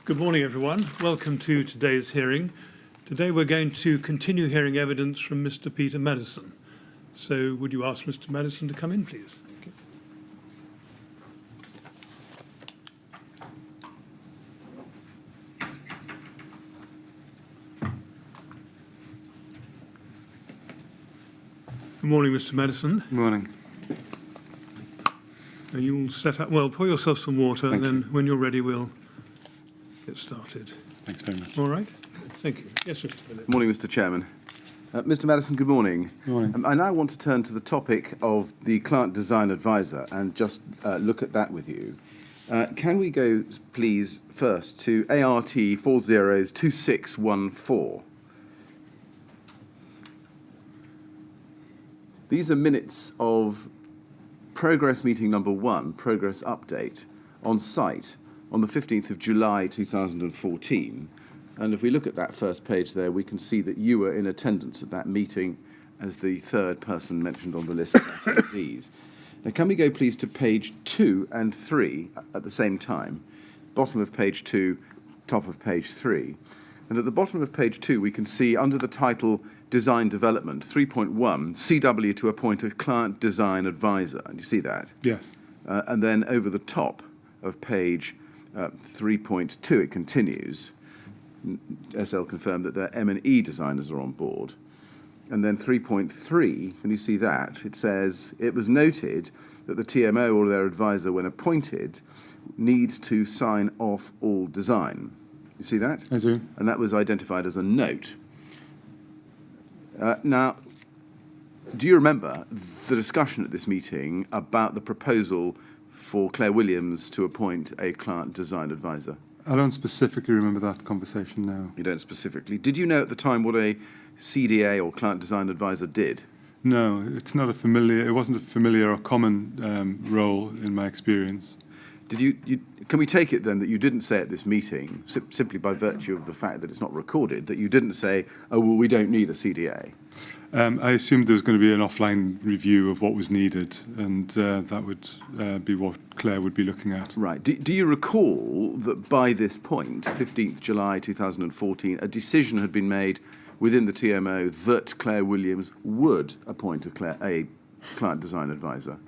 Good morning, everyone. Welcome to today's hearing. Today we're going to continue hearing evidence from Mr. Peter Maddison. So would you ask Mr. Maddison to come in, please? Okay. Good morning, Mr. Maddison. Good morning. Are you all set up? Well, pour yourself some water, Thank and then you. when you're ready, we'll get started. Thanks very much. All right? Thank you. Yes, Mr. Phillips. Good morning, Mr. Chairman. Mr. Maddison, good morning. Good morning. I now want to turn to the topic of the Client Design Advisor and just look at that with you. Can we go, please, first to ART 402614? These are minutes of progress meeting number 1, progress update, on site on the 15th of July 2014. And if we look at that first page there, we can see that you were in attendance at that meeting as the third person mentioned on the list of attendees. Now, can we go, please, to page 2 and 3 at the same time? Bottom of page 2, top of page 3. And at the bottom of page 2, we can see under the title Design Development 3.1, CW to appoint a Client Design Advisor. Do you see that? Yes. And then over the top of page 3.2, it continues. SL confirmed that their M&E designers are on board. And then 3.3, can you see that? It says, it was noted that the TMO or their advisor, when appointed, needs to sign off all design. You see that? I do. And that was identified as a note. Now, do you remember the discussion at this meeting about the proposal for Claire Williams to appoint a client design advisor? I don't specifically remember that conversation now. You don't specifically. Did you know at the time what a CDA or client design advisor did? No, it's not a familiar. It wasn't a familiar or common role in my experience. Did you? Can we take it then that you didn't say at this meeting, simply by virtue of the fact that it's not recorded, that you didn't say, "Oh well, we don't need a CDA"? I assumed there was going to be an offline review of what was needed, and that would be what Claire would be looking at. Right. Do you recall that by this point, 15th July 2014, a decision had been made within the TMO that Claire Williams would appoint a client design advisor?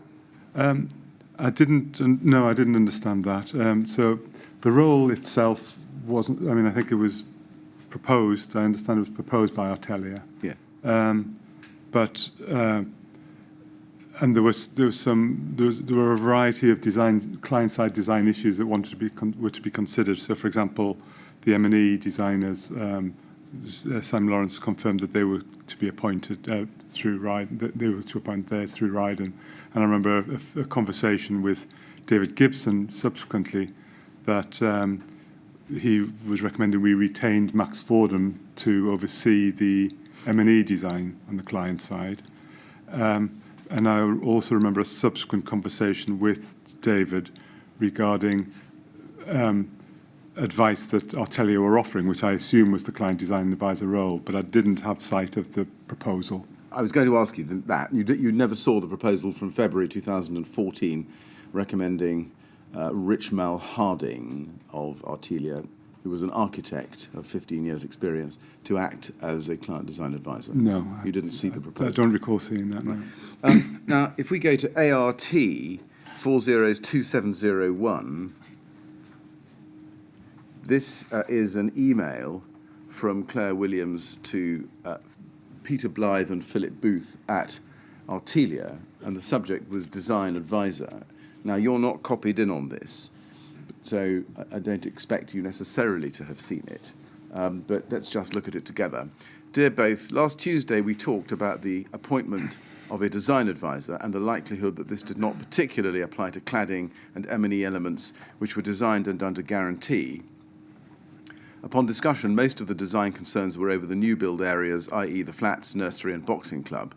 I didn't. No, I didn't understand that. So the role itself wasn't. I mean, I think it was proposed. I understand it was proposed by Artelia. Yeah. But and there were a variety of client-side design issues that were to be considered. So, for example, the M&E designers, Sam Lawrence confirmed that they were to be appointed through Ryden. That they were to appoint theirs through Ryden. And I remember a conversation with David Gibson subsequently that he was recommending we retained Max Fordham to oversee the M&E design on the client side. And I also remember a subsequent conversation with David regarding advice that Artelia were offering, which I assume was the client design advisor role, but I didn't have sight of the proposal. I was going to ask you that. You never saw the proposal from February 2014 recommending Rich Mal Harding of Artelia, who was an architect of 15 years' experience, to act as a client design advisor? No. You didn't see the proposal? I don't recall seeing that, no. Now, if we go to ART 402701, this is an email from Claire Williams to Peter Blythe and Philip Booth at Artelia, and the subject was design advisor. Now, you're not copied in on this, so I don't expect you necessarily to have seen it, but let's just look at it together. Dear both, last Tuesday we talked about the appointment of a design advisor and the likelihood that this did not particularly apply to cladding and M&E elements which were designed and under guarantee. Upon discussion, most of the design concerns were over the new build areas, i.e. the flats, nursery and boxing club.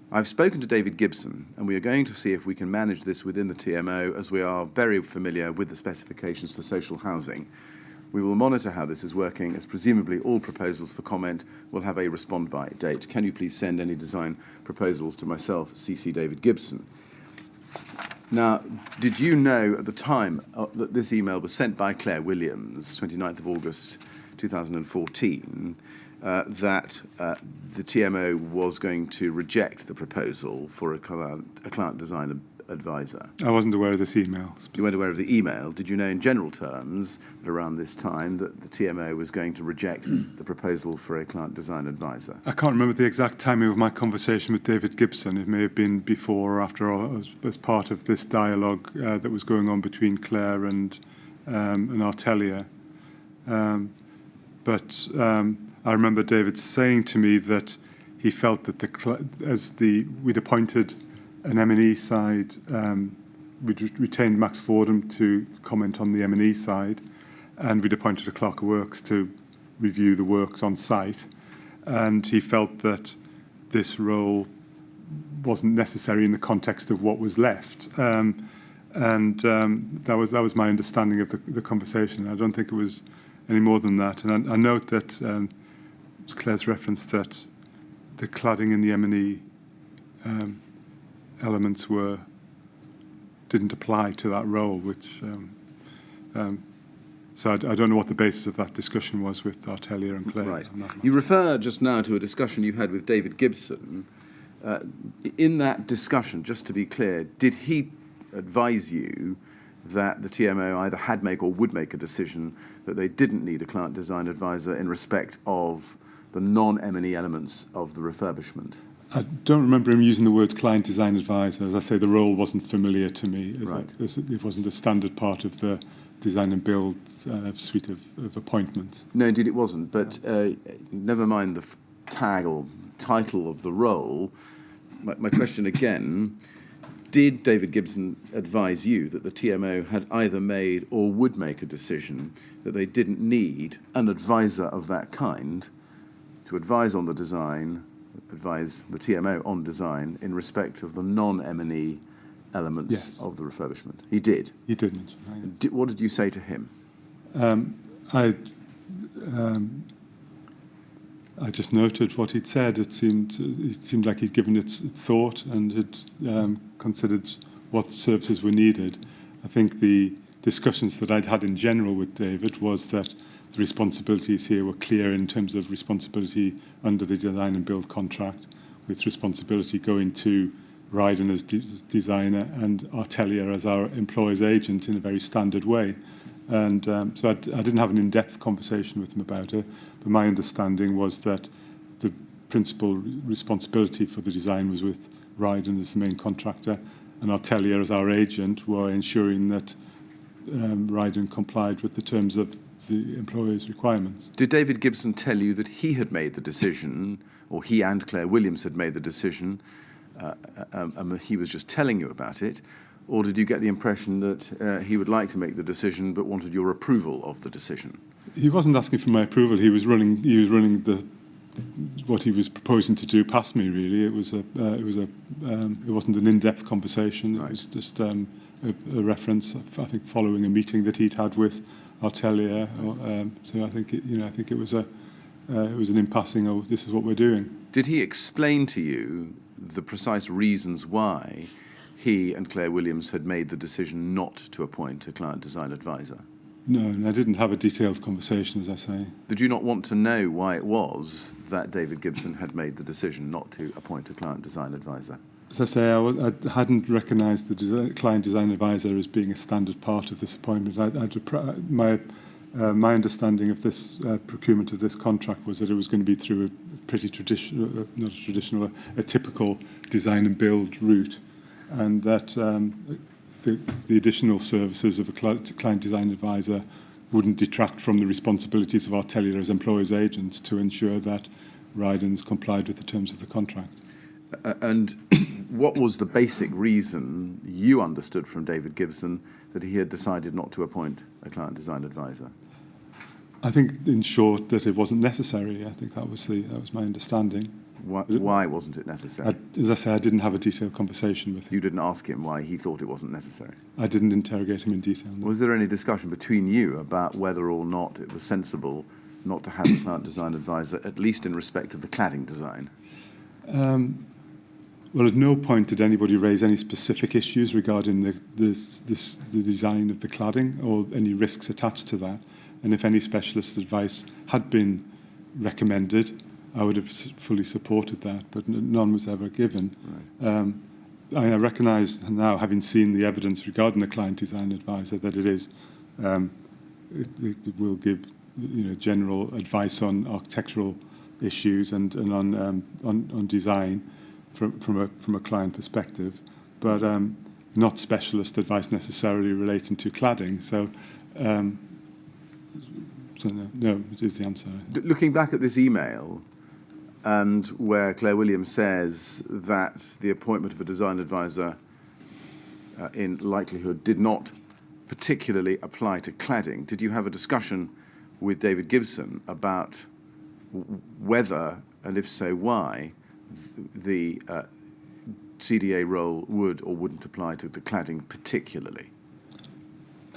I've spoken to David Gibson, and we are going to see if we can manage this within the TMO, as we are very familiar with the specifications for social housing. We will monitor how this is working, as presumably all proposals for comment will have a respond-by date. Can you please send any design proposals to myself, CC David Gibson? Now, did you know at the time that this email was sent by Claire Williams, 29th of August 2014, that the TMO was going to reject the proposal for a client design advisor? I wasn't aware of this email. You weren't aware of the email. Did you know in general terms that around this time that the TMO was going to reject the proposal for a client design advisor? I can't remember the exact timing of my conversation with David Gibson. It may have been before or after, or as part of this dialogue that was going on between Claire and Artelia. But I remember David saying to me that he felt that we'd appointed an M&E side, we'd retained Max Fordham to comment on the M&E side, and we'd appointed a clerk of works to review the works on site. And he felt that this role wasn't necessary in the context of what was left. That was my understanding of the conversation. I don't think it was any more than that. And I note that Claire's reference that the cladding in the M&E elements didn't apply to that role, which so I don't know what the basis of that discussion was with Artelia and Claire. Right. You refer just now to a discussion you had with David Gibson. In that discussion, just to be clear, did he advise you that the TMO either had made or would make a decision that they didn't need a client design advisor in respect of the non-M&E elements of the refurbishment? I don't remember him using the words client design advisor. As I say, the role wasn't familiar to me. Right. It wasn't a standard part of the design and build suite of appointments. No, indeed it wasn't. But never mind the tag or title of the role. My question again, did David Gibson advise you that the TMO had either made or would make a decision that they didn't need an advisor of that kind to advise on the design, advise the TMO on design in respect of the non-M&E elements Yes. of the refurbishment? He did? He didn't. What did you say to him? I just noted what he'd said. It seemed like he'd given it thought and had considered what services were needed. I think the discussions that I'd had in general with David was that the responsibilities here were clear in terms of responsibility under the design and build contract, with responsibility going to Ryden as designer and Artelia as our employer's agent in a very standard way. And so I didn't have an in-depth conversation with him about it, but my understanding was that the principal responsibility for the design was with Ryden as the main contractor, and Artelia as our agent were ensuring that Ryden complied with the terms of the employer's requirements. Did David Gibson tell you that he had made the decision, or he and Claire Williams had made the decision, and he was just telling you about it? Or did you get the impression that he would like to make the decision but wanted your approval of the decision? He wasn't asking for my approval. He was running what he was proposing to do past me. Really, it wasn't an in-depth conversation. Right. It was just a reference. I think following a meeting that he'd had with Artelia. So I think it was an in passing. Oh, this is what we're doing. Did he explain to you the precise reasons why he and Claire Williams had made the decision not to appoint a client design advisor? No, and I didn't have a detailed conversation, as I say. Did you not want to know why it was that David Gibson had made the decision not to appoint a client design advisor? As I say, I hadn't recognised the client design advisor as being a standard part of this appointment. My understanding of this procurement of this contract was that it was going to be through a pretty traditional, not a traditional, a typical design and build route, and that the additional services of a client design advisor wouldn't detract from the responsibilities of Artelia as employer's agent to ensure that Ryden's complied with the terms of the contract. And what was the basic reason you understood from David Gibson that he had decided not to appoint a client design advisor? I think, in short, that it wasn't necessary. I think that was my understanding. Why wasn't it necessary? As I say, I didn't have a detailed conversation with him. You didn't ask him why he thought it wasn't necessary? I didn't interrogate him in detail. No. Was there any discussion between you about whether or not it was sensible not to have a client design advisor, at least in respect of the cladding design? Well, at no point did anybody raise any specific issues regarding the design of the cladding or any risks attached to that. And if any specialist advice had been recommended, I would have fully supported that, but none was ever given. Right. I recognise now, having seen the evidence regarding the client design advisor, that it is it will give general advice on architectural issues and on design from a client perspective, but not specialist advice necessarily relating to cladding. So no, is the answer. Looking back at this email, and where Claire Williams says that the appointment of a design advisor in likelihood did not particularly apply to cladding, did you have a discussion with David Gibson about whether, and if so, why, the CDA role would or wouldn't apply to the cladding particularly?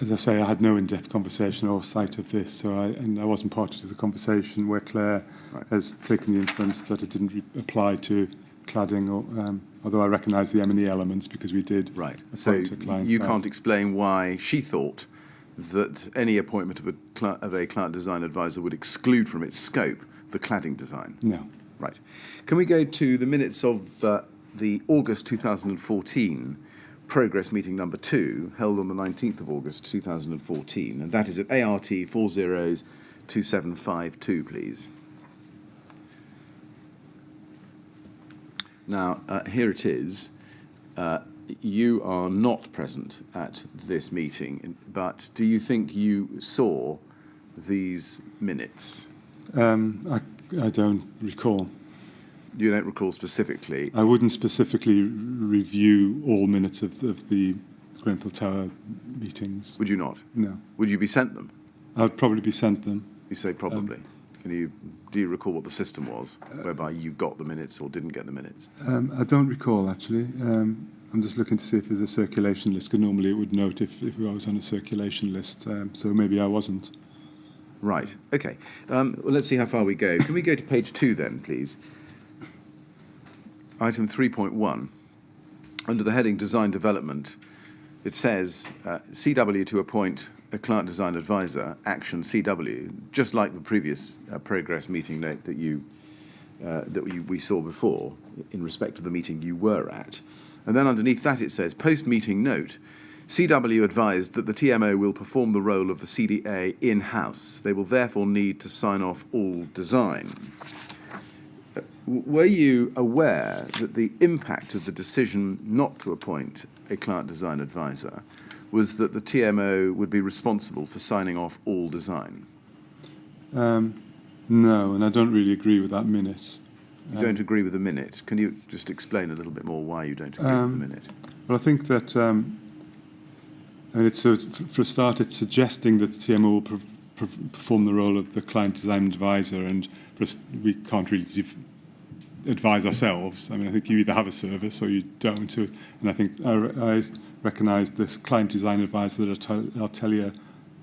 As I say, I had no in-depth conversation or sight of this, so I wasn't part of the conversation where Claire has taken the inference that it didn't apply to cladding, or, although I recognise the M&E elements because we did. Right. So you can't explain why she thought that any appointment of a client design advisor would exclude from its scope the cladding design? No. Right. Can we go to the minutes of the August 2014 progress meeting number 2, held on the 19th of August 2014, and that is at ART 402752, please. Now, here it is. You are not present at this meeting, but do you think you saw these minutes? I don't recall. You don't recall specifically? I wouldn't specifically review all minutes of the Grenfell Tower meetings. Would you not? No. Would you be sent them? I would probably be sent them. You say probably. Do you recall what the system was, whereby you got the minutes or didn't get the minutes? I don't recall, actually. I'm just looking to see if there's a circulation list, because normally it would note if I was on a circulation list, so maybe I wasn't. Right, okay. Well, let's see how far we go. Can we go to page 2 then, please? Item 3.1, under the heading Design Development, it says CW to appoint a client design advisor, action CW, just like the previous progress meeting note that we saw before in respect to the meeting you were at. And then underneath that it says, post-meeting note, CW advised that the TMO will perform the role of the CDA in-house. They will therefore need to sign off all design. Were you aware that the impact of the decision not to appoint a client design advisor was that the TMO would be responsible for signing off all design? No, and I don't really agree with that minute. You don't agree with the minute. Can you just explain a little bit more why you don't agree with the minute? Well, I think that, for a start, it's suggesting that the TMO will perform the role of the client design advisor, and we can't really advise ourselves. I mean, I think you either have a service or you don't. And I think I recognise this client design advisor that Artelia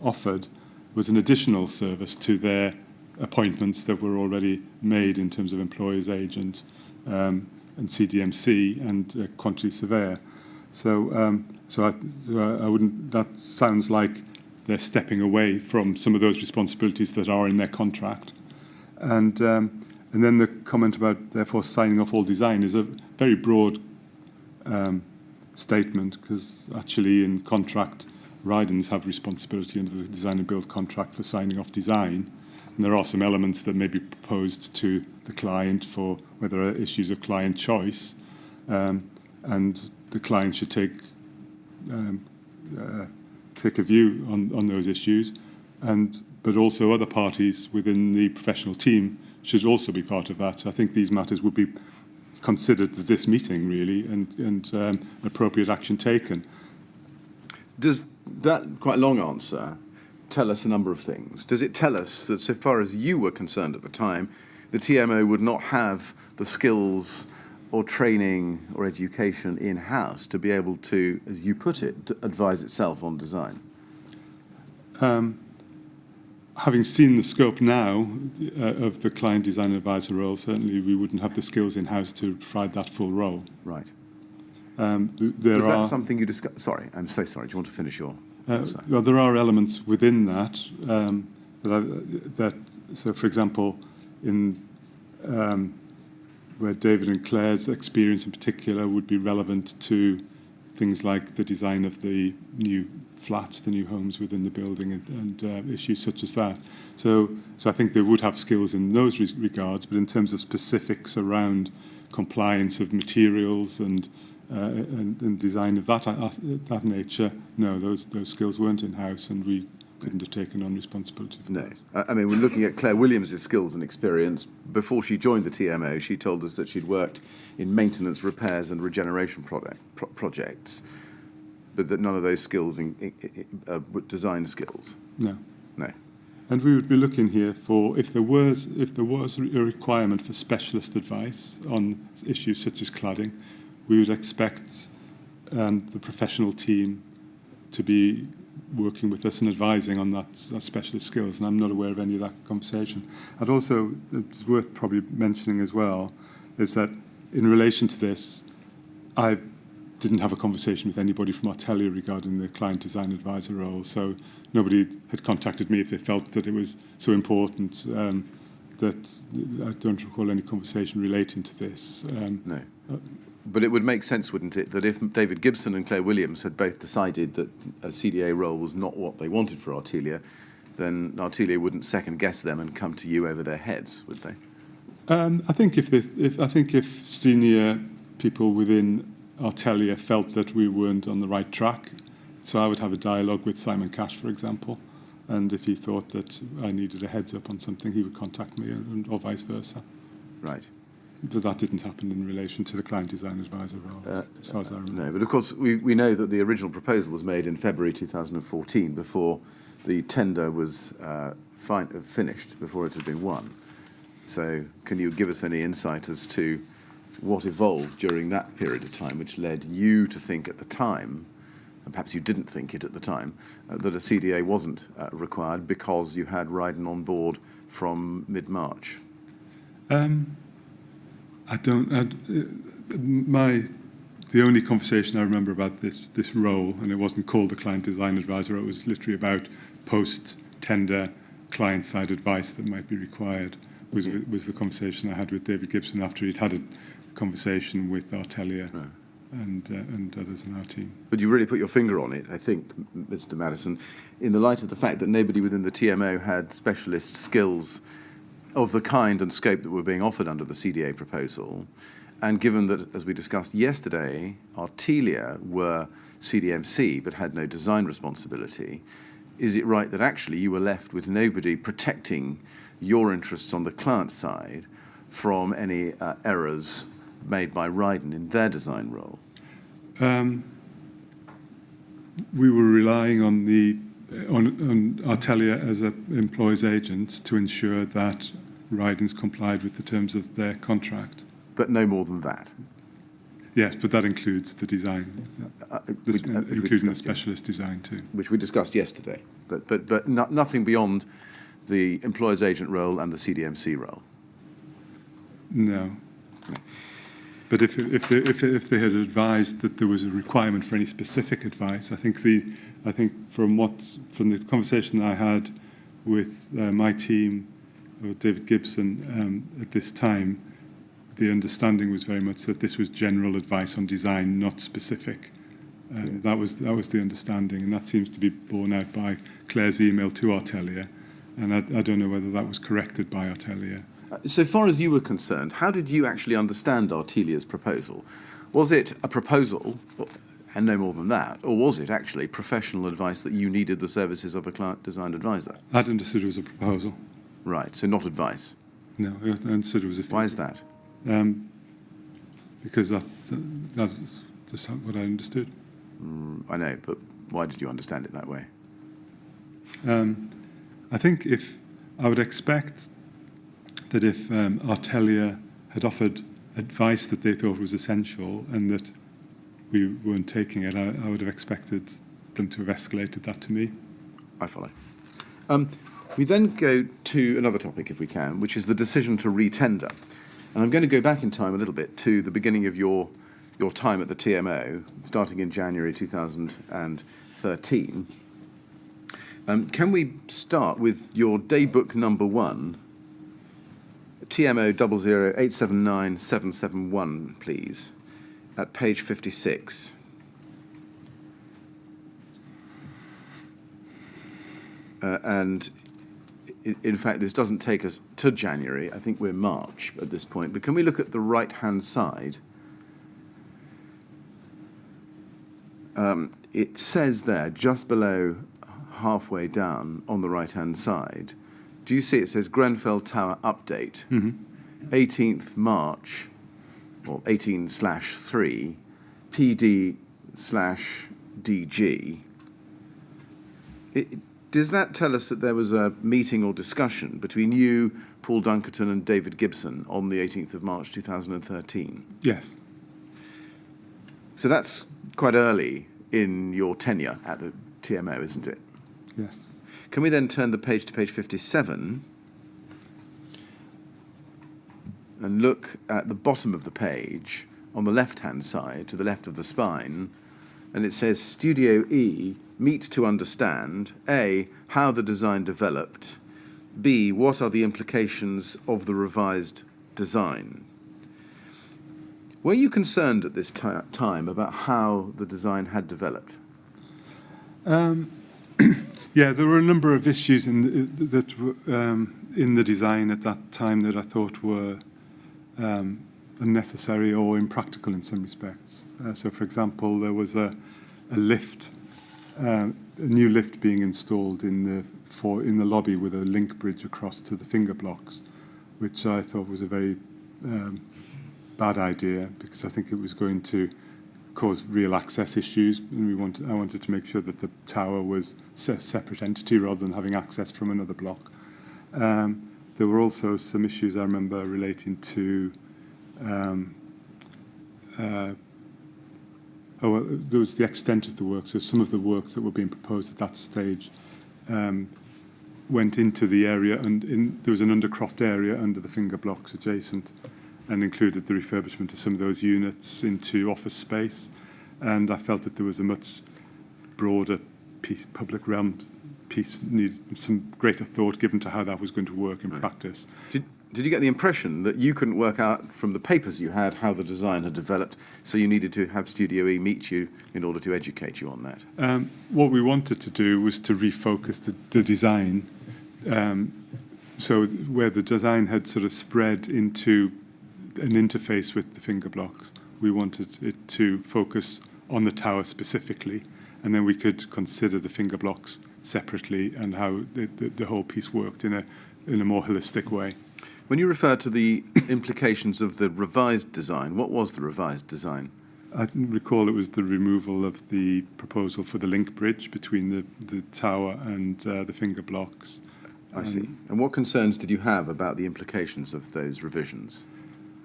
offered was an additional service to their appointments that were already made in terms of employer's agent and CDMC and quantity surveyor. So I wouldn't. That sounds like they're stepping away from some of those responsibilities that are in their contract. And then the comment about therefore signing off all design is a very broad statement, because actually in contract, Rydens have responsibility under the design and build contract for signing off design. And there are some elements that may be proposed to the client for whether are issues of client choice, and the client should take a view on those issues, but also other parties within the professional team should also be part of that. So I think these matters would be considered at this meeting, really, and appropriate action taken. Does that quite long answer tell us a number of things? Does it tell us that, so far as you were concerned at the time, the TMO would not have the skills or training or education in-house to be able to, as you put it, to advise itself on design? having seen the scope now of the client design advisor role, certainly we wouldn't have the skills in-house to provide that full role. Right. There Is are that something you discuss? Sorry, I'm so sorry. Do you want to finish your answer? well, there are elements within that so, for example, in where David and Claire's experience in particular would be relevant to things like the design of the new flats, the new homes within the building, and issues such as that. So I think they would have skills in those regards, but in terms of specifics around compliance of materials and design of that nature, no, those skills weren't in-house, and we couldn't have taken on responsibility for No. those. I mean, we're looking at Claire Williams' skills and experience. Before she joined the TMO, she told us that she'd worked in maintenance, repairs and regeneration projects, but that none of those skills were design skills. No. No. And we would be looking here for if there was a requirement for specialist advice on issues such as cladding, we would expect the professional team to be working with us and advising on that specialist skills, and I'm not aware of any of that conversation. And also, it's worth probably mentioning as well, is that in relation to this, I didn't have a conversation with anybody from Artelia regarding the client design advisor role, so nobody had contacted me if they felt that it was so important that I don't recall any conversation relating to this. No. But it would make sense, wouldn't it, that if David Gibson and Claire Williams had both decided that a CDA role was not what they wanted for Artelia, then Artelia wouldn't second guess them and come to you over their heads, would they? I think if senior people within Artelia felt that we weren't on the right track, so I would have a dialogue with Simon Cash, for example, and if he thought that I needed a heads up on something, he would contact me, or vice versa. Right. But that didn't happen in relation to the client design advisor role, as far as I remember. No, but of course we know that the original proposal was made in February 2014, before the tender was finished, before it had been won. So can you give us any insight as to what evolved during that period of time, which led you to think at the time, and perhaps you didn't think it at the time, that a CDA wasn't required because you had Ryden on board from mid-March? The only conversation I remember about this role, and it wasn't called the client design advisor, it was literally about post-tender client-side advice that might be required, was the conversation I had with David Gibson after he'd had a conversation with Artelia and others in our team. But you really put your finger on it, I think, Mr. Maddison, in the light of the fact that nobody within the TMO had specialist skills of the kind and scope that were being offered under the CDA proposal, and given that, as we discussed yesterday, Artelia were CDMC but had no design responsibility, is it right that actually you were left with nobody protecting your interests on the client side from any errors made by Ryden in their design role? We were relying on Artelia as an employer's agent to ensure that Ryden's complied with the terms of their contract. But no more than that? Yes, but that includes the design, including the specialist design too. Which we discussed yesterday, but nothing beyond the employer's agent role and the CDMC role? No. But if they had advised that there was a requirement for any specific advice, I think from the conversation I had with my team, with David Gibson, at this time, the understanding was very much that this was general advice on design, not specific. That was the understanding, and that seems to be borne out by Claire's email to Artelia, and I don't know whether that was corrected by Artelia. So far as you were concerned, how did you actually understand Artelia's proposal? Was it a proposal, and no more than that, or was it actually professional advice that you needed the services of a client design advisor? I'd understood it was a proposal. Right, so not advice? No, I understood it was a... Why is that? Because that's just what I understood. I know, but why did you understand it that way? I think I would expect that if Artelia had offered advice that they thought was essential and that we weren't taking it, I would have expected them to have escalated that to me. I follow. We then go to another topic, if we can, which is the decision to re-tender. And I'm going to go back in time a little bit to the beginning of your time at the TMO, starting in January 2013. Can we start with your daybook number 1, TMO 0087971, please, at page 56. And in fact, this doesn't take us to January. I think we're March at this point. But can we look at the right-hand side? It says there, just below halfway down on the right-hand side, do you see it says Grenfell Tower Update, 18th March, or 18/3, PD/DG. Does that tell us that there was a meeting or discussion between you, Paul Dunkerton, and David Gibson on the 18th of March 2013? Yes. So that's quite early in your tenure at the TMO, isn't it? Yes. Can we then turn the page to page 57 and look at the bottom of the page on the left-hand side, to the left of the spine, and it says Studio E, meet to understand, A, how the design developed, B, what are the implications of the revised design? Were you concerned at this time about how the design had developed? Yeah, there were a number of issues in the design at that time that I thought were unnecessary or impractical in some respects. So, for example, there was a lift, a new lift being installed in the lobby with a link bridge across to the finger blocks, which I thought was a very bad idea because I think it was going to cause real access issues, and I wanted to make sure that the tower was a separate entity rather than having access from another block. There were also some issues I remember relating to there was the extent of the work. So some of the works that were being proposed at that stage went into the area, and there was an undercroft area under the finger blocks adjacent, and included the refurbishment of some of those units into office space. And I felt that there was a much broader public realm piece, needed some greater thought given to how that was going to work in practice. Did you get the impression that you couldn't work out from the papers you had how the design had developed, so you needed to have Studio E meet you in order to educate you on that? What we wanted to do was to refocus the design. So where the design had sort of spread into an interface with the finger blocks, we wanted it to focus on the tower specifically, and then we could consider the finger blocks separately and how the whole piece worked in a more holistic way. When you refer to the implications of the revised design, what was the revised design? I recall it was the removal of the proposal for the link bridge between the tower and the finger blocks. I see. And what concerns did you have about the implications of those revisions?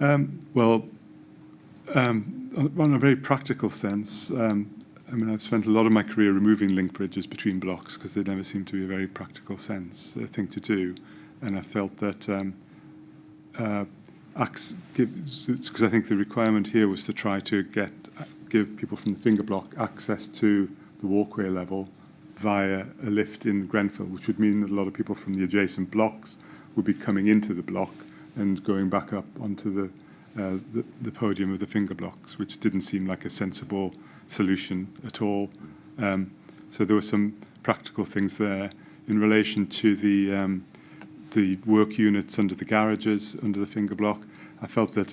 Well, on a very practical sense, I've spent a lot of my career removing link bridges between blocks because they never seem to be a very practical thing to do. And I felt that, because I think the requirement here was to try to give people from the finger block access to the walkway level via a lift in Grenfell, which would mean that a lot of people from the adjacent blocks would be coming into the block and going back up onto the podium of the finger blocks, which didn't seem like a sensible solution at all. So there were some practical things there. In relation to the work units under the garages, under the finger block, I felt that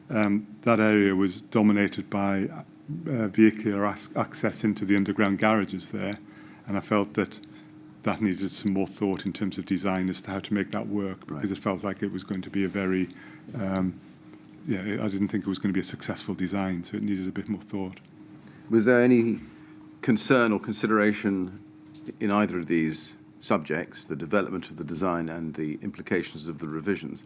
that area was dominated by vehicular access into the underground garages there, and I felt that needed some more thought in terms of design as to how to make that work, because it felt like it was going to be a very, I didn't think it was going to be a successful design, so it needed a bit more thought. Was there any concern or consideration in either of these subjects, the development of the design and the implications of the revisions,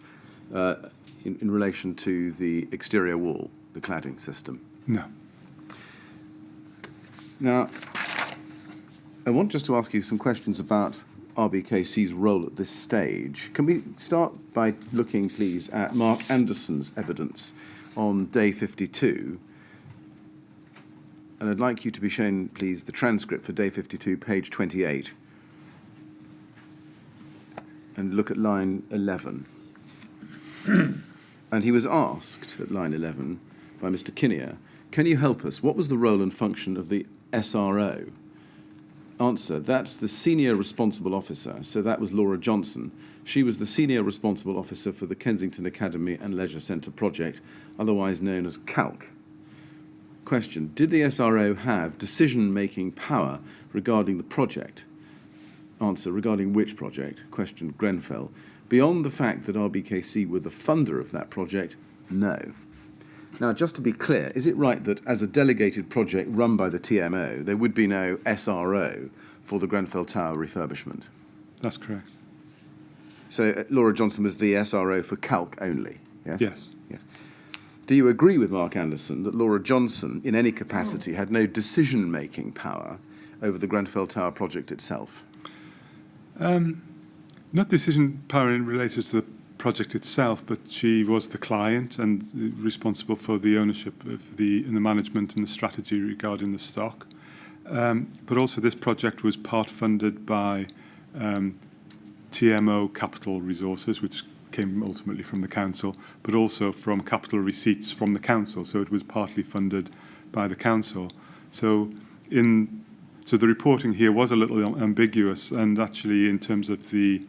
in relation to the exterior wall, the cladding system? No. Now, I want just to ask you some questions about RBKC's role at this stage. Can we start by looking, please, at Mark Anderson's evidence on day 52? And I'd like you to be shown, please, the transcript for day 52, page 28. And look at line 11. And he was asked at line 11 by Mr. Kinnear, can you help us? What was the role and function of the SRO? Answer, that's the senior responsible officer. So that was Laura Johnson. She was the senior responsible officer for the Kensington Academy and Leisure Centre project, otherwise known as CALC. Question, did the SRO have decision-making power regarding the project? Answer, regarding which project? Question, Grenfell. Beyond the fact that RBKC were the funder of that project, no. Now, just to be clear, is it right that as a delegated project run by the TMO, there would be no SRO for the Grenfell Tower refurbishment? That's correct. So Laura Johnson was the SRO for CALC only, yes? Yes. Yes. Do you agree with Mark Anderson that Laura Johnson, in any capacity, had no decision-making power over the Grenfell Tower project itself? Not decision power related to the project itself, but she was the client and responsible for the ownership of the management and the strategy regarding the stock. But also this project was part funded by TMO capital resources, which came ultimately from the council, but also from capital receipts from the council. So it was partly funded by the council. So the reporting here was a little ambiguous, and actually in terms of the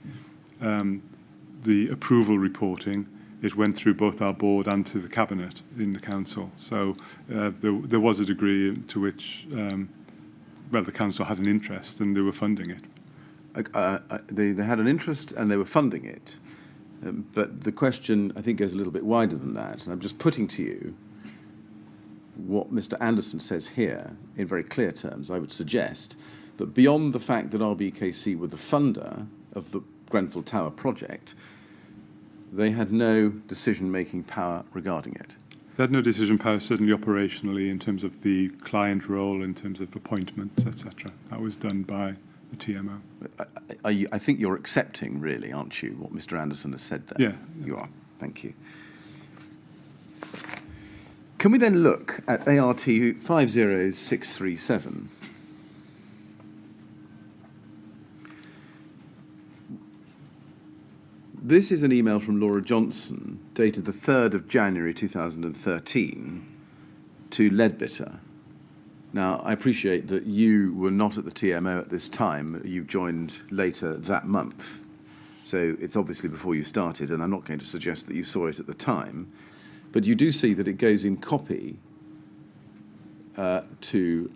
approval reporting, it went through both our board and to the cabinet in the council. So there was a degree to which, the council had an interest and they were funding it. They had an interest and they were funding it. But the question, I think, goes a little bit wider than that. And I'm just putting to you what Mr. Anderson says here in very clear terms. I would suggest that beyond the fact that RBKC were the funder of the Grenfell Tower project, they had no decision-making power regarding it. They had no decision power, certainly operationally, in terms of the client role, in terms of appointments, etc. That was done by the TMO. I think you're accepting, really, aren't you, what Mr. Anderson has said there? Yeah. You are. Thank you. Can we then look at ART 50637? This is an email from Laura Johnson, dated the 3rd of January 2013, to Leadbitter. Now, I appreciate that you were not at the TMO at this time. You joined later that month. So it's obviously before you started, and I'm not going to suggest that you saw it at the time. But you do see that it goes in copy to,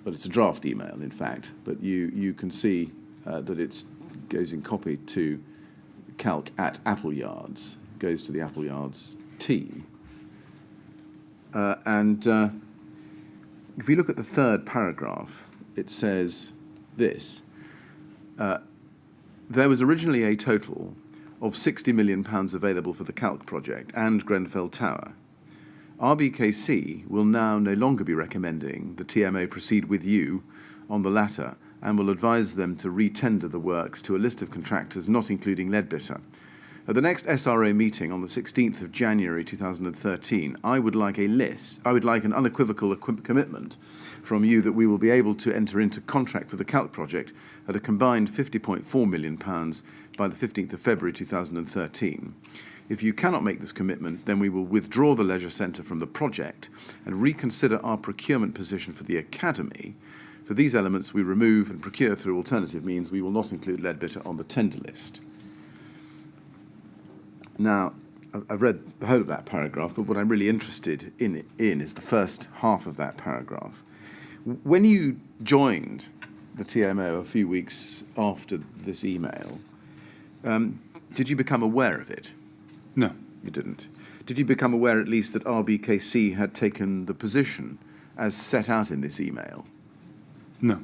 it's a draft email, in fact, but you can see that it goes in copy to Calc at Appleyards, goes to the Appleyards team. If we look at the third paragraph, it says this. There was originally a total of £60 million available for the Calc project and Grenfell Tower. RBKC will now no longer be recommending the TMO proceed with you on the latter and will advise them to re-tender the works to a list of contractors not including Leadbitter. At the next SRO meeting on the 16th of January 2013, I would like an unequivocal commitment from you that we will be able to enter into contract for the Calc project at a combined £50.4 million by the 15th of February 2013. If you cannot make this commitment, then we will withdraw the Leisure Centre from the project and reconsider our procurement position for the Academy. For these elements, we remove and procure through alternative means. We will not include Leadbitter on the tender list. Now, I've read the whole of that paragraph, but what I'm really interested in is the first half of that paragraph. When you joined the TMO a few weeks after this email, did you become aware of it? No. You didn't. Did you become aware at least that RBKC had taken the position as set out in this email? No.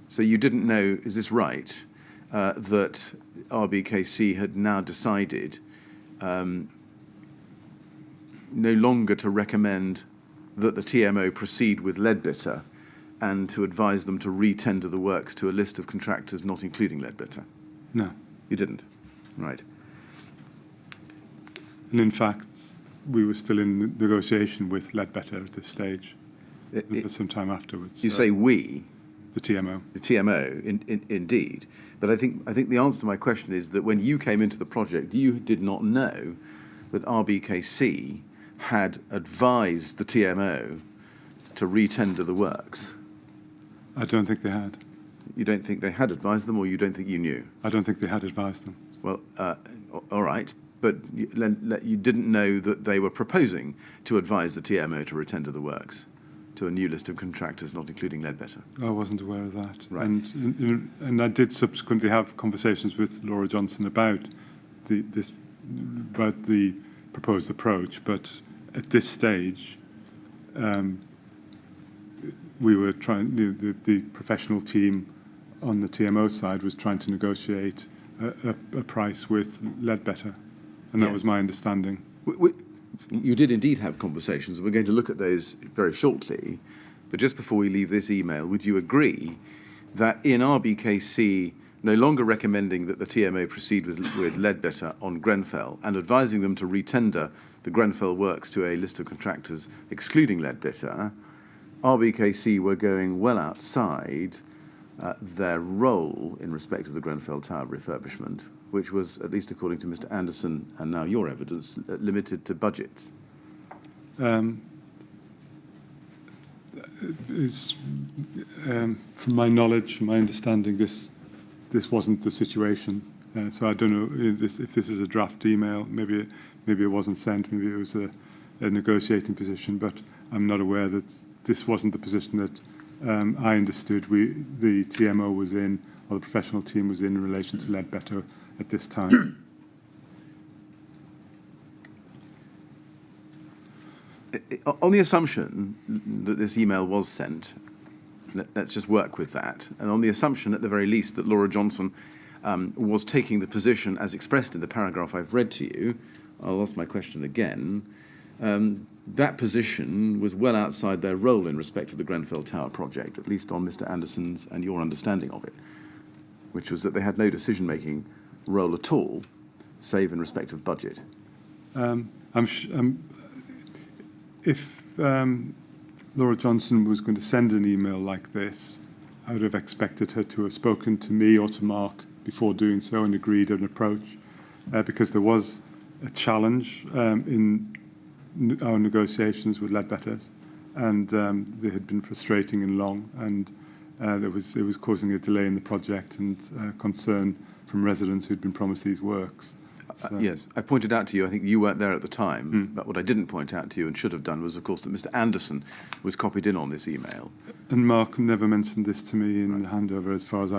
So you didn't know, is this right, that RBKC had now decided no longer to recommend that the TMO proceed with Leadbitter and to advise them to re-tender the works to a list of contractors not including Leadbitter? No. You didn't? Right. And in fact, we were still in negotiation with Leadbetter at this stage, for some time afterwards. You say we, the TMO. the TMO, indeed. But I think the answer to my question is that when you came into the project, you did not know that RBKC had advised the TMO to re-tender the works. I don't think they had. You don't think they had advised them, or you don't think you knew? I don't think they had advised them. Well, all right, but you didn't know that they were proposing to advise the TMO to re-tender the works to a new list of contractors, not including Leadbetter. I wasn't aware of that. Right. And I did subsequently have conversations with Laura Johnson about the proposed approach, but at this stage, we were trying. The professional team on the TMO side was trying to negotiate a price with Leadbetter, and that Yes. was my understanding. You did indeed have conversations, and we're going to look at those very shortly. But just before we leave this email, would you agree that in RBKC no longer recommending that the TMO proceed with Leadbetter on Grenfell and advising them to re-tender the Grenfell works to a list of contractors excluding Leadbetter, RBKC were going well outside their role in respect of the Grenfell Tower refurbishment, which was, at least according to Mr. Anderson and now your evidence, limited to budgets? From my knowledge, from my understanding, this wasn't the situation. So I don't know if this is a draft email. Maybe it wasn't sent. Maybe it was a negotiating position. But I'm not aware that this wasn't the position that I understood. The TMO was in, or the professional team was in relation to Leadbetter at this time. On the assumption that this email was sent, let's just work with that, and on the assumption at the very least that Laura Johnson was taking the position as expressed in the paragraph I've read to you, I'll ask my question again. That position was well outside their role in respect of the Grenfell Tower project, at least on Mr. Anderson's and your understanding of it, which was that they had no decision-making role at all, save in respect of budget. If Laura Johnson was going to send an email like this, I would have expected her to have spoken to me or to Mark before doing so and agreed an approach, because there was a challenge in our negotiations with Leadbetter, and they had been frustrating and long, and it was causing a delay in the project and concern from residents who'd been promised these works. So. Yes, I pointed out to you, I think you weren't there at the time, but what I didn't point out to you and should have done was, of course, that Mr. Anderson was copied in on this email. And Mark never mentioned this to me in the handover, as far as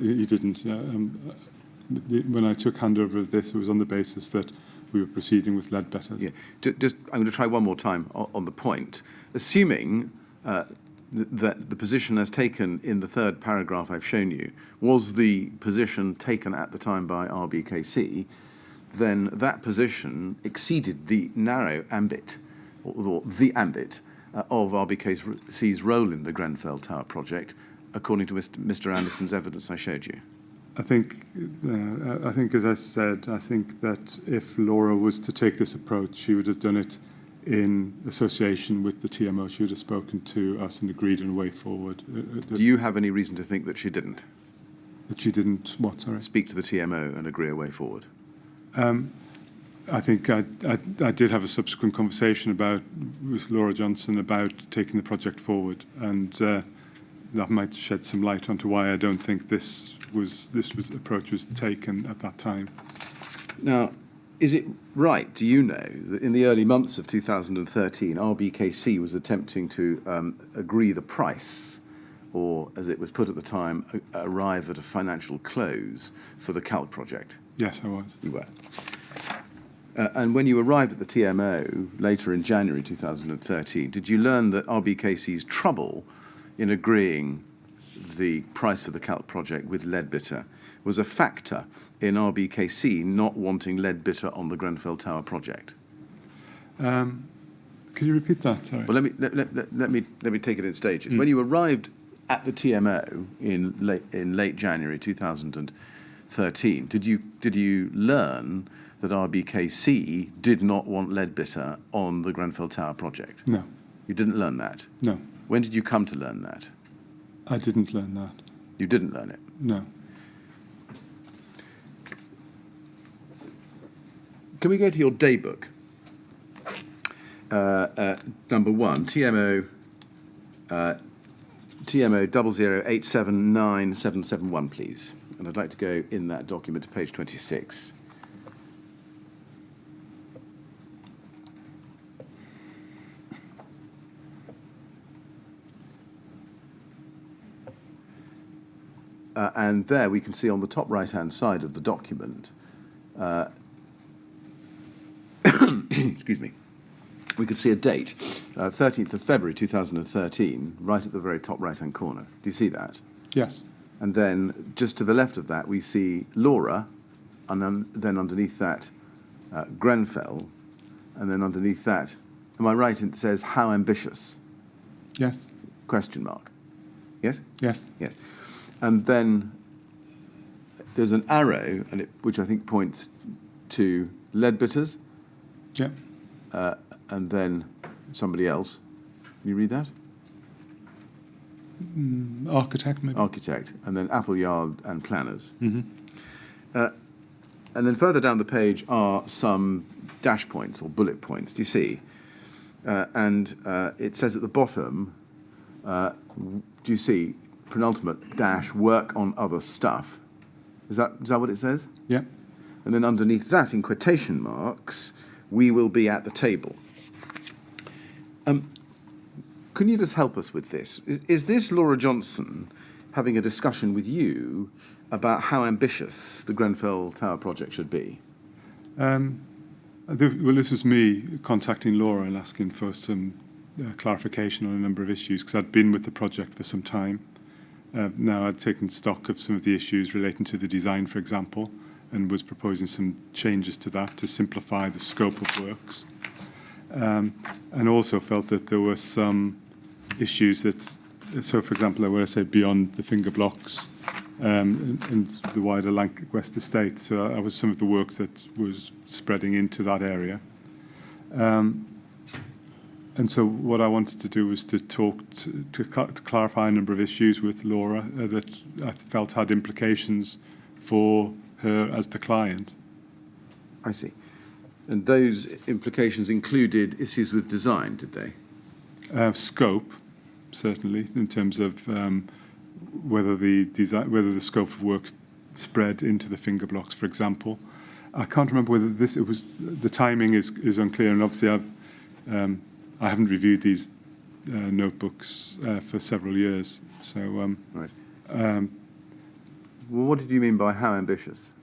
he didn't. When I took handover of this, it was on the basis that we were proceeding with Leadbetter. Yeah, I'm going to try one more time on the point. Assuming that the position as taken in the third paragraph I've shown you was the position taken at the time by RBKC, then that position exceeded the narrow ambit, or the ambit, of RBKC's role in the Grenfell Tower project, according to Mr. Anderson's evidence I showed you. I think, as I said, I think that if Laura was to take this approach, she would have done it in association with the TMO. She would have spoken to us and agreed on a way forward. Do you have any reason to think that she didn't? That she didn't what, sorry? Speak to the TMO and agree a way forward? I think I did have a subsequent conversation with Laura Johnson about taking the project forward, and that might shed some light onto why I don't think this approach was taken at that time. Now, is it right, do you know, that in the early months of 2013, RBKC was attempting to agree the price, or as it was put at the time, arrive at a financial close for the CALC project? Yes, I was. You were. And when you arrived at the TMO later in January 2013, did you learn that RBKC's trouble in agreeing the price for the CALC project with Leadbitter was a factor in RBKC not wanting Leadbitter on the Grenfell Tower project? Could you repeat that? Sorry. Well, let me take it in stages. When you arrived at the TMO in late January 2013, did you learn that RBKC did not want Leadbitter on the Grenfell Tower project? No. You didn't learn that? No. When did you come to learn that? I didn't learn that. You didn't learn it? No. Can we go to your daybook? Number 1, TMO 00879771, please. And I'd like to go in that document to page 26. And there we can see on the top right-hand side of the document, excuse me, we could see a date, 13th of February 2013, right at the very top right-hand corner. Do you see that? Yes. And then just to the left of that, we see Laura, and then underneath that, Grenfell, and then underneath that, am I right? It says, how ambitious? Yes. Question mark. Yes? Yes. Yes. And then there's an arrow, which I think points to Leadbitters, Yeah. and then somebody else. Can you read that? Architect, maybe. Architect, and then Appleyard and Planners. Mm-hmm. And then further down the page are some dash points or bullet points. Do you see? And it says at the bottom, do you see, penultimate dash, work on other stuff. Is that what it says? Yeah. And then underneath that, in quotation marks, we will be at the table. Can you just help us with this? Is this Laura Johnson having a discussion with you about how ambitious the Grenfell Tower project should be? Well, this was me contacting Laura and asking for some clarification on a number of issues, because I'd been with the project for some time. Now I'd taken stock of some of the issues relating to the design, for example, and was proposing some changes to that to simplify the scope of works. And also felt that there were some issues that, so for example, where I said beyond the finger blocks and the wider Lanc West estate. So that was some of the work that was spreading into that area. And so what I wanted to do was to talk to clarify a number of issues with Laura that I felt had implications for her as the client. I see. And those implications included issues with design, did they? Scope, certainly, in terms of whether the scope of work spread into the finger blocks, for example. I can't remember whether the timing is unclear, and obviously I haven't reviewed these notebooks for several years. So, right. Well, what did you mean by how ambitious?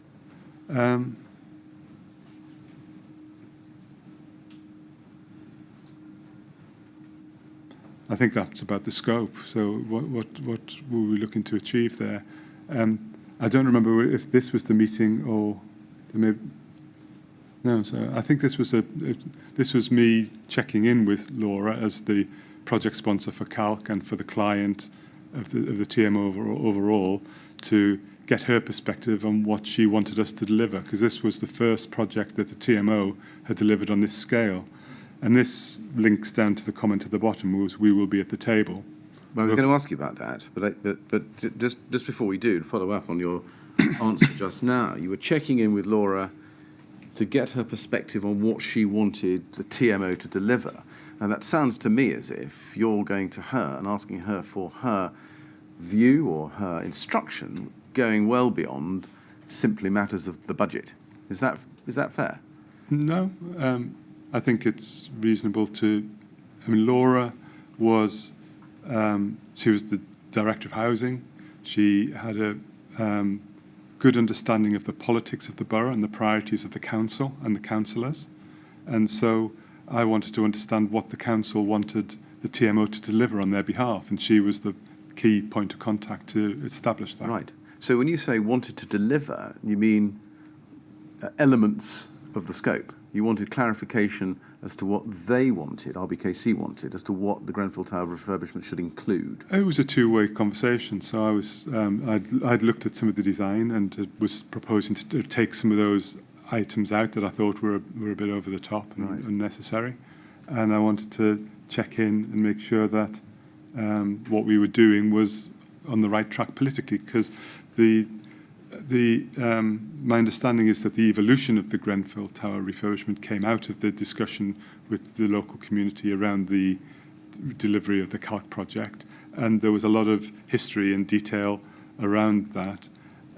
I think that's about the scope. So, what were we looking to achieve there? I don't remember if this was the meeting or maybe. No, so I think this was me checking in with Laura as the project sponsor for Calc and for the client of the TMO overall to get her perspective on what she wanted us to deliver, because this was the first project that the TMO had delivered on this scale. And this links down to the comment at the bottom, was we will be at the table. Well, I was going to ask you about that, but just before we do, to follow up on your answer just now, you were checking in with Laura to get her perspective on what she wanted the TMO to deliver. And that sounds to me as if you're going to her and asking her for her view or her instruction, going well beyond simply matters of the budget. Is that fair? No, I think it's reasonable to. I mean, Laura was she was the director of housing. She had a good understanding of the politics of the borough and the priorities of the council and the councillors. And so I wanted to understand what the council wanted the TMO to deliver on their behalf, and she was the key point of contact to establish that. Right. So when you say wanted to deliver, you mean elements of the scope. You wanted clarification as to what they wanted, RBKC wanted, as to what the Grenfell Tower refurbishment should include. It was a two-way conversation. So I was, I'd looked at some of the design and was proposing to take some of those items out that I thought were a bit over the top and Right. unnecessary, and I wanted to check in and make sure that what we were doing was on the right track politically, because my understanding is that the evolution of the Grenfell Tower refurbishment came out of the discussion with the local community around the delivery of the CALC project, and there was a lot of history and detail around that,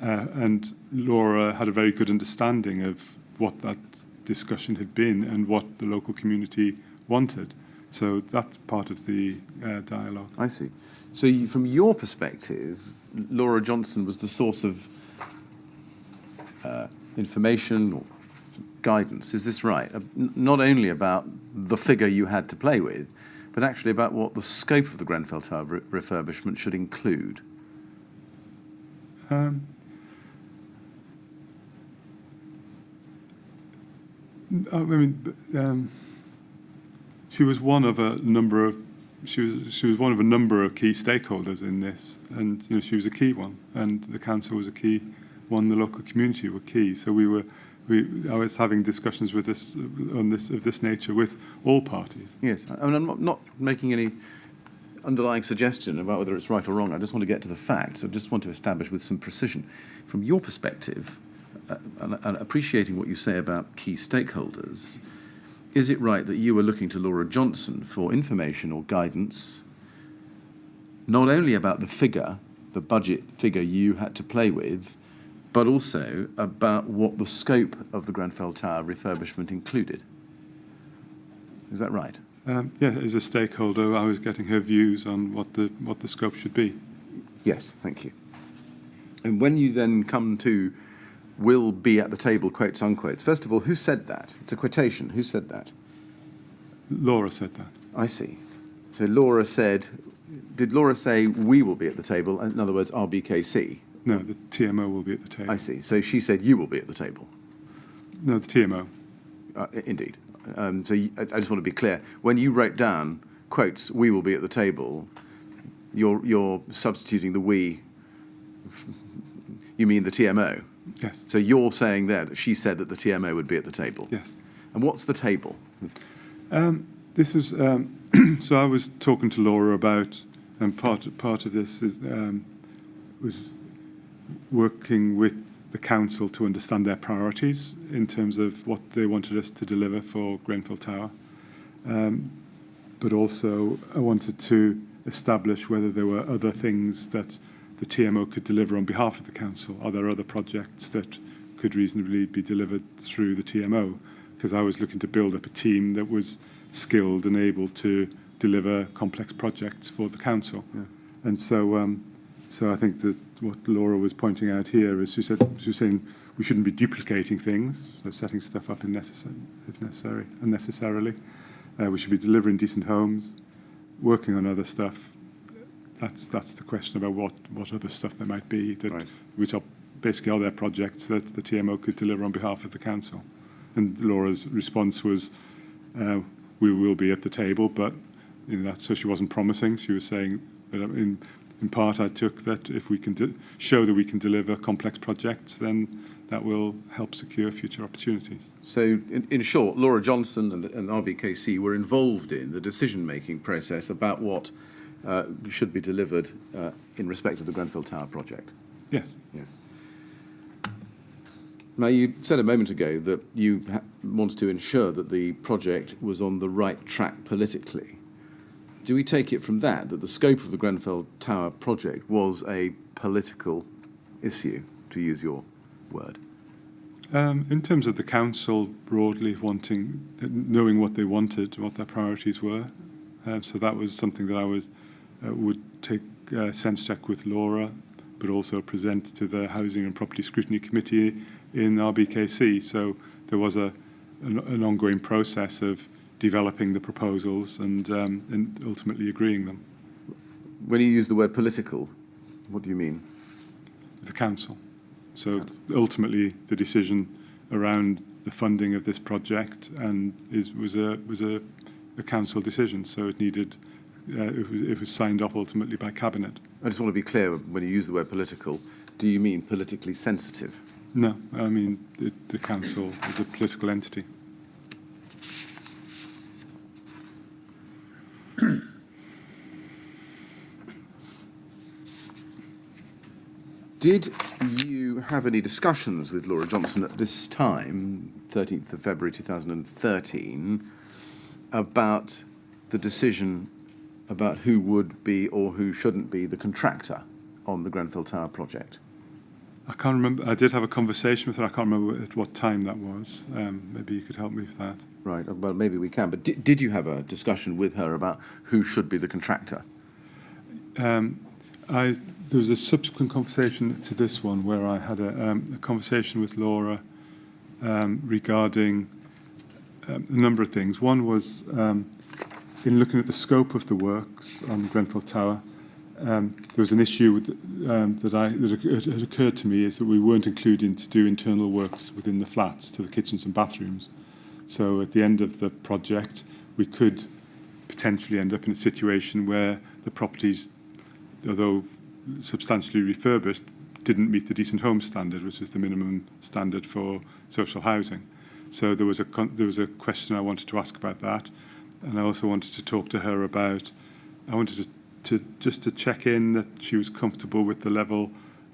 and Laura had a very good understanding of what that discussion had been and what the local community wanted. So that's part of the dialogue. I see. So from your perspective, Laura Johnson was the source of information or guidance. Is this right? Not only about the figure you had to play with, but actually about what the scope of the Grenfell Tower refurbishment should include. I mean, she was one of a number of she was one of a number of key stakeholders in this, and she was a key one, and the council was a key one. The local community were key. So I was having discussions with this nature with all parties. Yes, I mean, I'm not making any underlying suggestion about whether it's right or wrong. I just want to get to the facts. I just want to establish with some precision, from your perspective, and appreciating what you say about key stakeholders, is it right that you were looking to Laura Johnson for information or guidance, not only about the figure, the budget figure you had to play with, but also about what the scope of the Grenfell Tower refurbishment included? Is that right? Yeah, as a stakeholder, I was getting her views on what the scope should be. Yes, thank you. And when you then come to will be at the table, quotes, unquotes, first of all, who said that? It's a quotation. Who said that? Laura said that. I see. So Laura said, did Laura say we will be at the table? In other words, RBKC? No, the TMO will be at the table. I see. So she said you will be at the table? No, the TMO. Indeed. I just want to be clear. When you wrote down, quotes, we will be at the table, you're substituting the we, you mean the TMO? Yes. So you're saying there that she said that the TMO would be at the table? Yes. And what's the table? This is so I was talking to Laura about, and part of this is was working with the council to understand their priorities in terms of what they wanted us to deliver for Grenfell Tower, but also I wanted to establish whether there were other things that the TMO could deliver on behalf of the council. Are there other projects that could reasonably be delivered through the TMO? Because I was looking to build up a team that was skilled and able to deliver complex projects for the council. Yeah. And so I think that what Laura was pointing out here is she was saying we shouldn't be duplicating things, so setting stuff up unnecessarily. We should be delivering decent homes, working on other stuff. That's the question about what other stuff there might be that right. Which are basically other projects that the TMO could deliver on behalf of the council. And Laura's response was, "We will be at the table," but so she wasn't promising. She was saying, but in part, I took that if we can show that we can deliver complex projects, then that will help secure future opportunities. So, in short, Laura Johnson and RBKC were involved in the decision-making process about what should be delivered in respect of the Grenfell Tower project. Yes. Yeah. Now, you said a moment ago that you wanted to ensure that the project was on the right track politically. Do we take it from that the scope of the Grenfell Tower project was a political issue, to use your word? In terms of the council broadly knowing what they wanted, what their priorities were, so that was something that I would take sense check with Laura, but also present to the Housing and Property Scrutiny Committee in RBKC. So there was an ongoing process of developing the proposals and ultimately agreeing them. When you use the word political, what do you mean? The council. So ultimately the decision around the funding of this project, and was a council decision. So it needed it was signed off ultimately by cabinet. I just want to be clear, when you use the word political, do you mean politically sensitive? No, I mean the council is a political entity. Did you have any discussions with Laura Johnson at this time, 13th of February 2013, about the decision about who would be or who shouldn't be the contractor on the Grenfell Tower project? I can't remember. I did have a conversation with her. I can't remember at what time that was. Maybe you could help me with that. Right, well, maybe we can. But did you have a discussion with her about who should be the contractor? There was a subsequent conversation to this one where I had a conversation with Laura regarding a number of things. One was in looking at the scope of the works on Grenfell Tower, there was an issue that had occurred to me, is that we weren't including to do internal works within the flats to the kitchens and bathrooms. So at the end of the project, we could potentially end up in a situation where the properties, although substantially refurbished, didn't meet the decent home standard, which is the minimum standard for social housing. So there was a question I wanted to ask about that, and I also wanted to talk to her about. I wanted to check in that she was comfortable with the level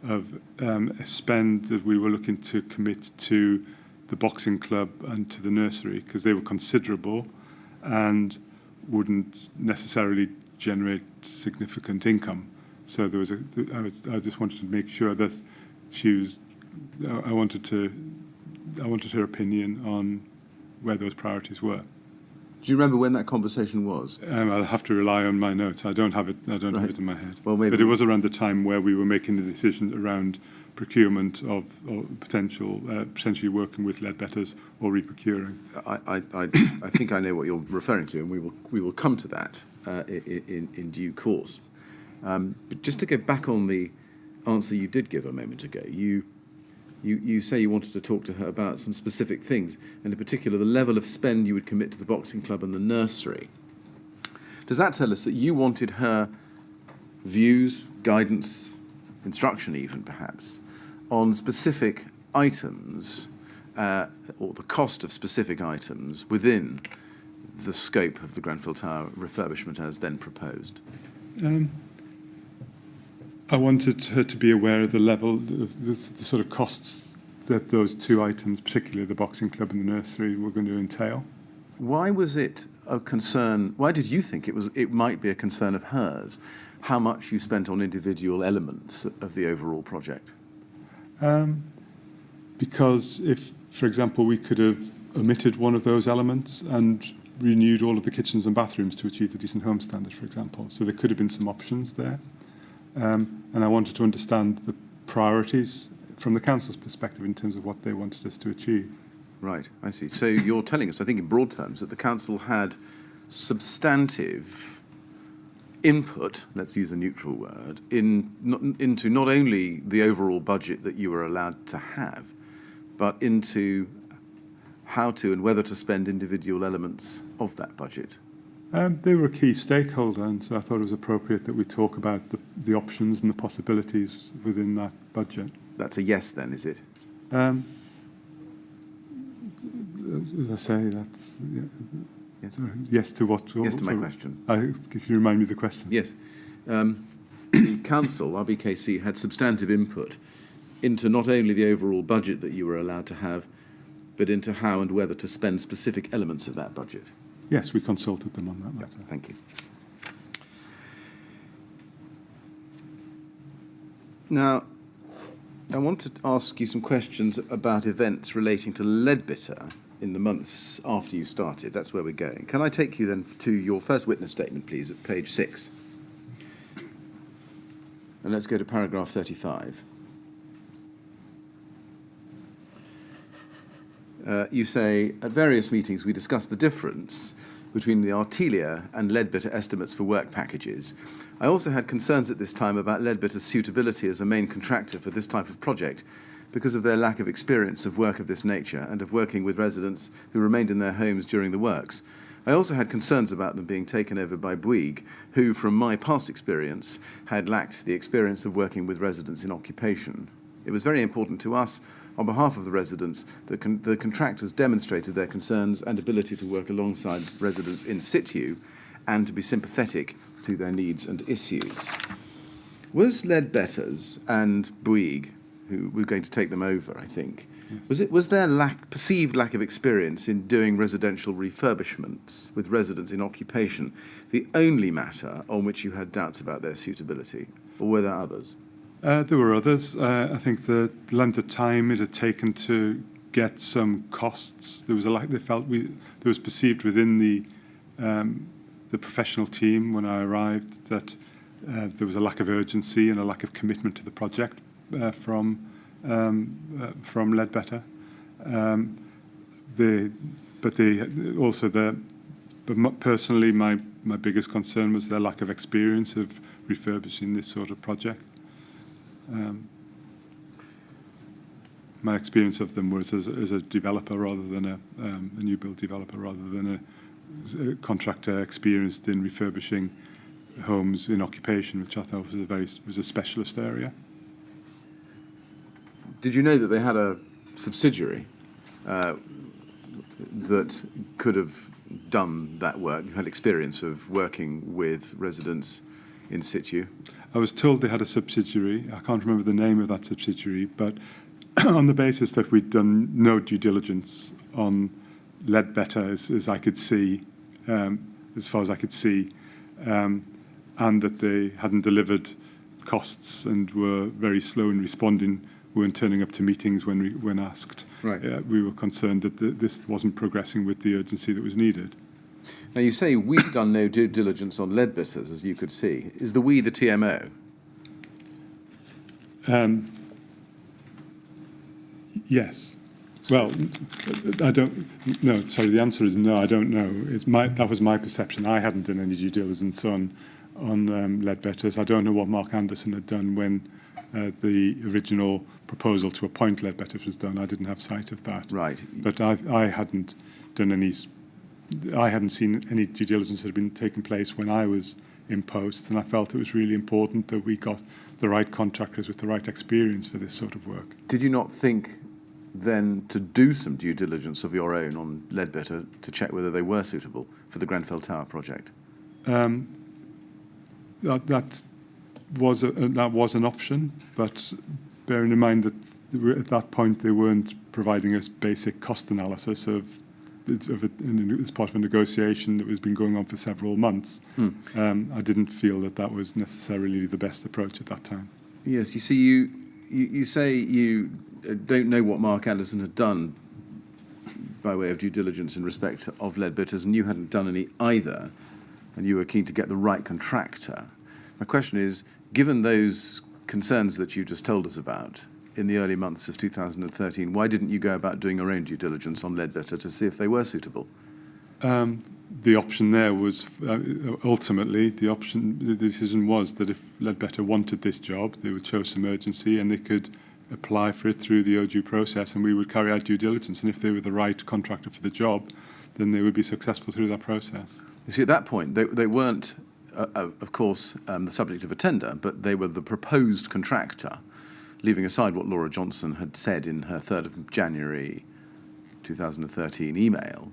of spend that we were looking to commit to the boxing club and to the nursery, because they were considerable and wouldn't necessarily generate significant income. So there was I just wanted to make sure that she was. I wanted her opinion on where those priorities were. Do you remember when that conversation was? I'll have to rely on my notes. I don't have it. I don't have it in my head. Well, maybe. But it was around the time where we were making the decision around procurement of potentially working with Leadbetters or reprocuring. I think I know what you're referring to, and we will come to that in due course. But just to go back on the answer you did give a moment ago, you say you wanted to talk to her about some specific things, and in particular the level of spend you would commit to the boxing club and the nursery. Does that tell us that you wanted her views, guidance, instruction even perhaps, on specific items, or the cost of specific items within the scope of the Grenfell Tower refurbishment as then proposed? I wanted her to be aware of the level, the sort of costs that those two items, particularly the boxing club and the nursery, were going to entail. Why was it a concern? Why did you think it might be a concern of hers, how much you spent on individual elements of the overall project? Because if, for example, we could have omitted one of those elements and renewed all of the kitchens and bathrooms to achieve the decent home standard, for example. So there could have been some options there. And I wanted to understand the priorities from the council's perspective in terms of what they wanted us to achieve. Right, I see. So you're telling us, I think in broad terms, that the council had substantive input, let's use a neutral word, into not only the overall budget that you were allowed to have, but into how to and whether to spend individual elements of that budget. They were a key stakeholder, and so I thought it was appropriate that we talk about the options and the possibilities within that budget. That's a yes then, is it? As I say, that's Yes. yes to what? Yes to my question. If you remind me of the question. Yes. The council, RBKC, had substantive input into not only the overall budget that you were allowed to have, but into how and whether to spend specific elements of that budget. Yes, we consulted them on that matter. Yep, thank you. Now, I want to ask you some questions about events relating to Leadbitter in the months after you started. That's where we're going. Can I take you then to your first witness statement, please, at page 6? And let's go to paragraph 35. You say, at various meetings we discussed the difference between the Artelia and Leadbitter estimates for work packages. I also had concerns at this time about Leadbitter's suitability as a main contractor for this type of project, because of their lack of experience of work of this nature and of working with residents who remained in their homes during the works. I also had concerns about them being taken over by Bouygues, who, from my past experience, had lacked the experience of working with residents in occupation. It was very important to us, on behalf of the residents, that the contractors demonstrated their concerns and ability to work alongside residents in situ and to be sympathetic to their needs and issues. Was Leadbetters and Bouygues, who were going to take them over, I think, was their perceived lack of experience in doing residential refurbishments with residents in occupation the only matter on which you had doubts about their suitability, or were there others? There were others. I think the length of time it had taken to get some costs. There was there was perceived within the professional team when I arrived that there was a lack of urgency and a lack of commitment to the project from Leadbetter. Personally, my biggest concern was their lack of experience of refurbishing this sort of project. My experience of them was as a developer rather than a new build developer, rather than a contractor experienced in refurbishing homes in occupation, which I thought was a specialist area. Did you know that they had a subsidiary that could have done that work, had experience of working with residents in situ? I was told they had a subsidiary. I can't remember the name of that subsidiary, but on the basis that we'd done no due diligence on Leadbetter, as I could see, as far as I could see, and that they hadn't delivered costs and were very slow in responding, weren't turning up to meetings when asked. Right. We were concerned that this wasn't progressing with the urgency that was needed. Now, you say we've done no due diligence on Leadbetters, as you could see. Is the we the TMO? Yes. Well, I don't. No, sorry. The answer is no. I don't know. That was my perception. I hadn't done any due diligence on Leadbetters. I don't know what Mark Anderson had done when the original proposal to appoint Leadbetters was done. I didn't have sight of that. Right. But I hadn't done any. I hadn't seen any due diligence that had been taking place when I was in post, and I felt it was really important that we got the right contractors with the right experience for this sort of work. Did you not think then to do some due diligence of your own on Leadbetter to check whether they were suitable for the Grenfell Tower project? That was an option, but bearing in mind that at that point they weren't providing us basic cost analysis as part of a negotiation that was been going on for several months. I didn't feel that was necessarily the best approach at that time. Yes, you see, you say you don't know what Mark Anderson had done by way of due diligence in respect of Leadbetters, and you hadn't done any either, and you were keen to get the right contractor. My question is, given those concerns that you just told us about in the early months of 2013, why didn't you go about doing your own due diligence on Leadbetter to see if they were suitable? The option there was, ultimately, the decision was that if Leadbetter wanted this job, they would show some urgency and they could apply for it through the ODU process, and we would carry out due diligence. And if they were the right contractor for the job, then they would be successful through that process. You see, at that point, they weren't, of course, the subject of a tender, but they were the proposed contractor, leaving aside what Laura Johnson had said in her 3rd of January 2013 email.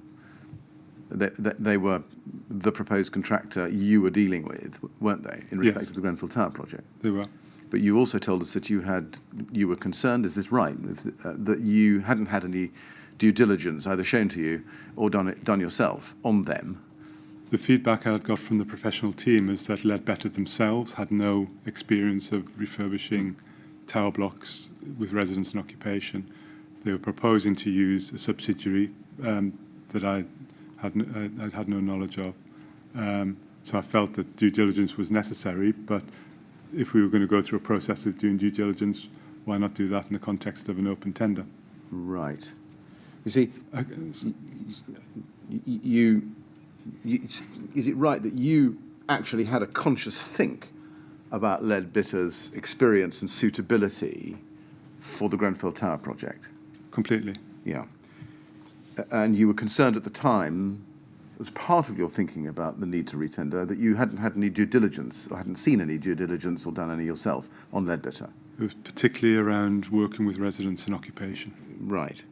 They were the proposed contractor you were dealing with, weren't they, in respect of the Grenfell Tower project? They were. But you also told us that you were concerned, is this right, that you hadn't had any due diligence either shown to you or done yourself on them? The feedback I had got from the professional team is that Leadbetter themselves had no experience of refurbishing tower blocks with residents in occupation. They were proposing to use a subsidiary that I had no knowledge of. So I felt that due diligence was necessary, but if we were going to go through a process of doing due diligence, why not do that in the context of an open tender? Right. You see, is it right that you actually had a conscious think about Leadbetter's experience and suitability for the Grenfell Tower project. Completely. Yeah. And you were concerned at the time, as part of your thinking about the need to retender, that you hadn't had any due diligence or hadn't seen any due diligence or done any yourself on Leadbitter. It was particularly around working with residents and occupation. Right.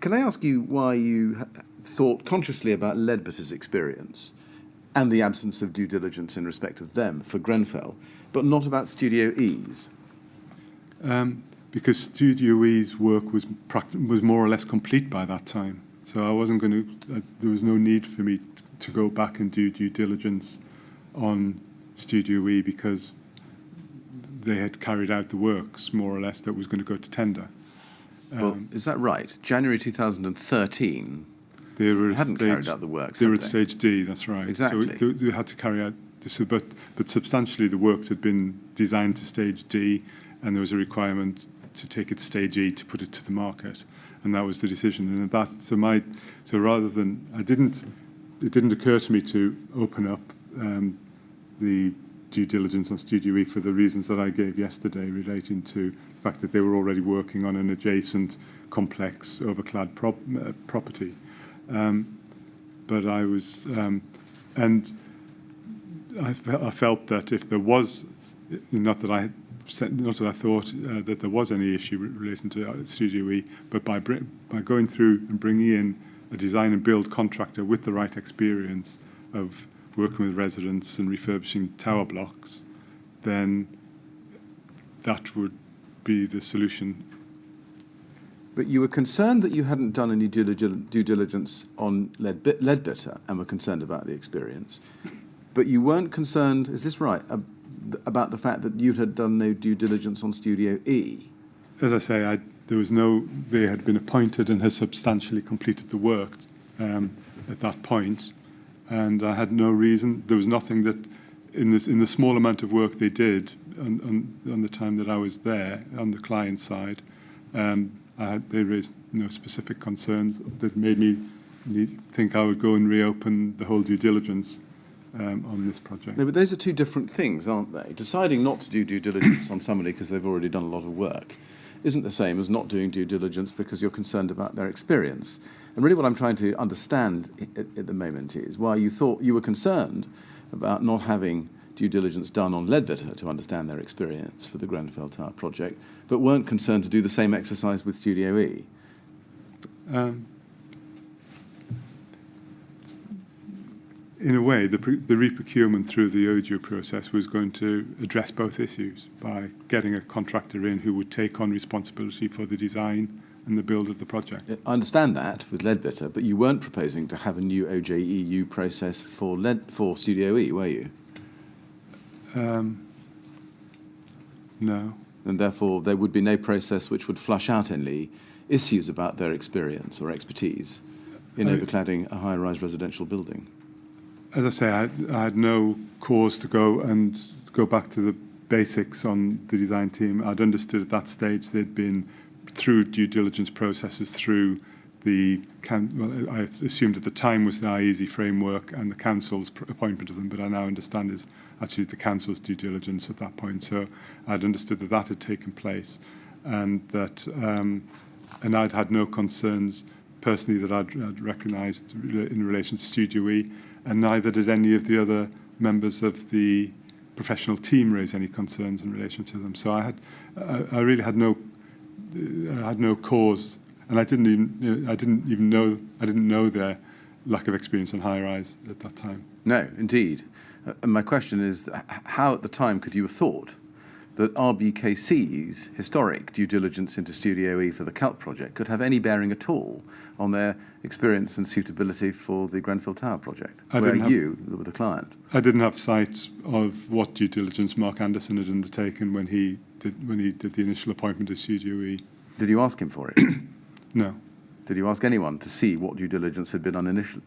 Can I ask you why you thought consciously about Leadbitter's experience and the absence of due diligence in respect of them for Grenfell, but not about Studio E's? Because Studio E's work was more or less complete by that time. So I wasn't going to, there was no need for me to go back and do due diligence on Studio E because they had carried out the works, more or less, that was going to go to tender. Well, is that right? January 2013, they were hadn't carried out the works, They were had at they? stage D, that's right. Exactly. So they had to carry out this, but substantially the works had been designed to stage D, and there was a requirement to take it to stage E to put it to the market, and that was the decision. And so rather than it didn't occur to me to open up the due diligence on Studio E for the reasons that I gave yesterday, relating to the fact that they were already working on an adjacent complex overclad property. But I was, and I felt that if there was, not that I thought that there was any issue relating to Studio E, but by going through and bringing in a design and build contractor with the right experience of working with residents and refurbishing tower blocks, then that would be the solution. But you were concerned that you hadn't done any due diligence on Leadbitter and were concerned about the experience. But you weren't concerned, is this right, about the fact that you had done no due diligence on Studio E? As I say, they had been appointed and had substantially completed the work at that point. And I had no reason. There was nothing that, in the small amount of work they did on the time that I was there, on the client side, they raised no specific concerns that made me think I would go and reopen the whole due diligence on this project. No, but those are two different things, aren't they? Deciding not to do due diligence on somebody because they've already done a lot of work isn't the same as not doing due diligence because you're concerned about their experience. And really what I'm trying to understand at the moment is why you thought you were concerned about not having due diligence done on Leadbitter to understand their experience for the Grenfell Tower project, but weren't concerned to do the same exercise with Studio E. In a way, the reprocurement through the OJO process was going to address both issues by getting a contractor in who would take on responsibility for the design and the build of the project. I understand that with Leadbitter, but you weren't proposing to have a new OJEU process for Studio E, were you? No. And therefore there would be no process which would flush out any issues about their experience or expertise in overcladding a high-rise residential building. As I say, I had no cause to go back to the basics on the design team. I'd understood at that stage they'd been through due diligence processes through I assumed at the time was the IEASY framework and the council's appointment of them, but I now understand is actually the council's due diligence at that point. So I'd understood that had taken place, and that and I'd had no concerns personally that I'd recognised in relation to Studio E, and neither did any of the other members of the professional team raise any concerns in relation to them. So I really had no cause, and I didn't know their lack of experience on high rise at that time. No, indeed. And my question is, how at the time could you have thought that RBKC's historic due diligence into Studio E for the CALP project could have any bearing at all on their experience and suitability for the Grenfell Tower project, where you were the client? I didn't have sight of what due diligence Mark Anderson had undertaken when he did the initial appointment of Studio E. Did you ask him for it? No. Did you ask anyone to see what due diligence had been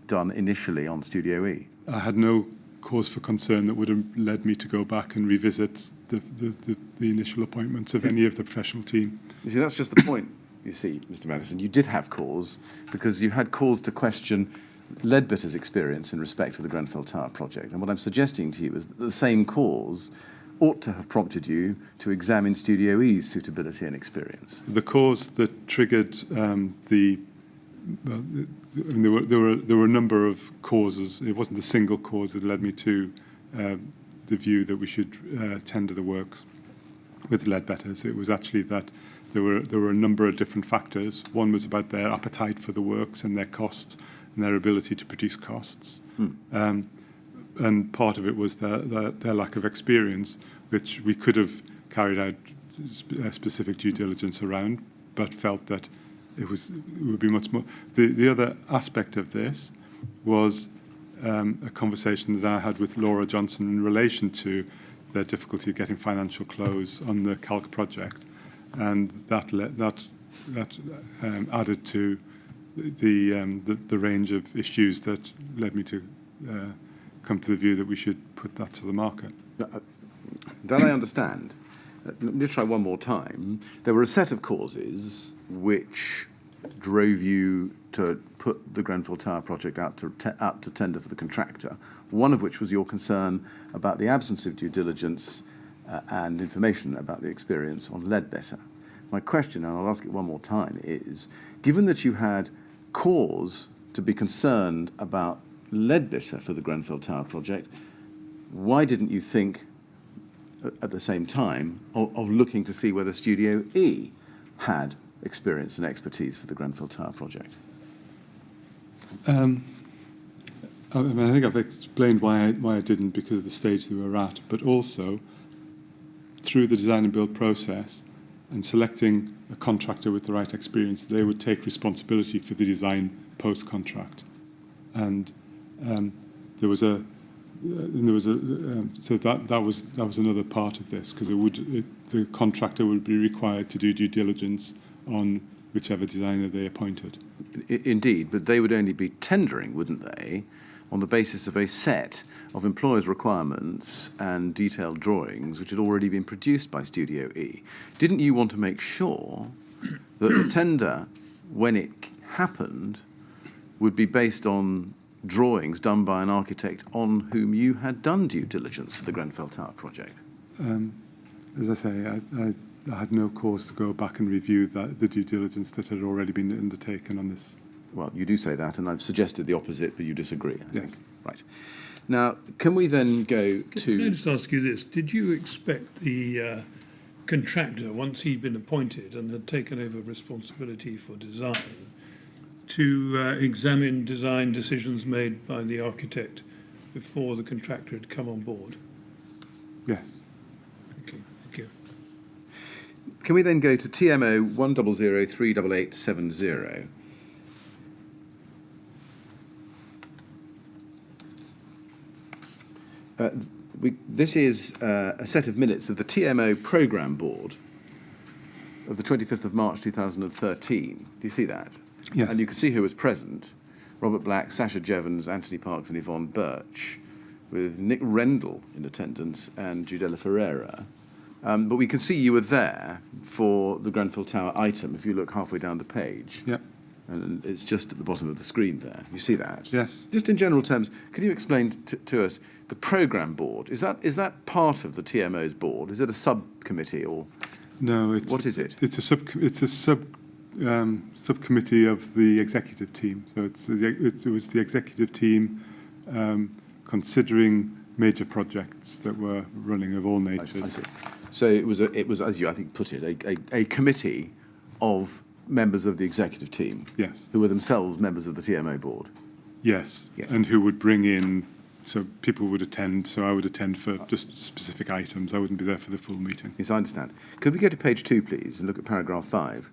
done initially on Studio E? I had no cause for concern that would have led me to go back and revisit the initial appointments of any of the professional team. You see, that's just the point, you see, Mr. Maddison. You did have cause, because you had cause to question Leadbitter's experience in respect to the Grenfell Tower project. And what I'm suggesting to you is that the same cause ought to have prompted you to examine Studio E's suitability and experience? The cause that triggered there were a number of causes. It wasn't a single cause that led me to the view that we should tender the works with Leadbetters. It was actually that there were a number of different factors. One was about their appetite for the works and their costs and their ability to produce costs. And part of it was their lack of experience, which we could have carried out specific due diligence around, but felt that it would be much more. The other aspect of this was a conversation that I had with Laura Johnson in relation to their difficulty of getting financial close on the Calc project, and that added to the range of issues that led me to come to the view that we should put that to the market. That I understand. Let me try one more time. There were a set of causes which drove you to put the Grenfell Tower project out to tender for the contractor, one of which was your concern about the absence of due diligence and information about the experience on Leadbetter. My question, and I'll ask it one more time, is, given that you had cause to be concerned about Leadbetter for the Grenfell Tower project, why didn't you think at the same time of looking to see whether Studio E had experience and expertise for the Grenfell Tower project? I think I've explained why I didn't, because of the stage that we were at, but also through the design and build process and selecting a contractor with the right experience, they would take responsibility for the design post-contract. And there was so that was another part of this, because the contractor would be required to do due diligence on whichever designer they appointed. Indeed, but they would only be tendering, wouldn't they, on the basis of a set of employers' requirements and detailed drawings which had already been produced by Studio E. Didn't you want to make sure that the tender, when it happened, would be based on drawings done by an architect on whom you had done due diligence for the Grenfell Tower project? As I say, I had no cause to go back and review the due diligence that had already been undertaken on this. Well, you do say that, and I've suggested the opposite, but you disagree, I think. Yes. Right. Now, can we then go to... Can I just ask you this? Did you expect the contractor, once he'd been appointed and had taken over responsibility for design, to examine design decisions made by the architect before the contractor had come on board? Yes. Okay, thank you. Can we then go to TMO 100388870? This is a set of minutes of the TMO Programme Board of the 25th of March 2013. Do you see that? Yes. And you can see who was present. Robert Black, Sasha Jevons, Anthony Parks and Yvonne Birch, with Nick Rendell in attendance and Judella Ferreira. But we can see you were there for the Grenfell Tower item, if you look halfway down the page. Yeah. And it's just at the bottom of the screen there. You see that? Yes. Just in general terms, could you explain to us the programme board? Is that part of the TMO's board? Is it a subcommittee or? No, what is it? It's a subcommittee of the executive team. So it was the executive team considering major projects that were running of all natures. I see. So it was, as you I think put it, a committee of members of the executive team. Yes. Who were themselves members of the TMO board. Yes. Yes. And who would bring in, so people would attend, so I would attend for just specific items. I wouldn't be there for the full meeting. Yes, I understand. Could we go to page 2, please, and look at paragraph 5?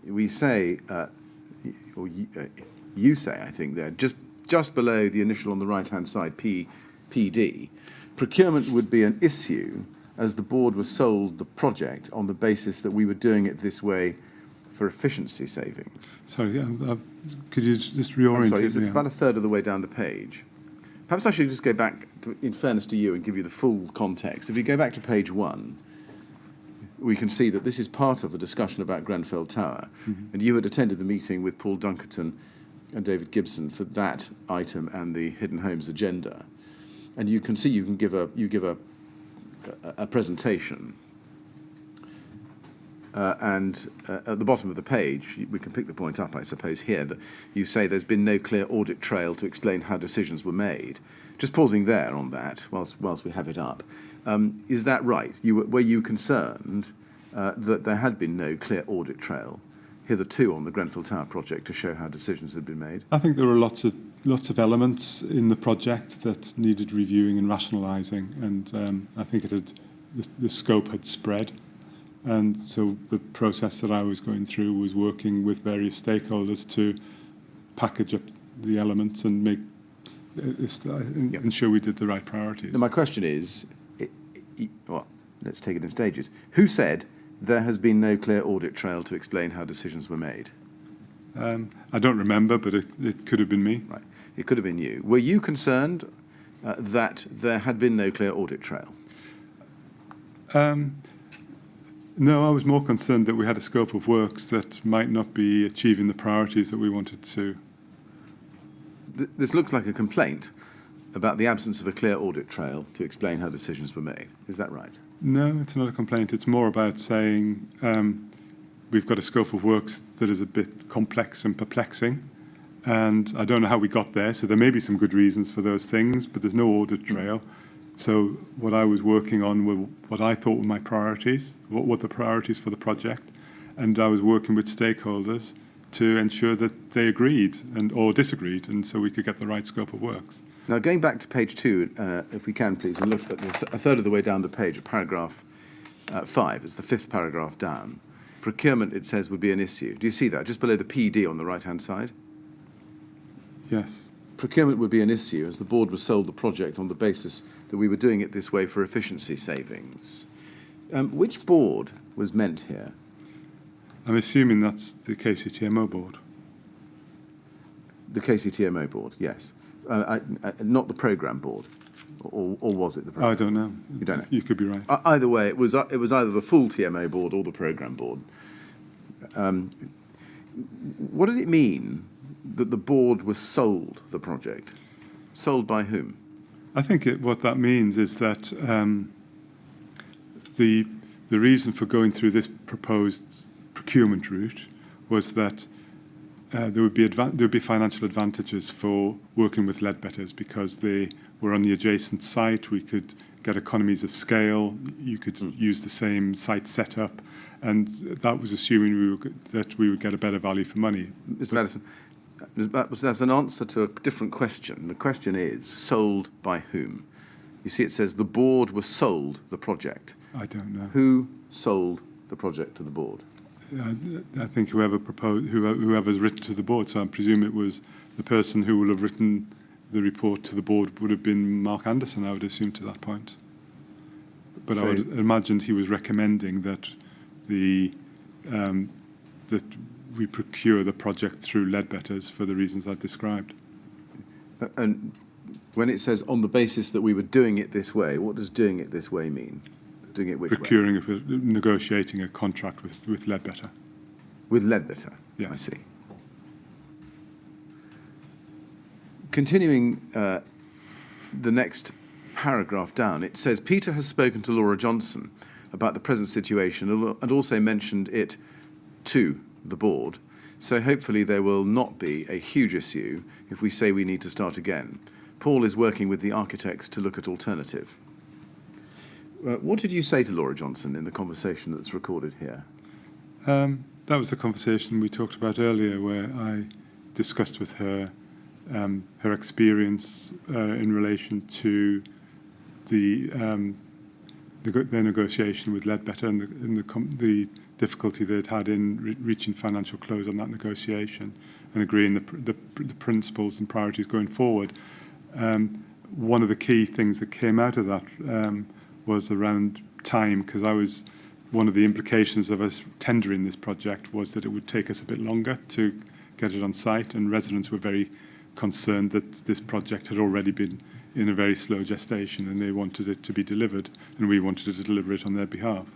We say, or you say, I think there, just below the initial on the right-hand side, PD, procurement would be an issue as the board was sold the project on the basis that we were doing it this way for efficiency savings. Sorry, could you just reorient? Sorry, it's about a third of the way down the page. Perhaps I should just go back, in fairness to you, and give you the full context. If you go back to page 1, we can see that this is part of a discussion about Grenfell Tower. Mm-hmm. And you had attended the meeting with Paul Dunkerton David Gibson for that item and the Hidden Homes agenda. And you can see you give a presentation. And at the bottom of the page, we can pick the point up, I suppose, here, that you say there's been no clear audit trail to explain how decisions were made. Just pausing there on that, whilst we have it up. Is that right? Were you concerned that there had been no clear audit trail hitherto on the Grenfell Tower project to show how decisions had been made? I think there were lots of elements in the project that needed reviewing and rationalising, and I think the scope had spread. And so the process that I was going through was working with various stakeholders to package up the elements and ensure we did the right priorities. Now, my question is, well, let's take it in stages. Who said there has been no clear audit trail to explain how decisions were made? I don't remember, but it could have been me. Right, it could have been you. Were you concerned that there had been no clear audit trail? No, I was more concerned that we had a scope of works that might not be achieving the priorities that we wanted to. This looks like a complaint about the absence of a clear audit trail to explain how decisions were made. Is that right? No, it's not a complaint. It's more about saying we've got a scope of works that is a bit complex and perplexing, and I don't know how we got there, so there may be some good reasons for those things, but there's no audit trail. So what I was working on were what I thought were my priorities, what were the priorities for the project, and I was working with stakeholders to ensure that they agreed or disagreed, and so we could get the right scope of works. Now, going back to page 2, if we can, please, and look at a third of the way down the page, at paragraph 5, it's the 5th paragraph down. Procurement, it says, would be an issue. Do you see that? Just below the PD on the right-hand side? Yes. Procurement would be an issue as the board was sold the project on the basis that we were doing it this way for efficiency savings. Which board was meant here? I'm assuming that's the KCTMO board. The KCTMO board, yes. Not the programme board, or was it the programme? I don't know. You don't know? You could be right. Either way, it was either the full TMO board or the programme board. What does it mean that the board was sold the project? Sold by whom? I think what that means is that the reason for going through this proposed procurement route was that there would be financial advantages for working with Leadbetters because they were on the adjacent site. We could get economies of scale. You could use the same site setup, and that was assuming that we would get a better value for money. Mr. Maddison, that's an answer to a different question. The question is, sold by whom? You see, it says the board was sold the project. I don't know. Who sold the project to the board? I think whoever's written to the board. So I presume it was the person who will have written the report to the board would have been Mark Anderson, I would assume, to that point. But I would imagine he was recommending that that we procure the project through Leadbetters for the reasons I've described. And when it says on the basis that we were doing it this way, what does doing it this way mean? Doing it which Procuring, way? Negotiating a contract with Leadbetter. With Leadbetter? Yes. I see. Continuing the next paragraph down, it says, Peter has spoken to Laura Johnson about the present situation and also mentioned it to the board. So hopefully there will not be a huge issue if we say we need to start again. Paul is working with the architects to look at alternative. What did you say to Laura Johnson in the conversation that's recorded here? That was the conversation we talked about earlier, where I discussed with her her experience in relation to their negotiation with Leadbetter and the difficulty they'd had in reaching financial close on that negotiation and agreeing the principles and priorities going forward. One of the key things that came out of that was around time, because one of the implications of us tendering this project was that it would take us a bit longer to get it on site, and residents were very concerned that this project had already been in a very slow gestation and they wanted it to be delivered, and we wanted to deliver it on their behalf.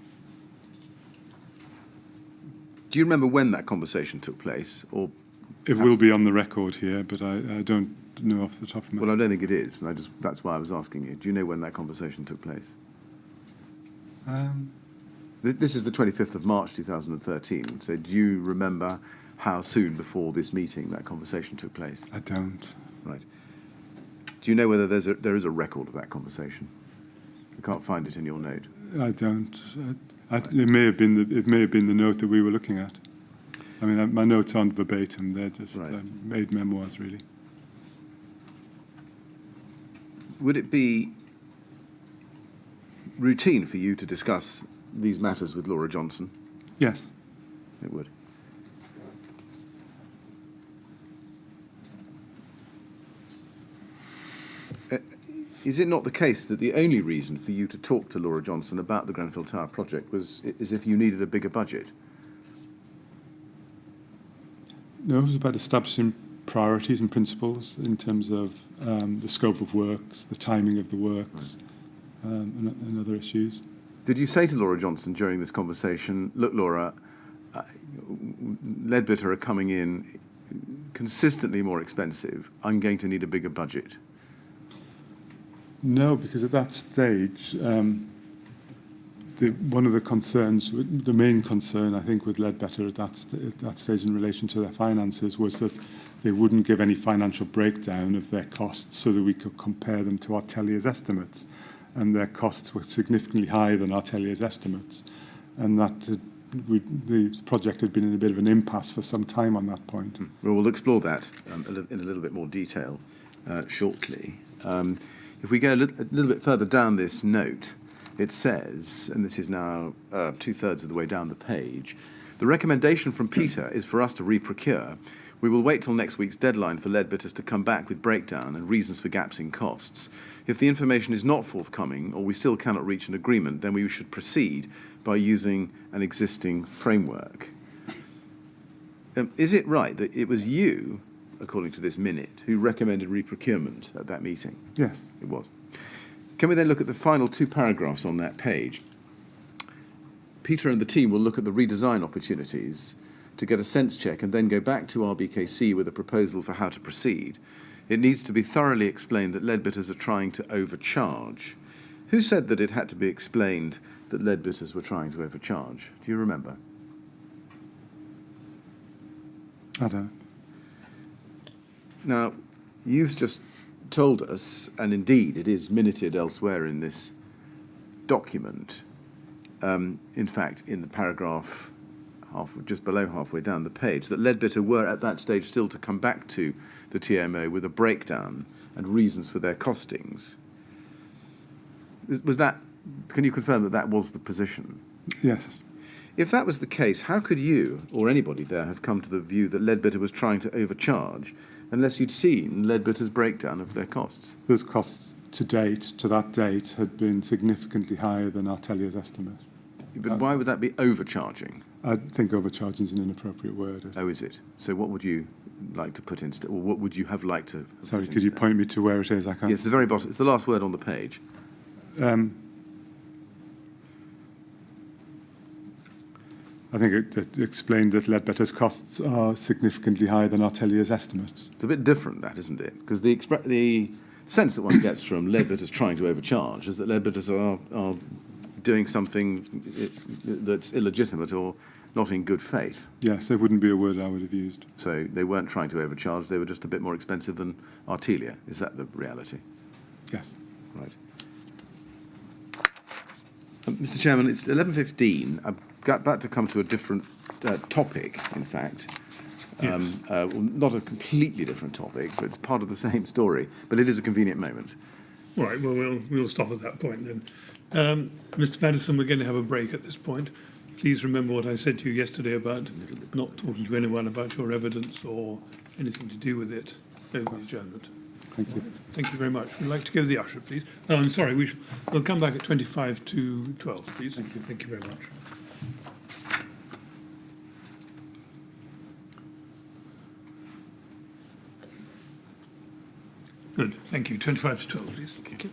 Do you remember when that conversation took place, or It will be on the record here, but I don't know off the top of my head. Well, I don't think it is, and that's why I was asking you. Do you know when that conversation took place? This is the 25th of March 2013, so do you remember how soon before this meeting that conversation took place? I don't. Right. Do you know whether there is a record of that conversation? I can't find it in your note. I don't. It may have been the note that we were looking at. I mean, my notes aren't verbatim; they're just made memoirs, really. Would it be routine for you to discuss these matters with Laura Johnson? Yes. It would. Is it not the case that the only reason for you to talk to Laura Johnson about the Grenfell Tower project is if you needed a bigger budget? No, it was about establishing priorities and principles in terms of the scope of works, the timing of the works, and other issues. Did you say to Laura Johnson during this conversation, look, Laura, Leadbitter are coming in consistently more expensive. I'm going to need a bigger budget. No, because at that stage, one of the concerns, the main concern, I think, with Leadbetter at that stage in relation to their finances was that they wouldn't give any financial breakdown of their costs so that we could compare them to Artelia's estimates. And their costs were significantly higher than Artelia's estimates. And that the project had been in a bit of an impasse for some time on that point. Well, we'll explore that in a little bit more detail shortly. If we go a little bit further down this note, it says, and this is now 2/3 of the way down the page, the recommendation from Peter is for us to reprocure. We will wait till next week's deadline for Leadbitters to come back with breakdown and reasons for gaps in costs. If the information is not forthcoming or we still cannot reach an agreement, then we should proceed by using an existing framework. Is it right that it was you, according to this minute, who recommended reprocurement at that meeting? Yes. It was. Can we then look at the final two paragraphs on that page? Peter and the team will look at the redesign opportunities to get a sense check and then go back to RBKC with a proposal for how to proceed. It needs to be thoroughly explained that Leadbitters are trying to overcharge. Who said that it had to be explained that Leadbitters were trying to overcharge? Do you remember? I don't. Now, you've just told us, and indeed it is minuted elsewhere in this document, in fact, in the paragraph just below halfway down the page, that Leadbitter were at that stage still to come back to the TMO with a breakdown and reasons for their costings. Was that? Can you confirm that that was the position? Yes. If that was the case, how could you or anybody there have come to the view that Leadbitter was trying to overcharge unless you'd seen Leadbitter's breakdown of their costs? Those costs to that date, had been significantly higher than Artelia's estimate. But why would that be overcharging? I think overcharging is an inappropriate word. Oh, is it? So what would you like to put instead, or what would you have liked to have Sorry, put could you instead? point me to where it is? I can't. Yes, the very bottom. It's the last word on the page. I think it explained that Leadbitter's costs are significantly higher than Artelia's estimates. It's a bit different, that, isn't it? Because the sense that one gets from Leadbitters trying to overcharge is that Leadbitters are doing something that's illegitimate or not in good faith. Yes, it wouldn't be a word I would have used. So they weren't trying to overcharge, they were just a bit more expensive than Artelia. Is that the reality? Yes. Right. Mr. Chairman, it's 11:15. I've got to come to a different topic, in fact. Yes. Not a completely different topic, but it's part of the same story. But it is a convenient moment. All right, well, we'll stop at that point then. Mr. Maddison, we're going to have a break at this point. Please remember what I said to you yesterday about not talking to anyone about your evidence or anything to do with it over the adjournment. Thank you. Thank you very much. We'd like to go to the usher, please. Oh, I'm sorry, we'll come back at 25 to 12, please. Thank you. Thank you very much. Good, thank you. 25 to 12, please. Thank you.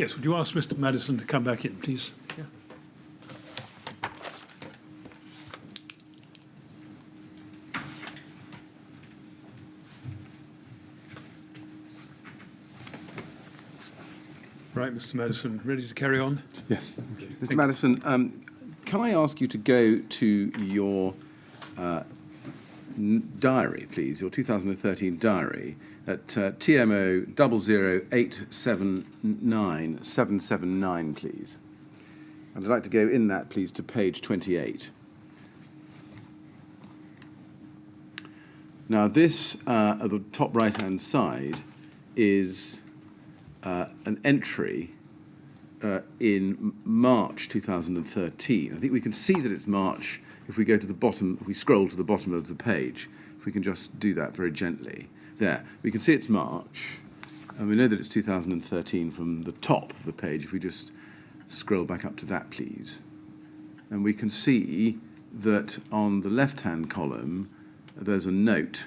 Yes, would you ask Mr. Maddison to come back in, please? Yeah. Right, Mr. Maddison, ready to carry on? Yes, thank you. Mr. Maddison, can I ask you to go to your diary, please, your 2013 diary at TMO 00879 please. And I'd like to go in that, please, to page 28. Now, this, at the top right-hand side, is an entry in March 2013. I think we can see that it's March if we go to the bottom, if we scroll to the bottom of the page. If we can just do that very gently. There, we can see it's March, and we know that it's 2013 from the top of the page. If we just scroll back up to that, please. And we can see that on the left-hand column, there's a note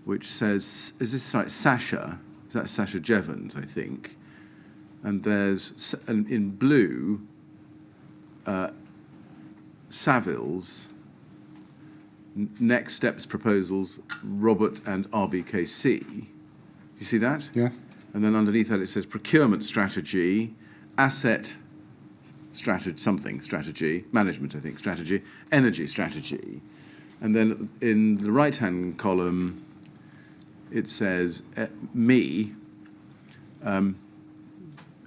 which says, is this like Sasha? Is that Sasha Jevons, I think? And there's, in blue, Savills, Next Steps Proposals, Robert and RBKC. You see that? Yes. And then underneath that it says Procurement Strategy, Asset Strategy, something strategy, Management, I think, Strategy, Energy Strategy. And then in the right-hand column, it says me, and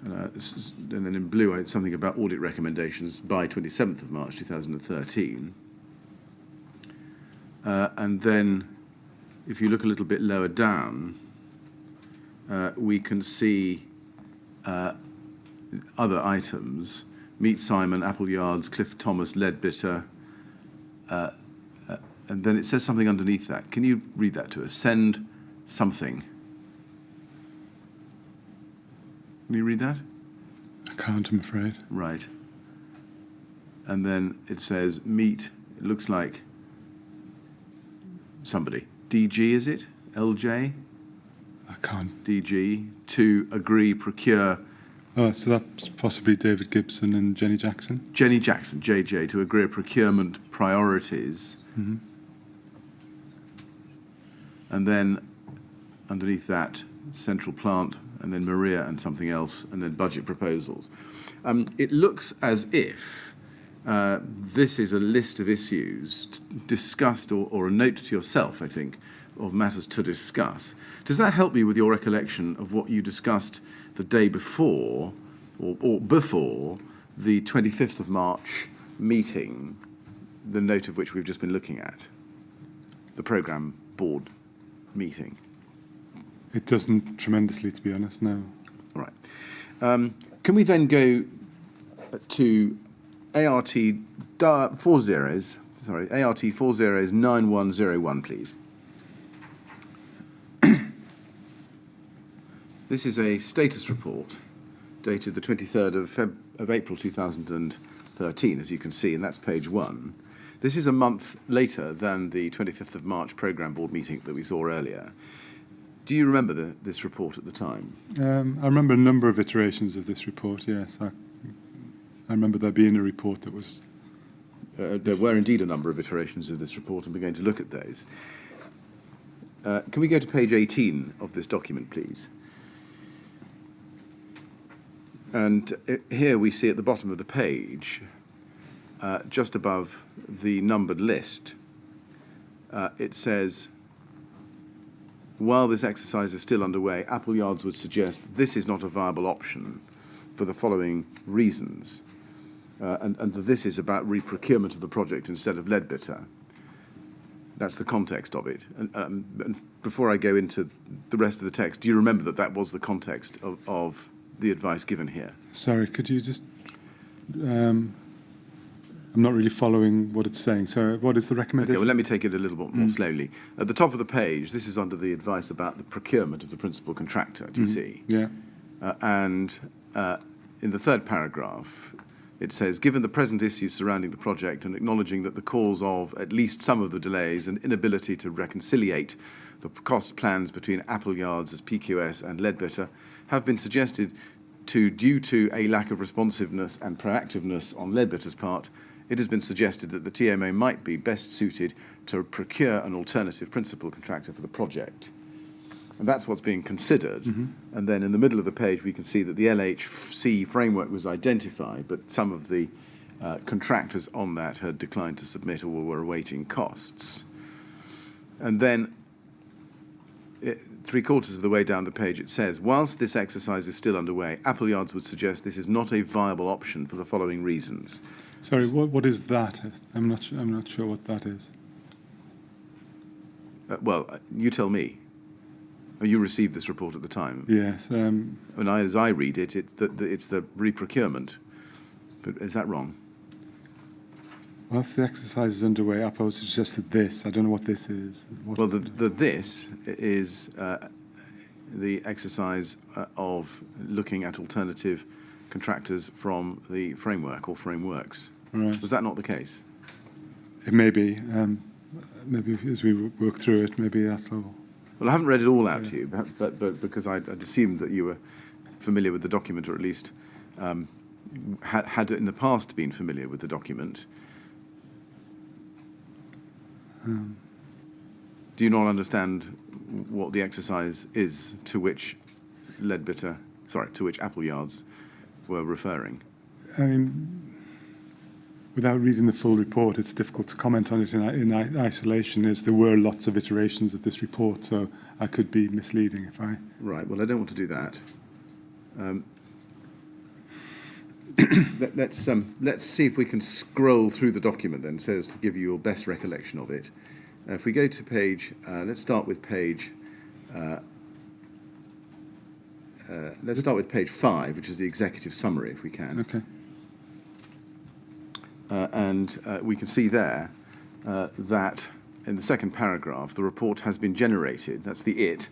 then in blue it's something about audit recommendations by 27th of March 2013. And then if you look a little bit lower down, we can see other items: Meet Simon, Appleyards, Cliff Thomas, Leadbitter, and then it says something underneath that. Can you read that to us? Send something. Can you read that? I can't, I'm afraid. Right. And then it says meet, it looks like somebody. DG, is it? LJ? I can't. DG, to agree, procure. Oh, so that's possibly David Gibson and Jenny Jackson? Jenny Jackson, JJ, to agree procurement priorities. Mm-hmm. And then underneath that, central plant, and then Maria and something else, and then budget proposals. It looks as if this is a list of issues discussed, or a note to yourself, I think, of matters to discuss. Does that help you with your recollection of what you discussed the day before, or before, the 25th of March meeting, the note of which we've just been looking at, the programme board meeting? It doesn't tremendously, to be honest, no. All right. Can we then go to ART 409101, please? This is a status report dated the 23rd of April 2013, as you can see, and that's page 1. This is a month later than the 25th of March programme board meeting that we saw earlier. Do you remember this report at the time? I remember a number of iterations of this report, yes. I remember there being a report that was... There were indeed a number of iterations of this report, and we're going to look at those. Can we go to page 18 of this document, please? And here we see at the bottom of the page, just above the numbered list, it says, while this exercise is still underway, Appleyards would suggest this is not a viable option for the following reasons. And this is about reprocurement of the project instead of Leadbitter. That's the context of it. And before I go into the rest of the text, do you remember that that was the context of the advice given here? Sorry, could you just... I'm not really following what it's saying. So what is the recommendation? Okay, well, let me take it a little bit more slowly. At the top of the page, this is under the advice about the procurement of the principal contractor, do you see? Yeah. And in the third paragraph, it says, given the present issues surrounding the project and acknowledging that the cause of at least some of the delays and inability to reconciliate the cost plans between Appleyards as PQS and Leadbitter have been suggested due to a lack of responsiveness and proactiveness on Leadbitter's part, it has been suggested that the TMO might be best suited to procure an alternative principal contractor for the project. And that's what's being considered. And then in the middle of the page, we can see that the LHC framework was identified, but some of the contractors on that had declined to submit or were awaiting costs. And then, three-quarters of the way down the page, it says, whilst this exercise is still underway, Appleyards would suggest this is not a viable option for the following reasons. Sorry, what is that? I'm not sure what that is. You tell me. Oh, you received this report at the time. Yes. As I read it, it's the reprocurement. But is that wrong? Whilst the exercise is underway, Apple suggested this. I don't know what this is. This is the exercise of looking at alternative contractors from the framework or frameworks. Right. Was that not the case? It may be. Maybe as we work through it, maybe that'll... Well, I haven't read it all out to you, but because I'd assumed that you were familiar with the document, or at least had in the past been familiar with the document. Do you not understand what the exercise is to which Appleyards were referring? I mean, without reading the full report, it's difficult to comment on it in isolation, as there were lots of iterations of this report, so I could be misleading if I... Right, well, I don't want to do that. Let's see if we can scroll through the document then, so as to give you your best recollection of it. If we go to page, let's start with page 5, which is the executive summary, if we can. Okay. We can see there that in the second paragraph, the report has been generated, that's the it,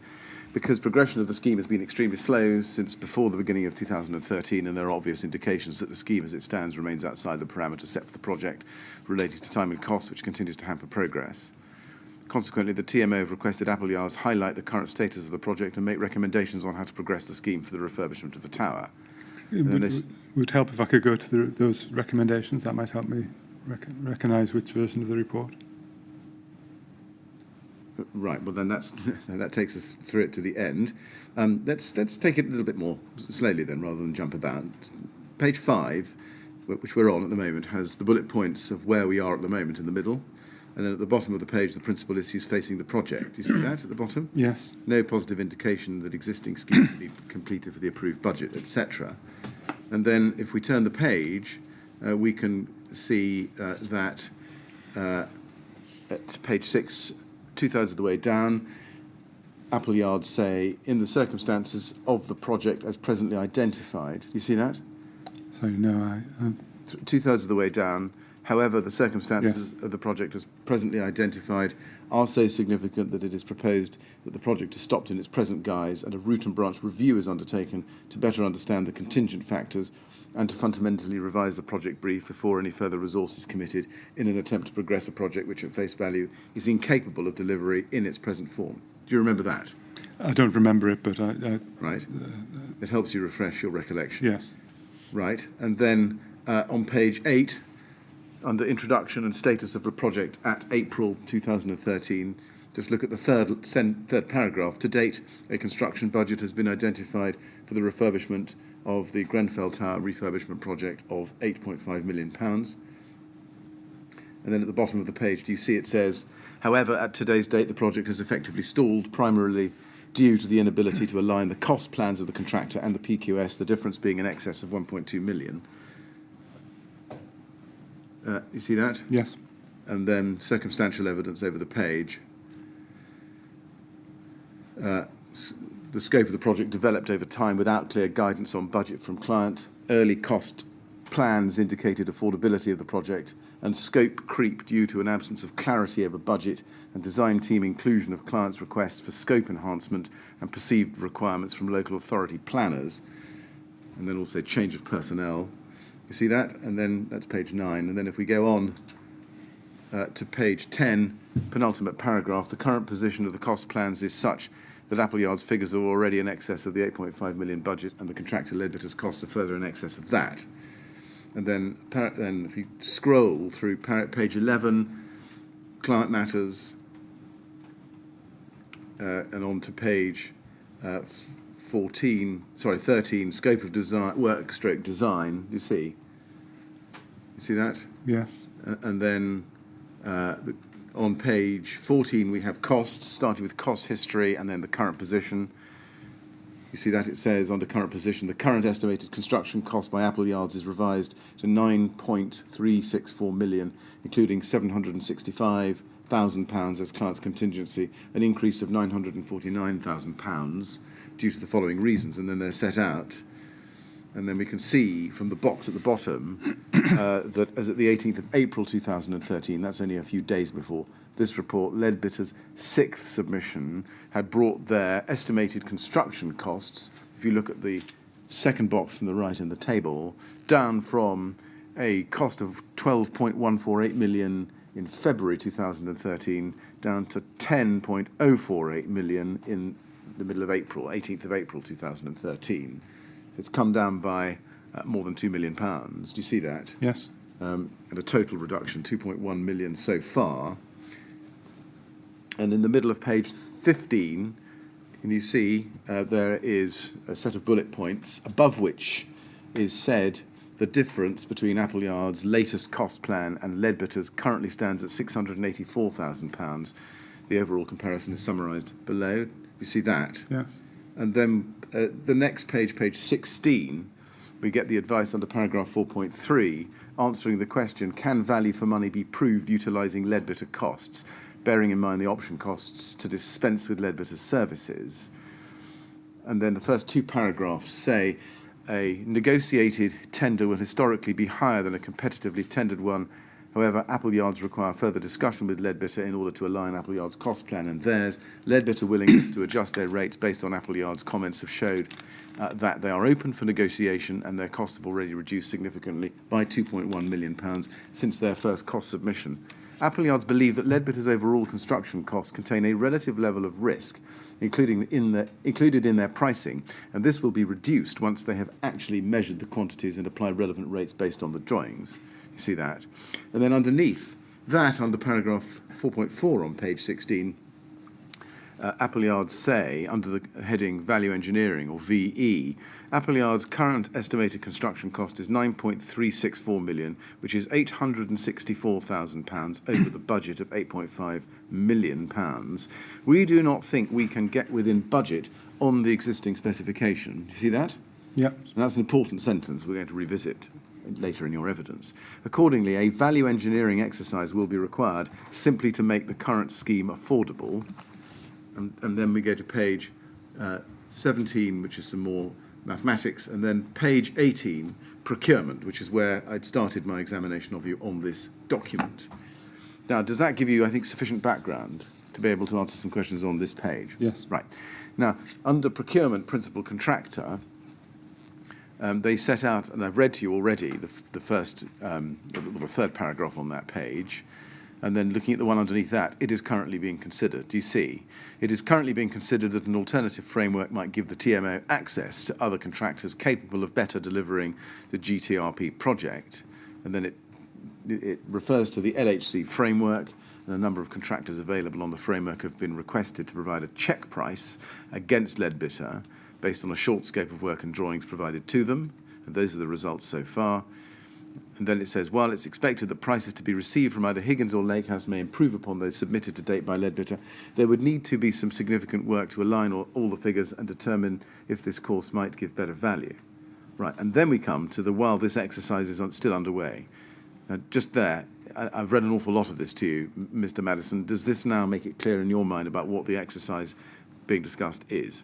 because progression of the scheme has been extremely slow since before the beginning of 2013, and there are obvious indications that the scheme as it stands remains outside the parameters set for the project relating to time and cost, which continues to hamper progress. Consequently, the TMO have requested Appleyards highlight the current status of the project and make recommendations on how to progress the scheme for the refurbishment of the tower. It would help if I could go to those recommendations. That might help me recognise which version of the report. Right. Well, then that takes us through it to the end. Let's take it a little bit more slowly then, rather than jump about. Page 5, which we're on at the moment, has the bullet points of where we are at the moment in the middle, and then at the bottom of the page, the principal issues facing the project. Do you see that at the bottom? Yes. No positive indication that existing schemes will be completed for the approved budget, etc. And then, if we turn the page, we can see that at page 6. 2/3 of the way down, Appleyards say, in the circumstances of the project as presently identified. You see that? Sorry, no, 2/3 of the way down, however, the circumstances of the project as presently identified are so significant that it is proposed that the project is stopped in its present guise and a root and branch review is undertaken to better understand the contingent factors and to fundamentally revise the project brief before any further resource is committed in an attempt to progress a project which at face value is incapable of delivery in its present form. Do you remember that? I don't remember it, but Right. It helps you refresh your recollection. Yes. Right. And then on page 8, under introduction and status of the project at April 2013, just look at the third paragraph. To date, a construction budget has been identified for the refurbishment of the Grenfell Tower refurbishment project of £8.5 million. And then at the bottom of the page, do you see it says, however, at today's date, the project has effectively stalled, primarily due to the inability to align the cost plans of the contractor and the PQS, the difference being in excess of 1.2 million. You see that? Yes. And then circumstantial evidence over the page. The scope of the project developed over time without clear guidance on budget from client. Early cost plans indicated affordability of the project, and scope creep due to an absence of clarity over budget and design team inclusion of clients' requests for scope enhancement and perceived requirements from local authority planners. And then also change of personnel. You see that? And then that's page 9. And then if we go on to page 10, penultimate paragraph, the current position of the cost plans is such that Appleyard's figures are already in excess of the 8.5 million budget, and the contractor Leadbitter's costs are further in excess of that. And then if you scroll through page 11, client matters, and on to page 13, scope of design, design, you see that? Yes. And then on page 14, we have costs, starting with cost history and then the current position. You see that it says under current position, the current estimated construction cost by Appleyards is revised to 9.364 million, including £765,000 as client's contingency, an increase of £949,000 due to the following reasons, and then they're set out. And then we can see from the box at the bottom that as at the 18th of April 2013, that's only a few days before this report, Leadbitter's 6th submission had brought their estimated construction costs, if you look at the second box from the right in the table, down from a cost of 12.148 million in February 2013 down to 10.048 million in the middle of April, 18th of April 2013. It's come down by more than £2 million. Do you see that? Yes. And a total reduction, 2.1 million so far. And in the middle of page 15, can you see there is a set of bullet points above which is said the difference between Appleyard's latest cost plan and Leadbitter's currently stands at £684,000. The overall comparison is summarised below. You see that? Yes. And then the next page, page 16, we get the advice under paragraph 4.3, answering the question, can value for money be proved utilising Leadbitter costs, bearing in mind the option costs to dispense with Leadbitter's services? And then the first two paragraphs say, a negotiated tender will historically be higher than a competitively tendered one. However, Appleyards require further discussion with Leadbitter in order to align Appleyards' cost plan and theirs. Leadbitter willingness to adjust their rates based on Appleyards' comments have showed that they are open for negotiation, and their costs have already reduced significantly by £2.1 million since their first cost submission. Appleyards believe that Leadbitter's overall construction costs contain a relative level of risk, included in their pricing, and this will be reduced once they have actually measured the quantities and applied relevant rates based on the drawings. You see that? And then underneath that, under paragraph 4.4 on page 16, Appleyards say, under the heading Value Engineering, or VE, Appleyard's current estimated construction cost is 9.364 million, which is £864,000 over the budget of £8.5 million. We do not think we can get within budget on the existing specification. You see that? Yeah. And that's an important sentence we're going to revisit later in your evidence. Accordingly, a value engineering exercise will be required simply to make the current scheme affordable. And then we go to page 17, which is some more mathematics, and then page 18, procurement, which is where I'd started my examination of you on this document. Now, does that give you, I think, sufficient background to be able to answer some questions on this page? Yes. Right. Now, under procurement principal contractor, they set out, and I've read to you already the third paragraph on that page, and then looking at the one underneath that, it is currently being considered. Do you see? It is currently being considered that an alternative framework might give the TMO access to other contractors capable of better delivering the GTRP project. And then it refers to the LHC framework, and a number of contractors available on the framework have been requested to provide a check price against Leadbitter based on a short scope of work and drawings provided to them. And those are the results so far. And then it says, while it's expected that prices to be received from either Higgins or Lakehouse may improve upon those submitted to date by Leadbitter, there would need to be some significant work to align all the figures and determine if this course might give better value. Right, and then we come to the while this exercise is still underway. Now, just there, I've read an awful lot of this to you, Mr. Maddison. Does this now make it clear in your mind about what the exercise being discussed is?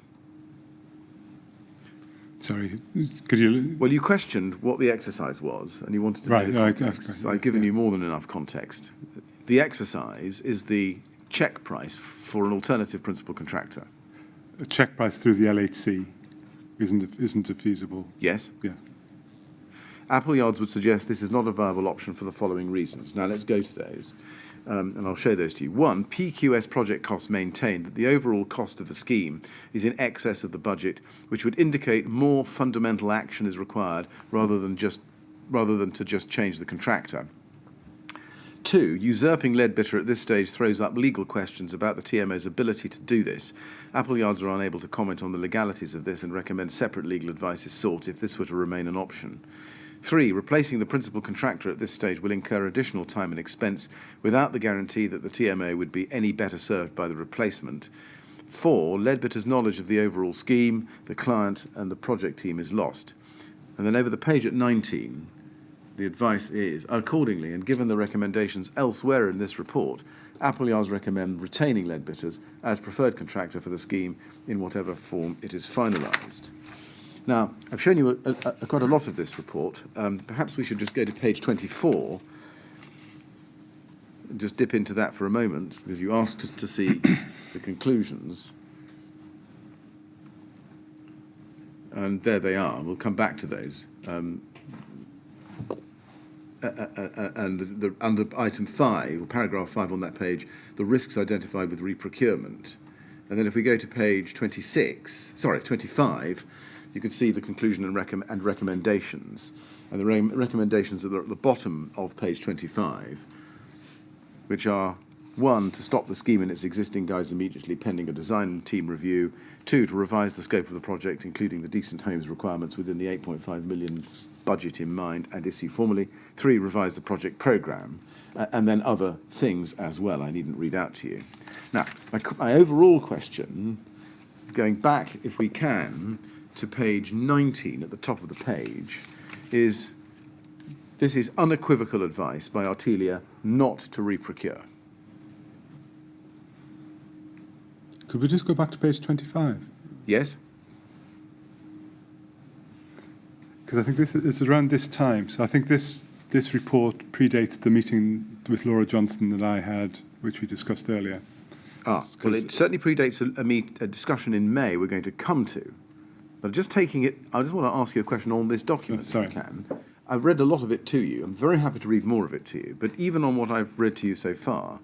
Sorry, could you... Well, you questioned what the exercise was, and you wanted to Right, know the no, context. So I've given you more than enough context. The exercise is the check price for an alternative principal contractor. A check price through the LHC isn't a feasible... Yes? Yeah. Appleyards would suggest this is not a viable option for the following reasons. Now let's go to those, and I'll show those to you. One, PQS project costs maintain that the overall cost of the scheme is in excess of the budget, which would indicate more fundamental action is required rather than to just change the contractor. Two, usurping Leadbitter at this stage throws up legal questions about the TMO's ability to do this. Appleyards are unable to comment on the legalities of this and recommend separate legal advice is sought if this were to remain an option. Three, replacing the principal contractor at this stage will incur additional time and expense without the guarantee that the TMO would be any better served by the replacement. Four, Leadbitter's knowledge of the overall scheme, the client and the project team is lost. And then over the page at 19, the advice is, accordingly, and given the recommendations elsewhere in this report, Appleyards recommend retaining Leadbitters as preferred contractor for the scheme in whatever form it is finalised. Now, I've shown you quite a lot of this report. Perhaps we should just go to page 24, and just dip into that for a moment, because you asked to see the conclusions. And there they are. We'll come back to those. And under item 5, or paragraph 5 on that page, the risks identified with reprocurement. And then if we go to page 25, you can see the conclusion and recommendations. And the recommendations are at the bottom of page 25, which are, 1, to stop the scheme in its existing guise immediately pending a design team review. 2, to revise the scope of the project, including the decent homes requirements within the 8.5 million budget in mind and issue formally. 3, revise the project programme, and then other things as well I needn't read out to you. Now, my overall question, going back, if we can, to page 19 at the top of the page, is this is unequivocal advice by Artelia not to reprocure. Could we just go back to page 25? Yes? Because I think this is around this time. So I think this report predates the meeting with Laura Johnson that I had, which we discussed earlier. Well, it certainly predates a discussion in May we're going to come to. But just taking it, I just want to ask you a question on this document, if I can. I've read a lot of it to you. I'm very happy to read more of it to you. But even on what I've read to you so far,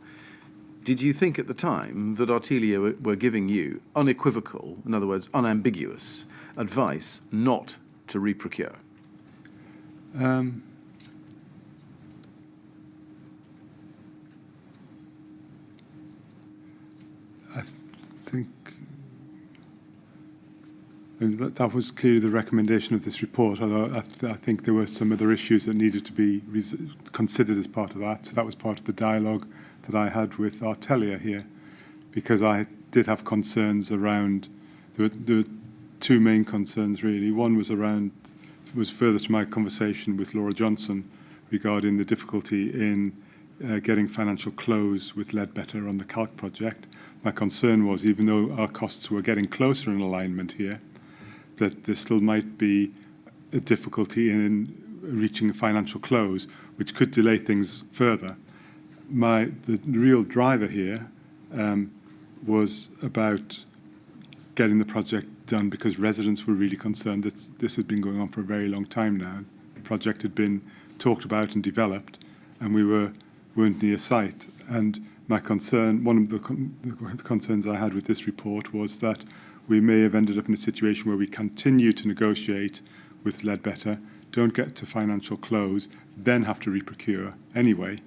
did you think at the time that Artelia were giving you unequivocal, in other words, unambiguous, advice not to reprocure? I think that was clearly the recommendation of this report, although I think there were some other issues that needed to be considered as part of that. So that was part of the dialogue that I had with Artelia here, because I did have concerns around, there were two main concerns really. One was further to my conversation with Laura Johnson regarding the difficulty in getting financial close with Leadbitter on the Calc project. My concern was, even though our costs were getting closer in alignment here, that there still might be a difficulty in reaching a financial close, which could delay things further. The real driver here was about getting the project done, because residents were really concerned that this had been going on for a very long time now. The project had been talked about and developed, and we weren't near site. And my concern, one of the concerns I had with this report, was that we may have ended up in a situation where we continue to negotiate with Leadbitter, don't get to financial close, then have to reprocure anyway,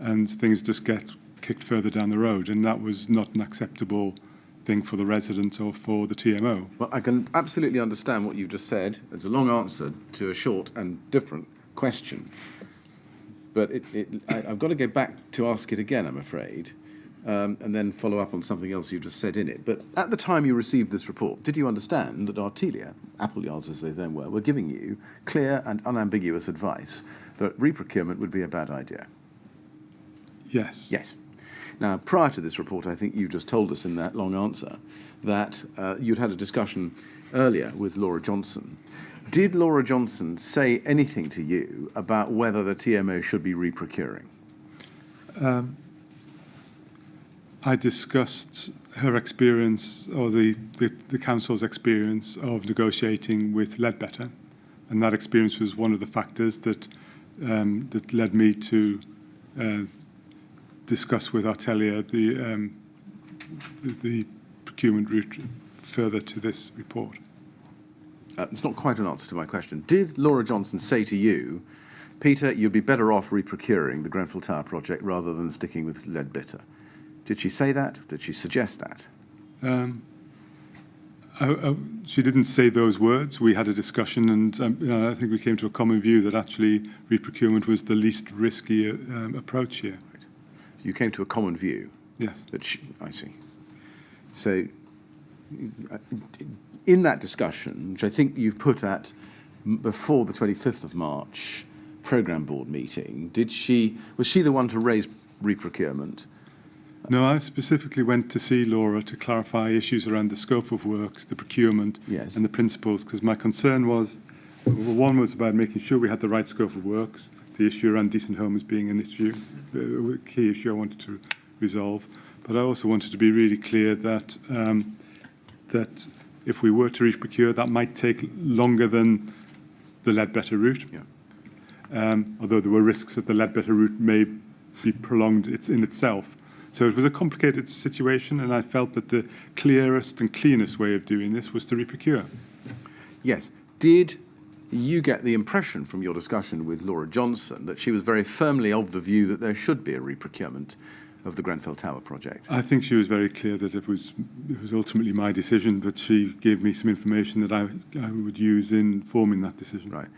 and things just get kicked further down the road. And that was not an acceptable thing for the residents or for the TMO. Well, I can absolutely understand what you've just said. It's a long answer to a short and different question. But I've got to go back to ask it again, I'm afraid, and then follow up on something else you just said in it. But at the time you received this report, did you understand that Artelia, Appleyards as they then were giving you clear and unambiguous advice that reprocurement would be a bad idea? Yes. Yes. Now, prior to this report, I think you just told us in that long answer that you'd had a discussion earlier with Laura Johnson. Did Laura Johnson say anything to you about whether the TMO should be reprocuring? I discussed her experience, or the council's experience of negotiating with Leadbitter, and that experience was one of the factors that that led me to discuss with Atelier the procurement route further to this report. It's not quite an answer to my question. Did Laura Johnson say to you, Peter, you'd be better off reprocuring the Grenfell Tower project rather than sticking with Leadbitter? Did she say that? Did she suggest that? She didn't say those words. We had a discussion, and I think we came to a common view that actually reprocurement was the least risky approach here. Right. You came to a common view? Yes. I see. So, in that discussion, which I think you've put at before the 25th of March programme board meeting, was she the one to raise reprocurement? No, I specifically went to see Laura to clarify issues around the scope of works, the procurement, yes, and the principles, because my concern was, well, one was about making sure we had the right scope of works, the issue around decent homes being an issue, a key issue I wanted to resolve, but I also wanted to be really clear that that if we were to reprocure, that might take longer than the Leadbetter route. Yeah. Although there were risks that the Leadbetter route may be prolonged in itself. So it was a complicated situation, and I felt that the clearest and cleanest way of doing this was to reprocure. Yes. Did you get the impression from your discussion with Laura Johnson that she was very firmly of the view that there should be a reprocurement of the Grenfell Tower project? I think she was very clear that it was ultimately my decision, but she gave me some information that I would use in forming that decision. Right.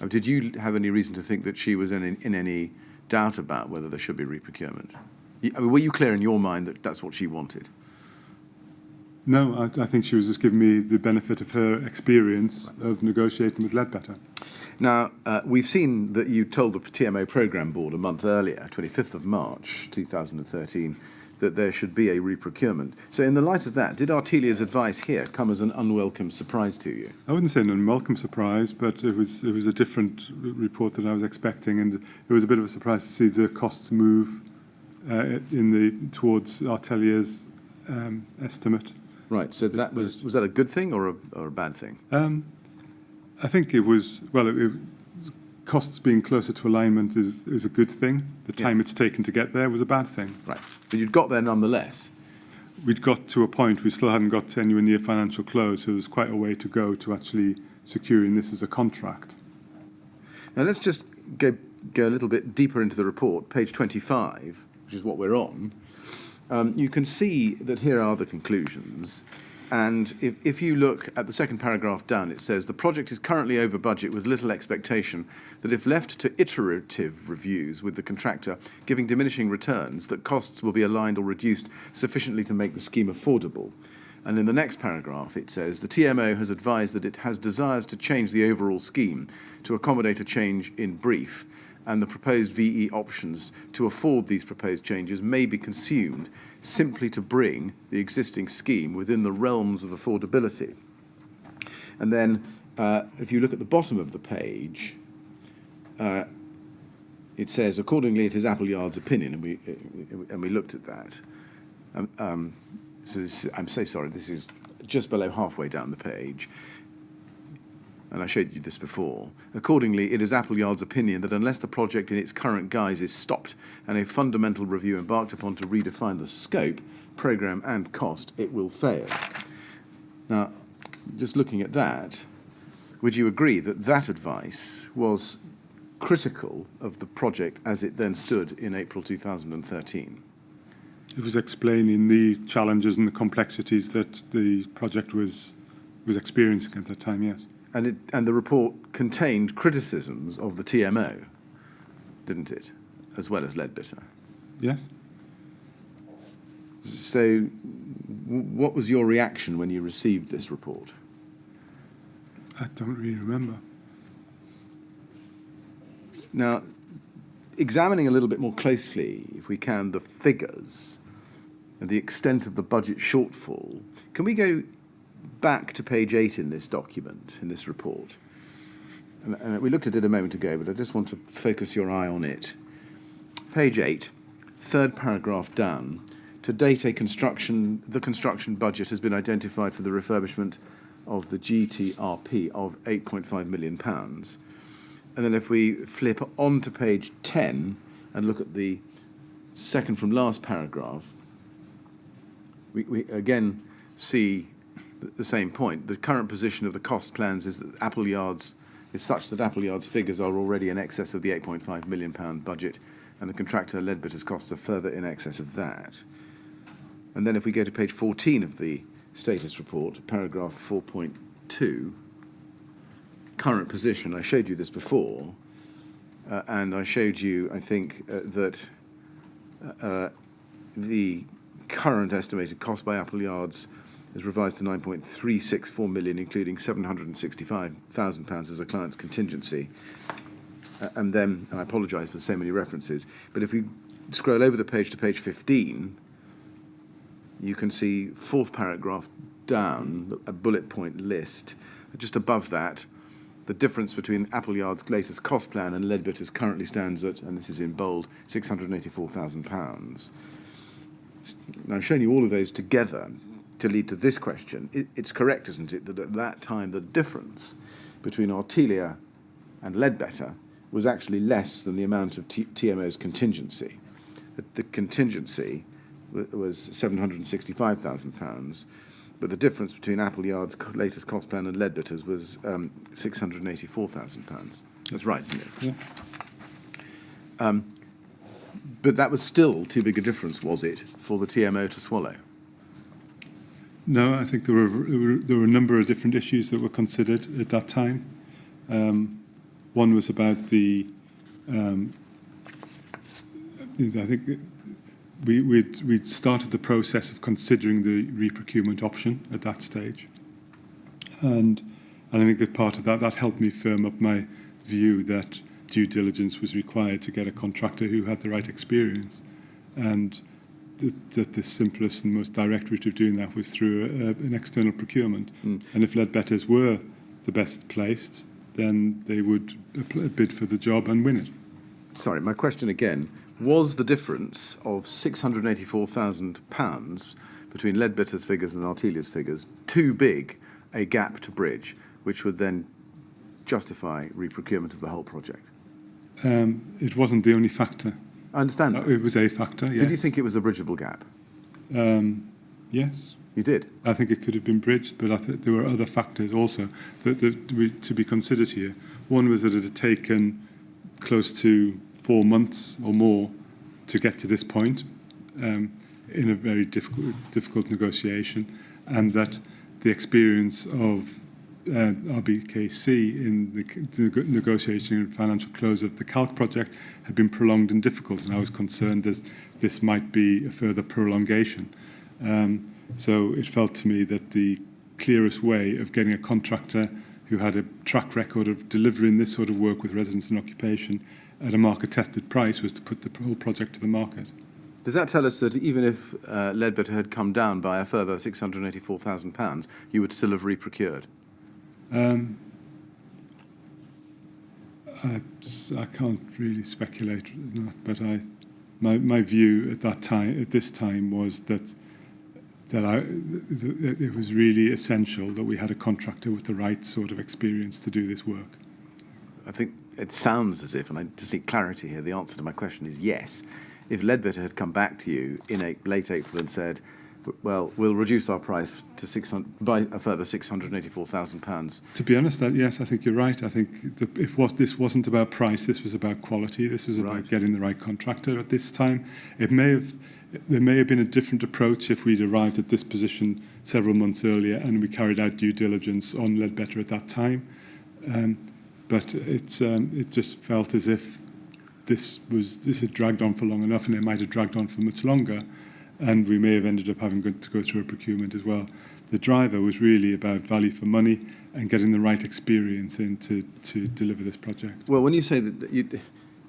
Did you have any reason to think that she was in any doubt about whether there should be reprocurement? I mean, were you clear in your mind that that's what she wanted? No, I think she was just giving me the benefit of her experience of negotiating with Leadbetter. Now, we've seen that you told the TMO programme board a month earlier, 25th of March 2013, that there should be a reprocurement. So in the light of that, did Artelia's advice here come as an unwelcome surprise to you? I wouldn't say an unwelcome surprise, but it was a different report than I was expecting, and it was a bit of a surprise to see the costs move towards Artelier's estimate. Right. So that was that a good thing or a bad thing? I think it was costs being closer to alignment is a good thing. The time it's taken to get there was a bad thing. Right. But you'd got there nonetheless. We'd got to a point, we still hadn't got to anywhere near financial close, so there was quite a way to go to actually securing this as a contract. Now let's just go a little bit deeper into the report, page 25, which is what we're on. You can see that here are the conclusions. And if you look at the second paragraph down, it says, the project is currently over budget with little expectation that if left to iterative reviews with the contractor, giving diminishing returns, that costs will be aligned or reduced sufficiently to make the scheme affordable. And in the next paragraph, it says, the TMO has advised that it has desires to change the overall scheme to accommodate a change in brief, and the proposed VE options to afford these proposed changes may be consumed simply to bring the existing scheme within the realms of affordability. And then, if you look at the bottom of the page, it says, accordingly, it is Appleyard's opinion, and we looked at that. So I'm so sorry, this is just below halfway down the page. And I showed you this before. Accordingly, it is Appleyard's opinion that unless the project in its current guise is stopped and a fundamental review embarked upon to redefine the scope, programme and cost, it will fail. Now, just looking at that, would you agree that that advice was critical of the project as it then stood in April 2013? It was explaining the challenges and the complexities that the project was experiencing at that time, yes. And the report contained criticisms of the TMO, didn't it, as well as Leadbitter? Yes. So, what was your reaction when you received this report? I don't really remember. Now, examining a little bit more closely, if we can, the figures and the extent of the budget shortfall, can we go back to page 8 in this document, in this report? And we looked at it a moment ago, but I just want to focus your eye on it. Page 8, third paragraph down. To date, the construction budget has been identified for the refurbishment of the GTRP of £8.5 million. And then if we flip on to page 10 and look at the second from last paragraph, we again see the same point. The current position of the cost plans is that Appleyard's is such that Appleyard's figures are already in excess of the £8.5 million budget, and the contractor Leadbitter's costs are further in excess of that. And then if we go to page 14 of the status report, paragraph 4.2, current position, I showed you this before, and I showed you, I think, that the current estimated cost by Appleyard's is revised to 9.364 million, including £765,000 as a client's contingency. And then, and I apologise for so many references, but if we scroll over the page to page 15, you can see fourth paragraph down, a bullet point list. Just above that, the difference between Appleyard's latest cost plan and Leadbitter's currently stands at, and this is in bold, £684,000. Now, I'm showing you all of those together to lead to this question. It's correct, isn't it, that at that time the difference between Artelia and Leadbetter was actually less than the amount of TMO's contingency. The contingency was £765,000, but the difference between Appleyard's latest cost plan and Leadbitter's was £684,000. That's right, isn't it? Yeah. But that was still too big a difference, was it, for the TMO to swallow? No, I think there were a number of different issues that were considered at that time. One was about the, I think we'd started the process of considering the reprocurement option at that stage. And I think that part of that helped me firm up my view that due diligence was required to get a contractor who had the right experience. And that the simplest and most direct route of doing that was through an external procurement. And if Leadbetters were the best placed, then they would bid for the job and win it. Sorry, my question again, was the difference of £684,000 between Leadbitter's figures and Artelia's figures too big a gap to bridge, which would then justify reprocurement of the whole project? It wasn't the only factor. I understand that. It was a factor, yes. Did you think it was a bridgeable gap? Yes. You did? I think it could have been bridged, but I think there were other factors also that to be considered here. One was that it had taken close to 4 months or more to get to this point in a very difficult negotiation, and that the experience of RBKC in the negotiation and financial close of the Calc project had been prolonged and difficult, and I was concerned that this might be a further prolongation. So it felt to me that the clearest way of getting a contractor who had a track record of delivering this sort of work with residents and occupation at a market-tested price was to put the whole project to the market. Does that tell us that even if Leadbetter had come down by a further £684,000, you would still have reprocured? I can't really speculate on that, but my view at this time was that it was really essential that we had a contractor with the right sort of experience to do this work. I think it sounds as if, and I just need clarity here, the answer to my question is yes. If Leadbetter had come back to you in late April and said, well, we'll reduce our price to by a further £684,000. To be honest, yes, I think you're right. I think this wasn't about price. This was about quality. This was about getting the right contractor. At this time, there may have been a different approach if we'd arrived at this position several months earlier and we carried out due diligence on Leadbetter at that time. But it just felt as if this had dragged on for long enough, and it might have dragged on for much longer. And we may have ended up having to go through a procurement as well. The driver was really about value for money and getting the right experience in to deliver this project. Well, when you say that,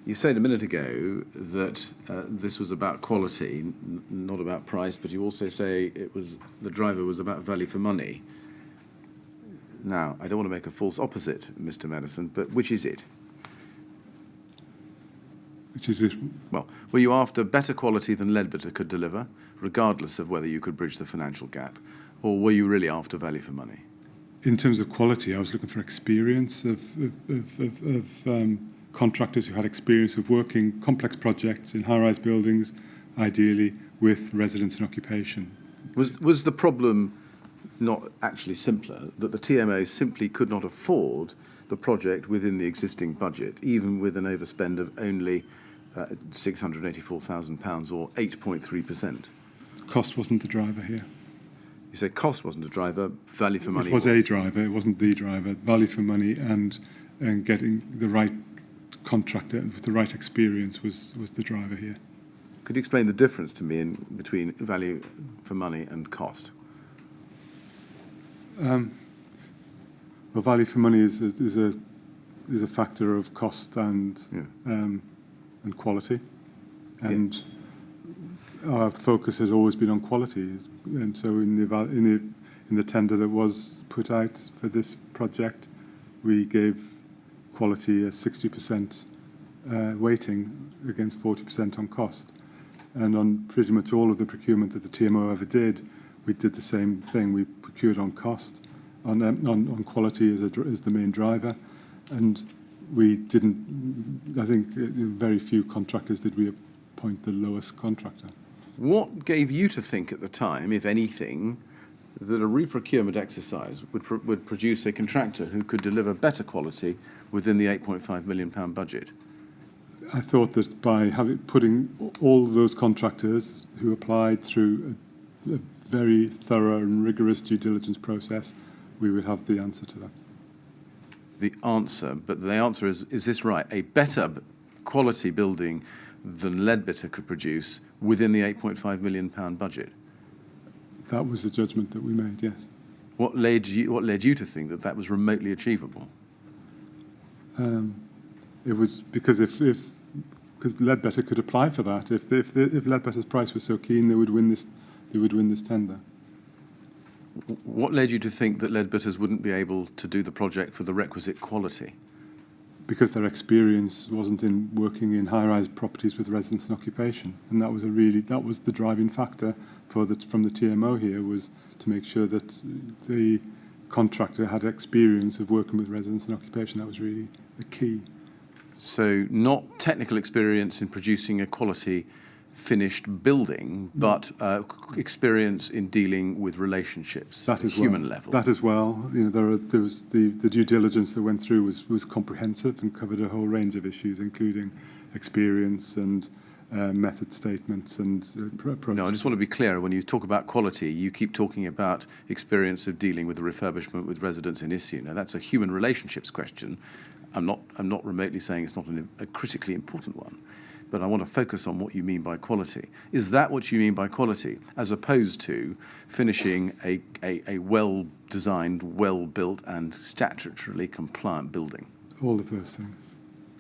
you said a minute ago that this was about quality, not about price, but you also say the driver was about value for money. Now, I don't want to make a false opposite, Mr. Maddison, but which is it? Which is this? Well, were you after better quality than Leadbetter could deliver, regardless of whether you could bridge the financial gap, or were you really after value for money? In terms of quality, I was looking for experience of contractors who had experience of working complex projects in high-rise buildings, ideally with residents and occupation. Was the problem not actually simpler, that the TMO simply could not afford the project within the existing budget, even with an overspend of only £684,000 or 8.3%? Cost wasn't the driver here. You say cost wasn't a driver, value for money It was a driver, it wasn't the driver. Value for money and getting the right contractor with the right experience was the driver here. Could you explain the difference to me between value for money and cost? Well, value for money is a factor of cost and quality, and our focus has always been on quality. And so in the tender that was put out for this project, we gave quality a 60% weighting against 40% on cost. And on pretty much all of the procurement that the TMO ever did, we did the same thing. We procured on cost, on quality as the main driver, and we didn't. I think very few contractors did we appoint the lowest contractor. What gave you to think at the time, if anything, that a reprocurement exercise would produce a contractor who could deliver better quality within the £8.5 million budget? I thought that by putting all those contractors who applied through a very thorough and rigorous due diligence process, we would have the answer to that. The answer is this right? A better quality building than Leadbitter could produce within the £8.5 million budget? That was the judgment that we made, yes. What led you to think that was remotely achievable? It was because because Leadbitter could apply for that. If Leadbitter's price was so keen, they would win this tender. What led you to think that Leadbitters wouldn't be able to do the project for the requisite quality? Because their experience wasn't in working in high-rise properties with residents and occupation, and that was the driving factor from the TMO here, was to make sure that the contractor had experience of working with residents and occupation. That was really the key. So not technical experience in producing a quality finished building, but experience in dealing with relationships at a human level. That as well. You know, there was the due diligence that went through was comprehensive and covered a whole range of issues, including experience and method statements and approach. No, I just want to be clear. When you talk about quality, you keep talking about experience of dealing with the refurbishment with residents in issue. Now, that's a human relationships question. I'm not remotely saying it's not a critically important one, but I want to focus on what you mean by quality. Is that what you mean by quality, as opposed to finishing a well-designed, well-built and statutorily compliant building? All of those things.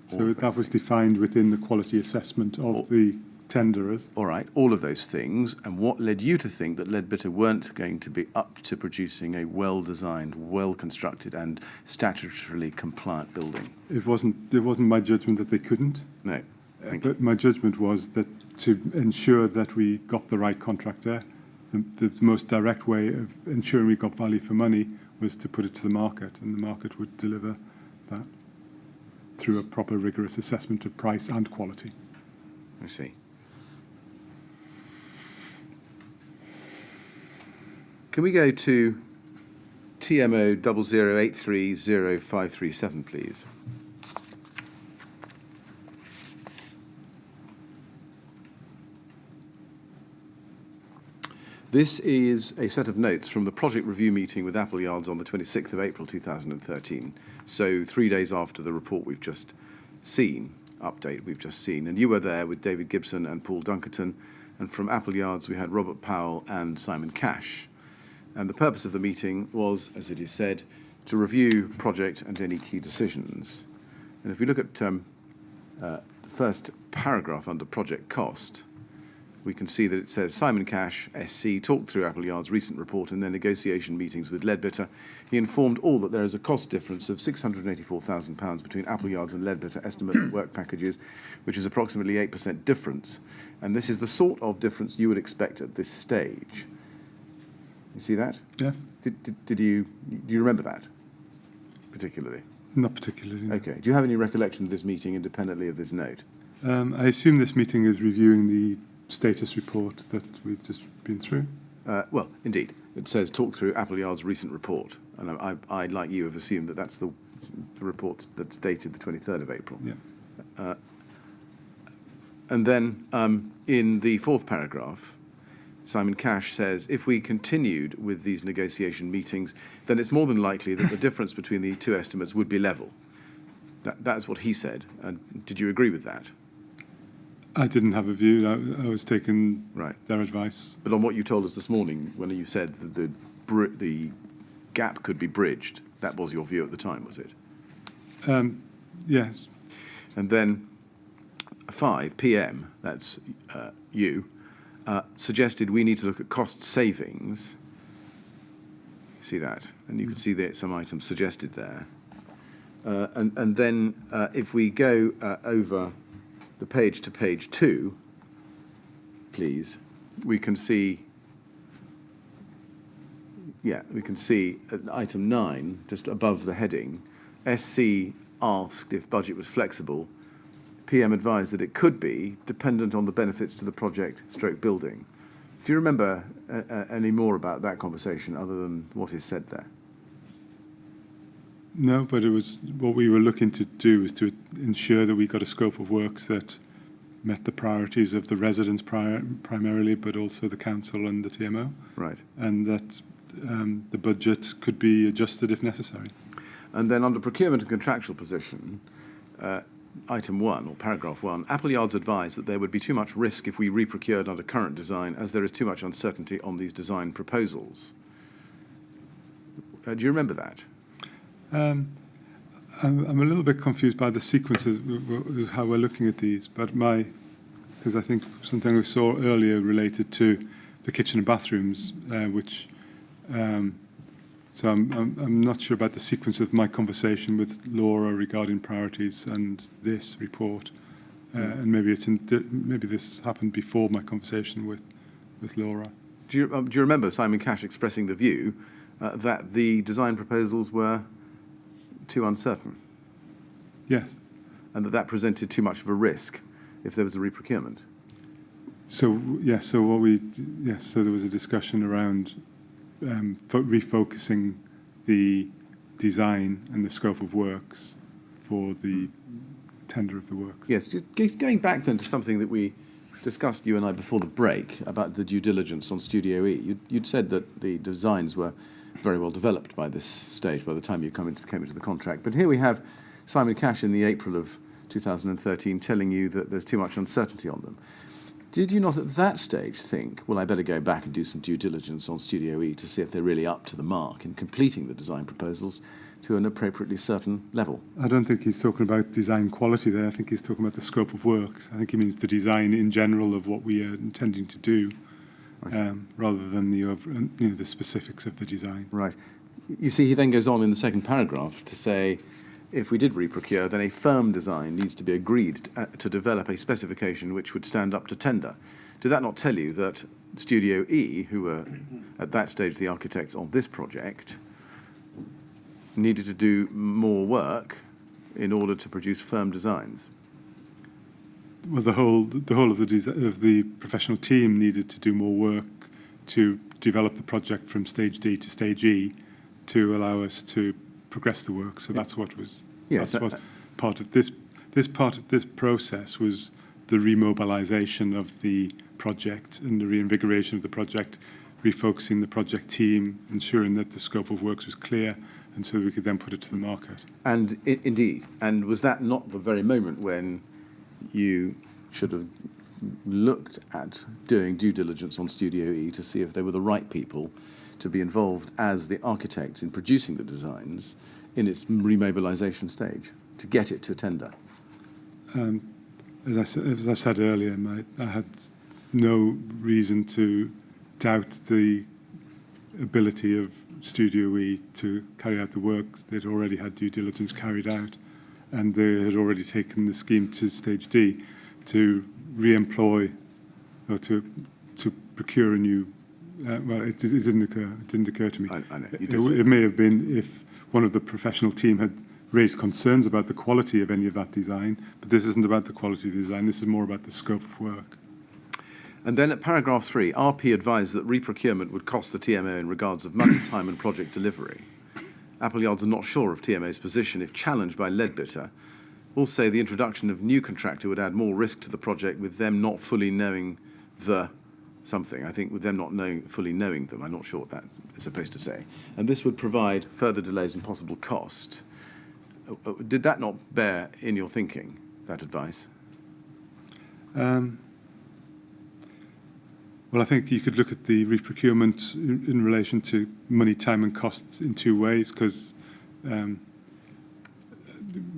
So that was defined within the quality assessment of the tenderers. All right, all of those things. And what led you to think that Leadbitter weren't going to be up to producing a well-designed, well-constructed and statutorily compliant building? It wasn't my judgment that they couldn't. No. But my judgment was that to ensure that we got the right contractor, the most direct way of ensuring we got value for money was to put it to the market, and the market would deliver that through a proper, rigorous assessment of price and quality. I see. Can we go to TMO 00830537, please? This is a set of notes from the project review meeting with Appleyards on the 26th of April 2013, so 3 days after the report we've just seen, update we've just seen. And you were there with David Gibson and Paul Dunkerton, and from Appleyards we had Robert Powell and Simon Cash. And the purpose of the meeting was, as it is said, to review project and any key decisions. And if we look at the first paragraph under project cost, we can see that it says Simon Cash, SC, talked through Appleyard's recent report and their negotiation meetings with Leadbitter. He informed all that there is a cost difference of £684,000 between Appleyards and Leadbitter estimated work packages, which is approximately 8% difference. And this is the sort of difference you would expect at this stage. You see that? Yes? Do you remember that particularly? Not particularly. No. Okay. Do you have any recollection of this meeting independently of this note? I assume this meeting is reviewing the status report that we've just been through. Well, indeed. It says talk through Appleyard's recent report. And I, like you, have assumed that that's the report that's dated the 23rd of April. Yeah. And then in the fourth paragraph, Simon Cash says, if we continued with these negotiation meetings, then it's more than likely that the difference between the two estimates would be level. That's what he said. And did you agree with that? I didn't have a view. I was taking Right. their advice. But on what you told us this morning, when you said that the gap could be bridged, that was your view at the time, was it? Yes. And then 5 p.m., that's you, suggested we need to look at cost savings. You see that? And you can see that some items suggested there. And then if we go over the page to page 2, please, we can see, item 9, just above the heading, SC asked if budget was flexible. PM advised that it could be, dependent on the benefits to the project / building. Do you remember any more about that conversation other than what is said there? No, but it was what we were looking to do was to ensure that we got a scope of works that met the priorities of the residents primarily, but also the council and the TMO. Right. And that the budget could be adjusted if necessary. And then under procurement and contractual position, item 1, or paragraph 1, Appleyard's advised that there would be too much risk if we reprocured under current design, as there is too much uncertainty on these design proposals. Do you remember that? I'm a little bit confused by the sequence of how we're looking at these, but because I think something we saw earlier related to the kitchen and bathrooms, so I'm not sure about the sequence of my conversation with Laura regarding priorities and this report, and maybe maybe this happened before my conversation with Laura. Do you remember Simon Cash expressing the view that the design proposals were too uncertain? Yes. And that presented too much of a risk if there was a reprocurement? So yes, so there was a discussion around refocusing the design and the scope of works for the tender of the works. Yes, just going back then to something that we discussed, you and I, before the break, about the due diligence on Studio E. You'd said that the designs were very well developed by this stage, by the time you came into the contract. But here we have Simon Cash in the April of 2013 telling you that there's too much uncertainty on them. Did you not at that stage think, well, I better go back and do some due diligence on Studio E to see if they're really up to the mark in completing the design proposals to an appropriately certain level? I don't think he's talking about design quality there. I think he's talking about the scope of works. I think he means the design in general of what we are intending to do, rather than the specifics of the design. Right. You see, he then goes on in the second paragraph to say, if we did reprocure, then a firm design needs to be agreed to develop a specification which would stand up to tender. Did that not tell you that Studio E, who were at that stage the architects on this project, needed to do more work in order to produce firm designs? Well, the whole of the professional team needed to do more work to develop the project from stage D to stage E to allow us to progress the work. So that's what was. Yes. That's what part of this part of this process was, the remobilisation of the project and the reinvigoration of the project, refocusing the project team, ensuring that the scope of works was clear, and so we could then put it to the market. And indeed. And was that not the very moment when you should have looked at doing due diligence on Studio E to see if they were the right people to be involved as the architects in producing the designs in its remobilisation stage, to get it to tender? As I said earlier, I had no reason to doubt the ability of Studio E to carry out the work. They'd already had due diligence carried out, and they had already taken the scheme to stage D to re-employ or to procure a new Well, it didn't occur. It didn't occur to me. I know. You did say. It may have been if one of the professional team had raised concerns about the quality of any of that design, but this isn't about the quality of the design. This is more about the scope of work. And then at paragraph 3, RP advised that reprocurement would cost the TMO in regards of money, time and project delivery. Appleyards are not sure of TMO's position if challenged by Leadbitter. Also, the introduction of new contractor would add more risk to the project with them not fully knowing the something. I think with them not fully knowing them. I'm not sure what that is supposed to say. And this would provide further delays and possible cost. Did that not bear in your thinking, that advice? Well, I think you could look at the reprocurement in relation to money, time and costs in two ways, because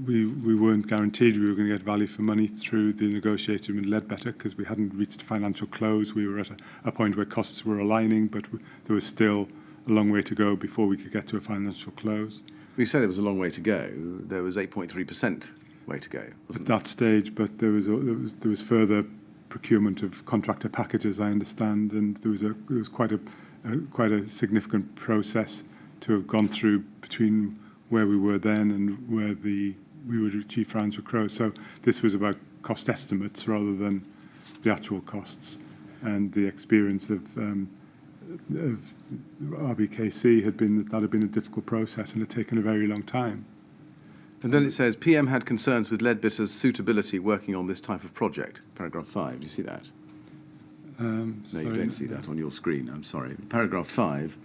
we weren't guaranteed we were going to get value for money through the negotiator with Leadbetter, because we hadn't reached financial close. We were at a point where costs were aligning, but there was still a long way to go before we could get to a financial close. We said there was a long way to go. There was 8.3% way to go, wasn't At that stage, but there was further procurement of contractor packages, I understand, and there was quite a significant process to have gone through between where we were then and where we would achieve financial close. So this was about cost estimates rather than the actual costs. And the experience of RBKC had been that had been a difficult process and had taken a very long time. And then it says, PM had concerns with Leadbitter's suitability working on this type of project. Paragraph 5, do you see that? No, you don't see that on your screen, I'm sorry. Paragraph 5,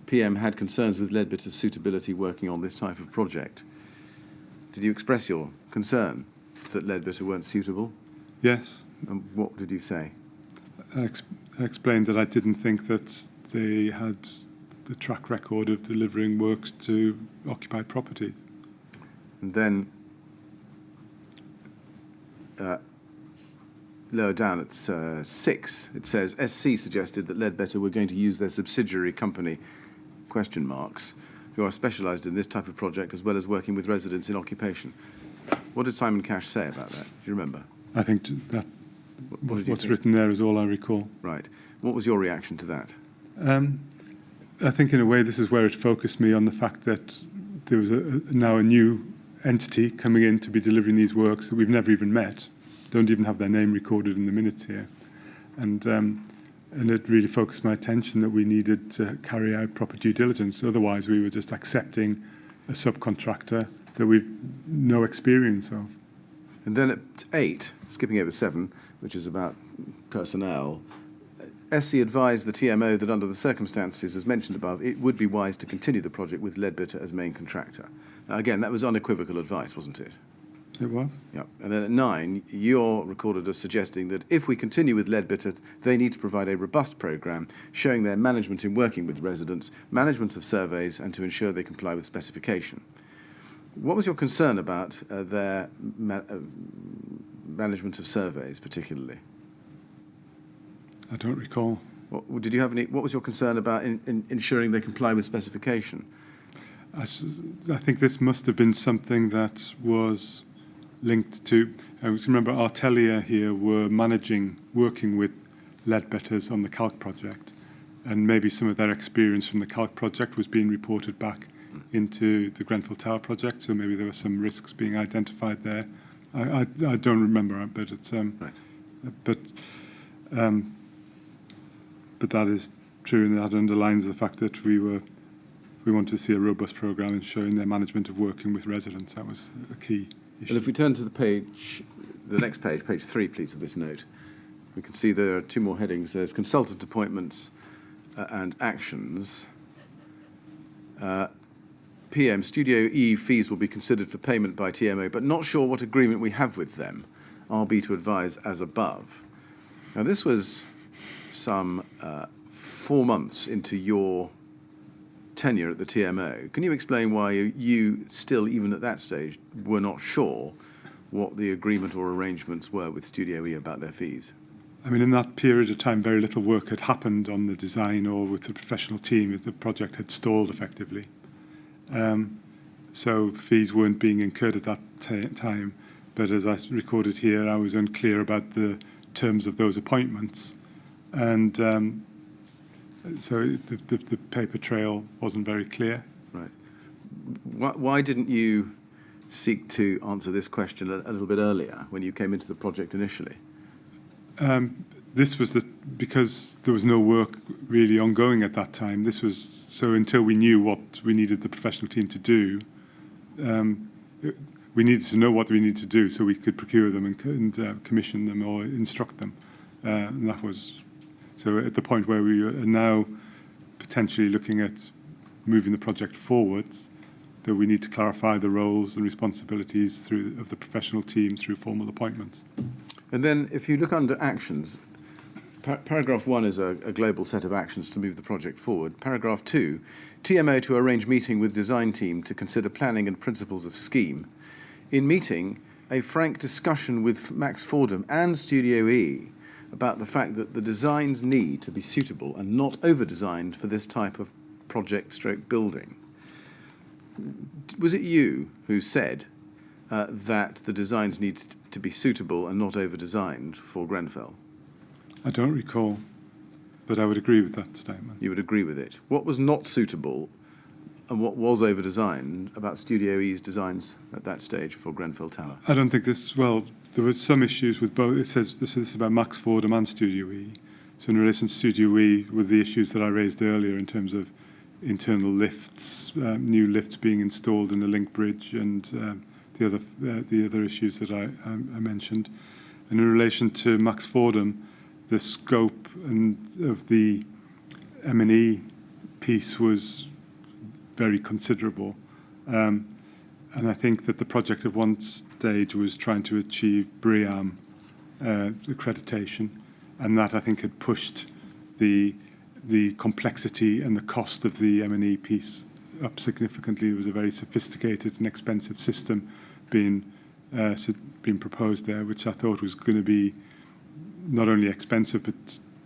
PM had concerns with Leadbitter's suitability working on this type of project. Did you express your concern that Leadbitter weren't suitable? Yes. And what did you say? I explained that I didn't think that they had the track record of delivering works to occupied properties. And then lower down at 6, it says, SC suggested that Leadbetter were going to use their subsidiary company, question marks, who are specialised in this type of project as well as working with residents in occupation. What did Simon Cash say about that? Do you remember? I think that What did you what's think? written there is all I recall. Right. What was your reaction to that? I think in a way this is where it focused me on the fact that there was now a new entity coming in to be delivering these works that we've never even met, don't even have their name recorded in the minutes here. And it really focused my attention that we needed to carry out proper due diligence. Otherwise, we were just accepting a subcontractor that we've no experience of. And then at 8, skipping over 7, which is about personnel, SC advised the TMO that under the circumstances as mentioned above, it would be wise to continue the project with Leadbitter as main contractor. Now, again, that was unequivocal advice, wasn't it? It was? Yeah. And then at 9, you're recorded as suggesting that if we continue with Leadbitter, they need to provide a robust programme showing their management in working with residents, management of surveys, and to ensure they comply with specification. What was your concern about their management of surveys, particularly? I don't recall. Did you have any? What was your concern about ensuring they comply with specification? I think this must have been something that was linked to. Remember, Artelia here were working with Leadbetters on the Calc project, and maybe some of their experience from the Calc project was being reported back into the Grenfell Tower project. So maybe there were some risks being identified there. I don't remember, but it's right. But that is true, and that underlines the fact that we wanted to see a robust programme in showing their management of working with residents. That was a key issue. And if we turn to the next page, page 3, please, of this note, we can see there are 2 more headings. There's consultant appointments and actions. PM, Studio E fees will be considered for payment by TMO, but not sure what agreement we have with them. RB to advise as above. Now, this was some 4 months into your tenure at the TMO. Can you explain why you still, even at that stage, were not sure what the agreement or arrangements were with Studio E about their fees? I mean, in that period of time, very little work had happened on the design or with the professional team. The project had stalled effectively. So fees weren't being incurred at that time. But as I recorded here, I was unclear about the terms of those appointments. and so the paper trail wasn't very clear. Right. Why didn't you seek to answer this question a little bit earlier when you came into the project initially? This was because there was no work really ongoing at that time. This was so until we knew what we needed the professional team to do, we needed to know what we needed to do so we could procure them and commission them or instruct them. And that was so at the point where we are now potentially looking at moving the project forward, that we need to clarify the roles and responsibilities of the professional team through formal appointments. And then if you look under actions, paragraph 1 is a global set of actions to move the project forward. Paragraph 2, TMO to arrange meeting with design team to consider planning and principles of scheme. In meeting, a frank discussion with Max Fordham and Studio E about the fact that the designs need to be suitable and not over-designed for this type of project/building. Was it you who said that the designs need to be suitable and not over-designed for Grenfell? I don't recall, but I would agree with that statement. You would agree with it. What was not suitable and what was over-designed about Studio E's designs at that stage for Grenfell Tower? I don't think there were some issues with both. This is about Max Fordham and Studio E. So in relation to Studio E, with the issues that I raised earlier in terms of internal lifts, new lifts being installed in the link bridge, and the other issues that I mentioned. And in relation to Max Fordham, the scope of the M&E piece was very considerable. And I think that the project at one stage was trying to achieve BREEAM accreditation, and that I think had pushed the complexity and the cost of the M&E piece up significantly. There was a very sophisticated and expensive system being proposed there, which I thought was going to be not only expensive but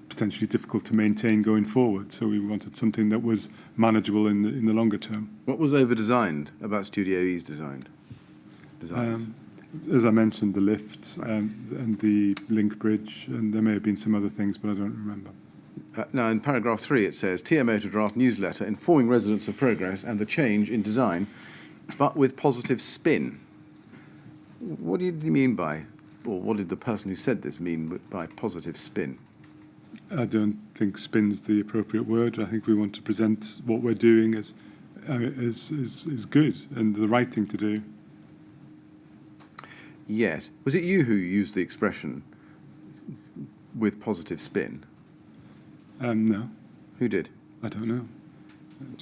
potentially difficult to maintain going forward. So we wanted something that was manageable in the longer term. What was over-designed about Studio E's designs? As I mentioned, the lift and the link bridge, and there may have been some other things, but I don't remember. Now, in paragraph 3, it says, TMO to draft newsletter informing residents of progress and the change in design, but with positive spin. What did you mean by, or what did the person who said this mean by positive spin? I don't think spin's the appropriate word. I think we want to present what we're doing as good and the right thing to do. Yes. Was it you who used the expression with positive spin? No. Who did? I don't know.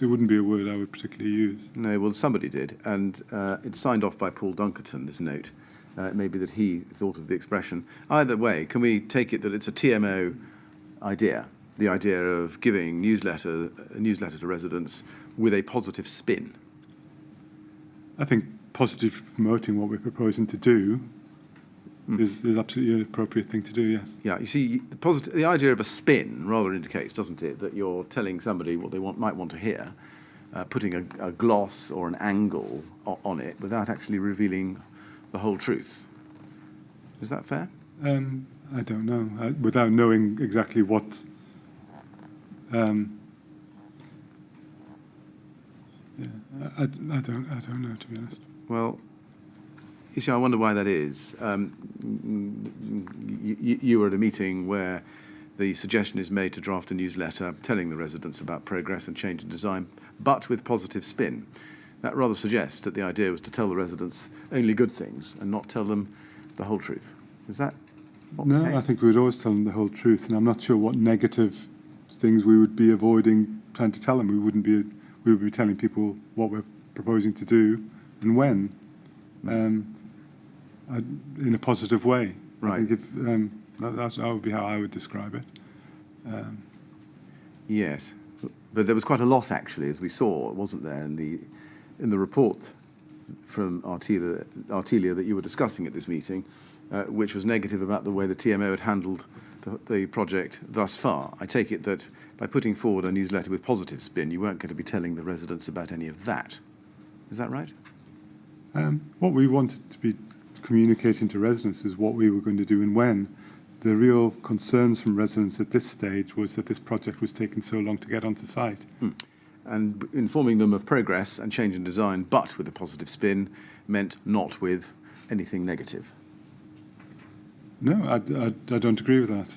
It wouldn't be a word I would particularly use. No, well, somebody did, and it's signed off by Paul Dunkerton, this note. It may be that he thought of the expression. Either way, can we take it that it's a TMO idea, the idea of giving a newsletter to residents with a positive spin? I think positive promoting what we're proposing to do is absolutely an appropriate thing to do, yes. Yeah, you see, the idea of a spin rather indicates, doesn't it, that you're telling somebody what they might want to hear, putting a gloss or an angle on it without actually revealing the whole truth. Is that fair? I don't know. Without knowing exactly what... I don't know, to be honest. Well, you see, I wonder why that is. You were at a meeting where the suggestion is made to draft a newsletter telling the residents about progress and change in design, but with positive spin. That rather suggests that the idea was to tell the residents only good things and not tell them the whole truth. Is that not the case? I think we would always tell them the whole truth, and I'm not sure what negative things we would be avoiding trying to tell them. We would be telling people what we're proposing to do and when. In a positive way. Right. I think that would be how I would describe it. Yes, but there was quite a lot actually, as we saw, wasn't there, in the report from Artelia that you were discussing at this meeting, which was negative about the way the TMO had handled the project thus far. I take it that by putting forward a newsletter with positive spin, you weren't going to be telling the residents about any of that. Is that right? What we wanted to be communicating to residents is what we were going to do and when. The real concerns from residents at this stage was that this project was taking so long to get onto site. And informing them of progress and change in design, but with a positive spin, meant not with anything negative. No, I don't agree with that.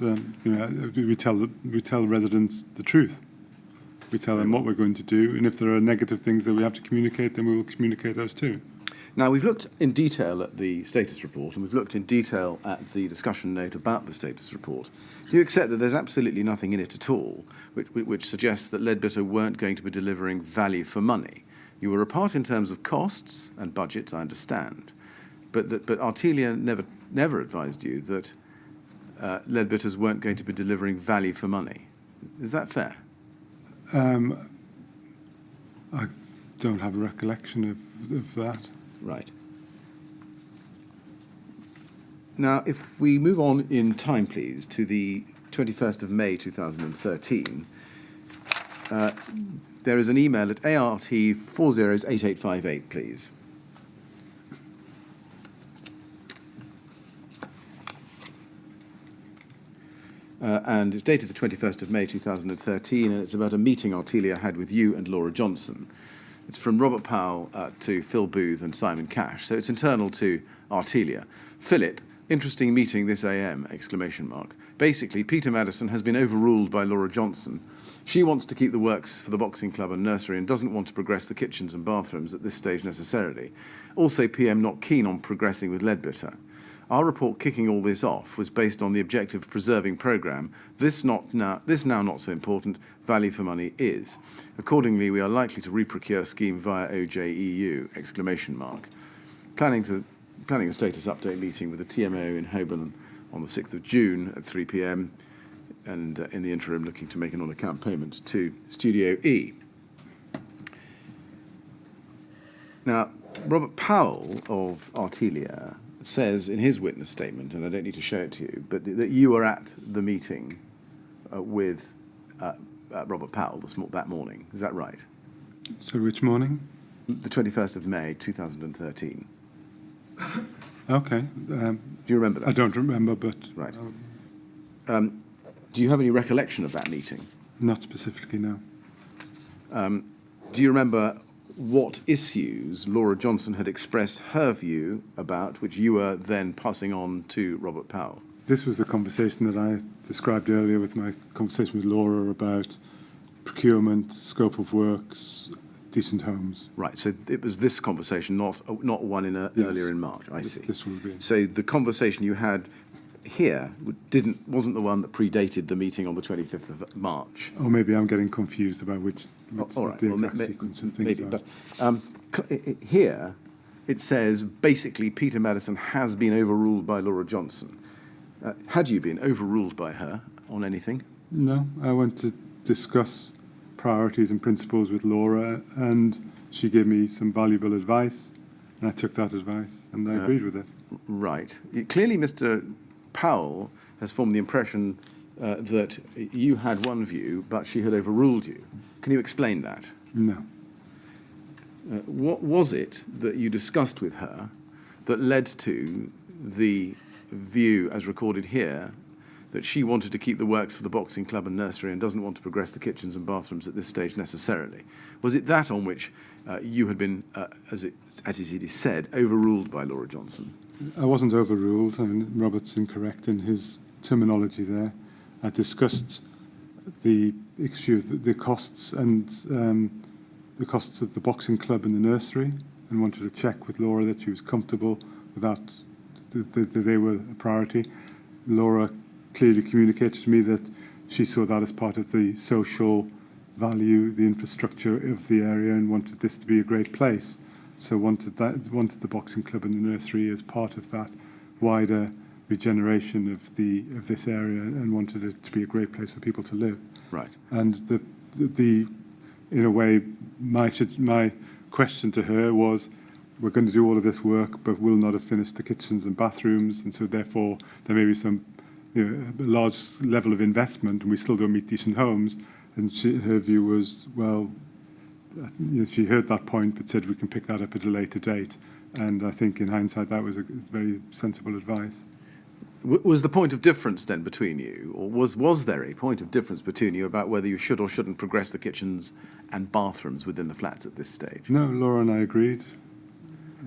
We tell residents the truth. We tell them what we're going to do, and if there are negative things that we have to communicate, then we will communicate those too. Now, we've looked in detail at the status report, and we've looked in detail at the discussion note about the status report. Do you accept that there's absolutely nothing in it at all which suggests that Leadbitter weren't going to be delivering value for money? You were apart in terms of costs and budgets, I understand, but Artelia never advised you that Leadbitters weren't going to be delivering value for money. Is that fair? I don't have a recollection of that. Right. Now, if we move on in time, please, to the 21st of May 2013, there is an email at ART 408858, please. And it's dated the 21st of May 2013, and it's about a meeting Artelia had with you and Laura Johnson. It's from Robert Powell to Phil Booth and Simon Cash, so it's internal to Artelia. Philip, interesting meeting this AM, exclamation mark. Basically, Peter Maddison has been overruled by Laura Johnson. She wants to keep the works for the boxing club and nursery and doesn't want to progress the kitchens and bathrooms at this stage necessarily. Also, PM not keen on progressing with Leadbitter. Our report kicking all this off was based on the objective of preserving programme. This now not so important, value for money is. Accordingly, we are likely to reprocure scheme via OJEU, exclamation mark. Planning a status update meeting with the TMO in Holborn on the 6th of June at 3 p.m. and in the interim looking to make an on-account payment to Studio E. Now, Robert Powell of Artelia says in his witness statement, and I don't need to show it to you, but that you were at the meeting with Robert Powell that morning. Is that right? So which morning? The 21st of May, 2013. Okay. Do you remember that? I don't remember, but... Right. Do you have any recollection of that meeting? Not specifically, no. Do you remember what issues Laura Johnson had expressed her view about, which you were then passing on to Robert Powell? This was the conversation that I described earlier with my conversation with Laura about procurement, scope of works, decent homes. Right, so it was this conversation, not one earlier in March. I see. This would be. So the conversation you had here wasn't the one that predated the meeting on the 25th of March. Or maybe I'm getting confused about which All right. the exact sequence of things maybe, are. But here it says basically Peter Maddison has been overruled by Laura Johnson. Had you been overruled by her on anything? No, I went to discuss priorities and principles with Laura, and she gave me some valuable advice, and I took that advice, and I agreed with it. Right. Clearly, Mr. Powell has formed the impression that you had one view, but she had overruled you. Can you explain that? No. What was it that you discussed with her that led to the view, as recorded here, that she wanted to keep the works for the boxing club and nursery and doesn't want to progress the kitchens and bathrooms at this stage necessarily? Was it that on which you had been, as it is said, overruled by Laura Johnson? I wasn't overruled. I mean, Robert's incorrect in his terminology there. I discussed the issue of the costs and the costs of the boxing club and the nursery, and wanted to check with Laura that she was comfortable with that, that they were a priority. Laura clearly communicated to me that she saw that as part of the social value, the infrastructure of the area, and wanted this to be a great place. So wanted the boxing club and the nursery as part of that wider regeneration of this area, and wanted it to be a great place for people to live. Right. And the in a way, my question to her was, we're going to do all of this work, but we'll not have finished the kitchens and bathrooms, and so therefore there may be some a large level of investment, and we still don't meet decent homes. And her view was, well, she heard that point, but said we can pick that up at a later date. And I think in hindsight, that was a very sensible advice. Was the point of difference then between you, or was there a point of difference between you about whether you should or shouldn't progress the kitchens and bathrooms within the flats at this stage? No, Laura and I agreed.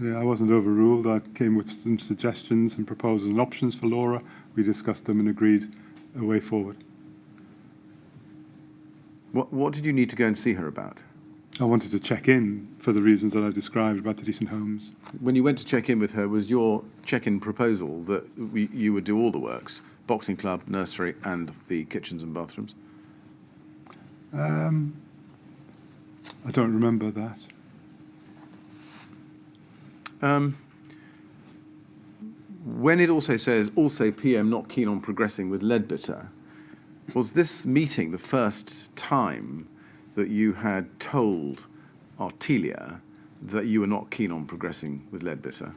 Yeah, I wasn't overruled. I came with some suggestions and proposals and options for Laura. We discussed them and agreed a way forward. What did you need to go and see her about? I wanted to check in for the reasons that I described about the decent homes. When you went to check in with her, was your check-in proposal that you would do all the works, boxing club, nursery, and the kitchens and bathrooms? I don't remember that. When it also says, also PM not keen on progressing with Leadbitter, was this meeting the first time that you had told Artelia that you were not keen on progressing with Leadbitter?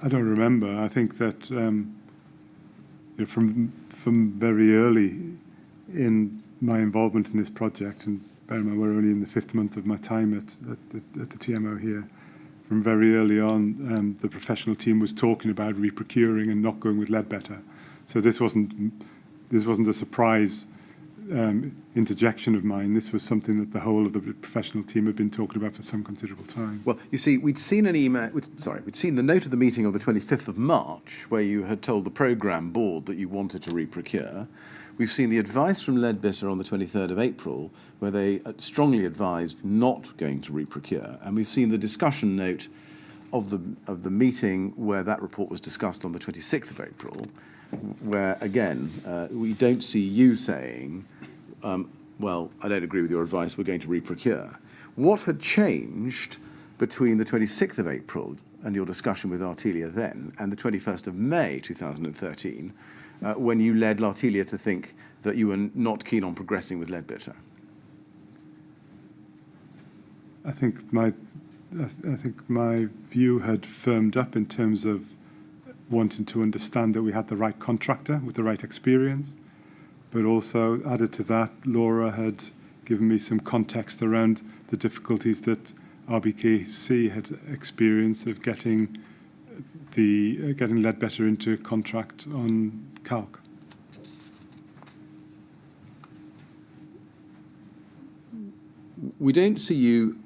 I don't remember. I think that from very early in my involvement in this project, and bear in mind we're only in the 5th month of my time at the TMO here, from very early on, the professional team was talking about reprocuring and not going with Leadbitter. So this wasn't a surprise interjection of mine. This was something that the whole of the professional team had been talking about for some considerable time. Well, you see, we'd seen we'd seen the note of the meeting of the 25th of March, where you had told the programme board that you wanted to reprocure. We've seen the advice from Leadbitter on the 23rd of April, where they strongly advised not going to reprocure. And we've seen the discussion note of the meeting where that report was discussed on the 26th of April, where, again, we don't see you saying, well, I don't agree with your advice, we're going to reprocure. What had changed between the 26th of April and your discussion with Artelia then and the 21st of May 2013, when you led Artelia to think that you were not keen on progressing with Leadbitter? I think my view had firmed up in terms of wanting to understand that we had the right contractor with the right experience, but also added to that, Laura had given me some context around the difficulties that RBKC had experienced of getting Leadbitter into contract on calc. We don't see you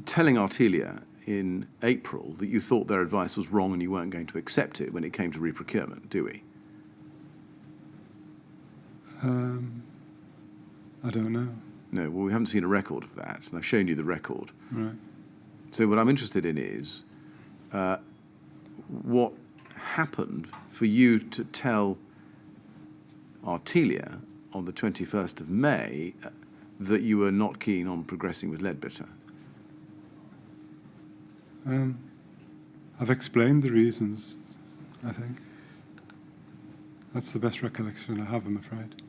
telling Artelia in April that you thought their advice was wrong and you weren't going to accept it when it came to reprocurement, do we? I don't know. No, well, we haven't seen a record of that, and I've shown you the record. Right. So what I'm interested in is what happened for you to tell Artelia on the 21st of May that you were not keen on progressing with Leadbitter. I've explained the reasons, I think. That's the best recollection I have, I'm afraid.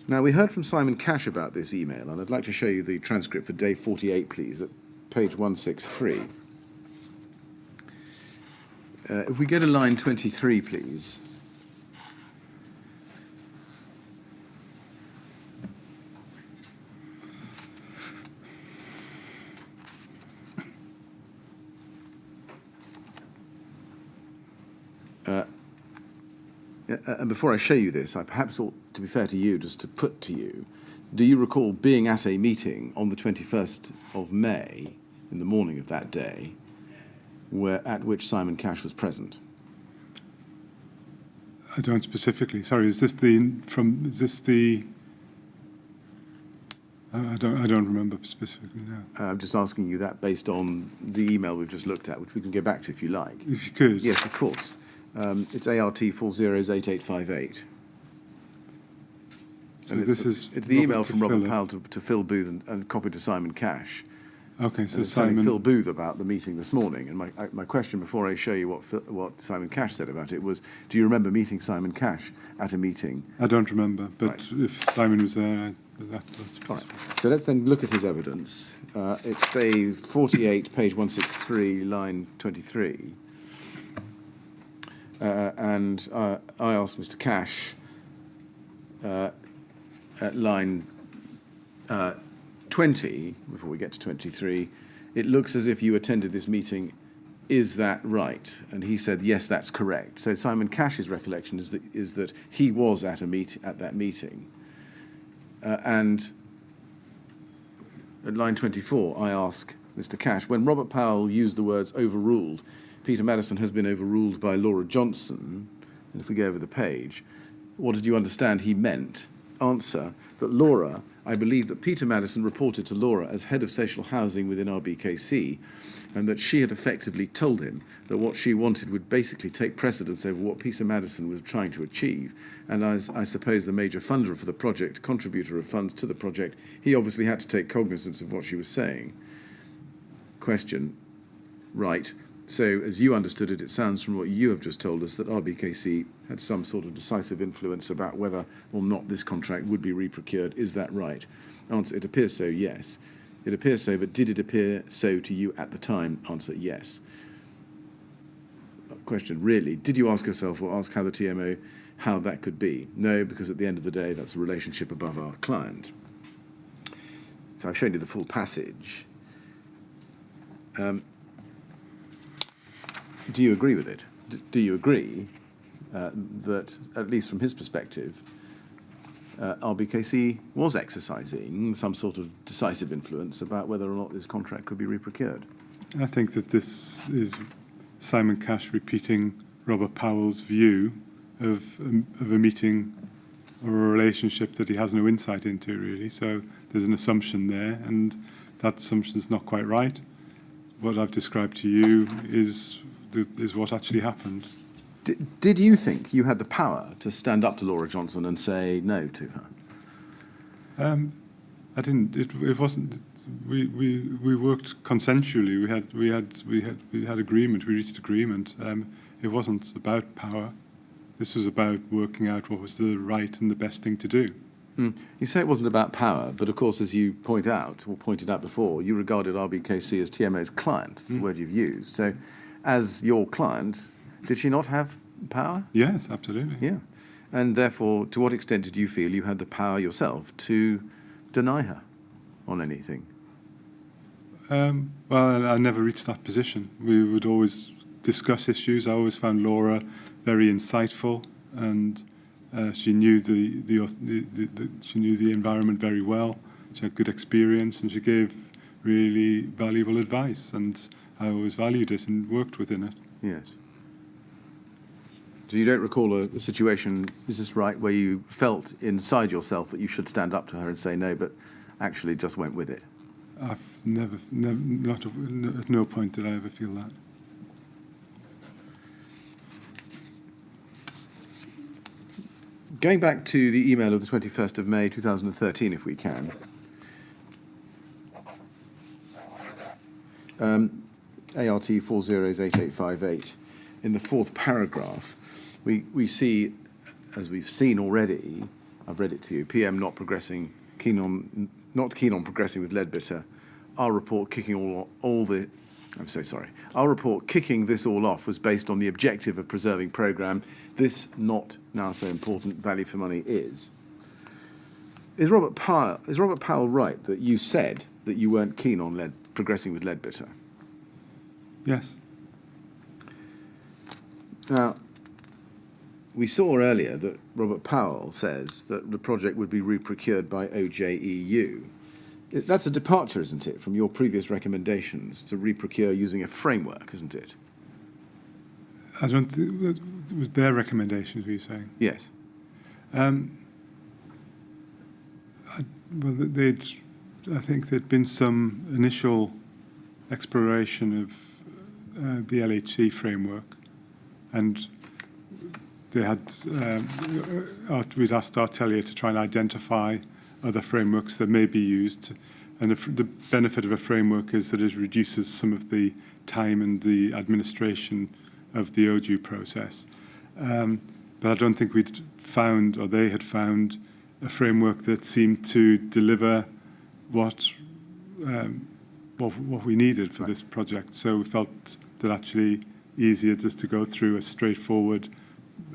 Now, we heard from Simon Cash about this email, and I'd like to show you the transcript for day 48, please, at page 163. If we go to line 23, please. And before I show you this, I perhaps ought, to be fair to you, just to put to you, do you recall being at a meeting on the 21st of May, in the morning of that day, at which Simon Cash was present? I don't specifically. Sorry, is this I don't remember specifically now. I'm just asking you that based on the email we've just looked at, which we can go back to if you like. If you could. Yes, of course. It's ART 408858. So it's the email from Robert Phil. Powell to Phil Booth and copied to Simon Cash. Okay, so Telling Simon. Phil Booth about the meeting this morning. And my question before I show you what Simon Cash said about it was, do you remember meeting Simon Cash at a meeting? I don't remember, but Right. if Simon was there, that's All right. So let's then look at his evidence. It's day 48, page 163, line 23. And I asked Mr. Cash at line 20, before we get to 23, it looks as if you attended this meeting is that right? And he said, yes, that's correct. So Simon Cash's recollection is that he was at that meeting. And at line 24, I ask Mr. Cash, when Robert Powell used the words overruled, Peter Maddison has been overruled by Laura Johnson, and if we go over the page, what did you understand he meant? Answer, that Laura, I believe that Peter Maddison reported to Laura as head of social housing within RBKC, and that she had effectively told him that what she wanted would basically take precedence over what Peter Maddison was trying to achieve. And as I suppose the major funder for the project, contributor of funds to the project, he obviously had to take cognizance of what she was saying. Question, right. So as you understood it, it sounds from what you have just told us that RBKC had some sort of decisive influence about whether or not this contract would be reprocured. Is that right? Answer, it appears so, yes. It appears so, but did it appear so to you at the time? Answer, yes. Question, really? Did you ask yourself or ask how the TMO, how that could be? No, because at the end of the day, that's a relationship above our client. So I've shown you the full passage. Do you agree with it? Do you agree that, at least from his perspective, RBKC was exercising some sort of decisive influence about whether or not this contract could be reprocured? I think that this is Simon Cash repeating Robert Powell's view of a meeting or a relationship that he has no insight into, really. So there's an assumption there, and that assumption is not quite right. What I've described to you is what actually happened. Did you think you had the power to stand up to Laura Johnson and say no to her? I didn't. It wasn't. We worked consensually. We had agreement. We reached agreement. It wasn't about power. This was about working out what was the right and the best thing to do. You say it wasn't about power, but of course, as you point out, or pointed out before, you regarded RBKC as TMO's client. That's the word you've used. So, as your client, did she not have power? Yes, absolutely. Yeah. And therefore, to what extent did you feel you had the power yourself to deny her on anything? Well, I never reached that position. We would always discuss issues. I always found Laura very insightful, and she knew she knew the environment very well. She had good experience, and she gave really valuable advice, and I always valued it and worked within it. Yes. So you don't recall a situation, is this right, where you felt inside yourself that you should stand up to her and say no, but actually just went with it? I've never at no point did I ever feel that. Going back to the email of the 21st of May 2013, if we can. ART 408858. In the fourth paragraph, we see, as we've seen already, I've read it to you, PM not keen on progressing with Leadbitter. Our report kicking Our report kicking this all off was based on the objective of preserving programme. This not now so important value for money is. Is Robert Powell right that you said that you weren't keen on progressing with Leadbitter? Yes. Now, we saw earlier that Robert Powell says that the project would be reprocured by OJEU. That's a departure, isn't it, from your previous recommendations to reprocure using a framework, isn't it? I don't think that was their recommendations, were you saying? Yes. I think there'd been some initial exploration of the LHC framework, and they had we'd asked Artelia to try and identify other frameworks that may be used, and the benefit of a framework is that it reduces some of the time and the administration of the OJU process. But I don't think we'd found, or they had found, a framework that seemed to deliver what we needed for this project. So we felt that actually easier just to go through a straightforward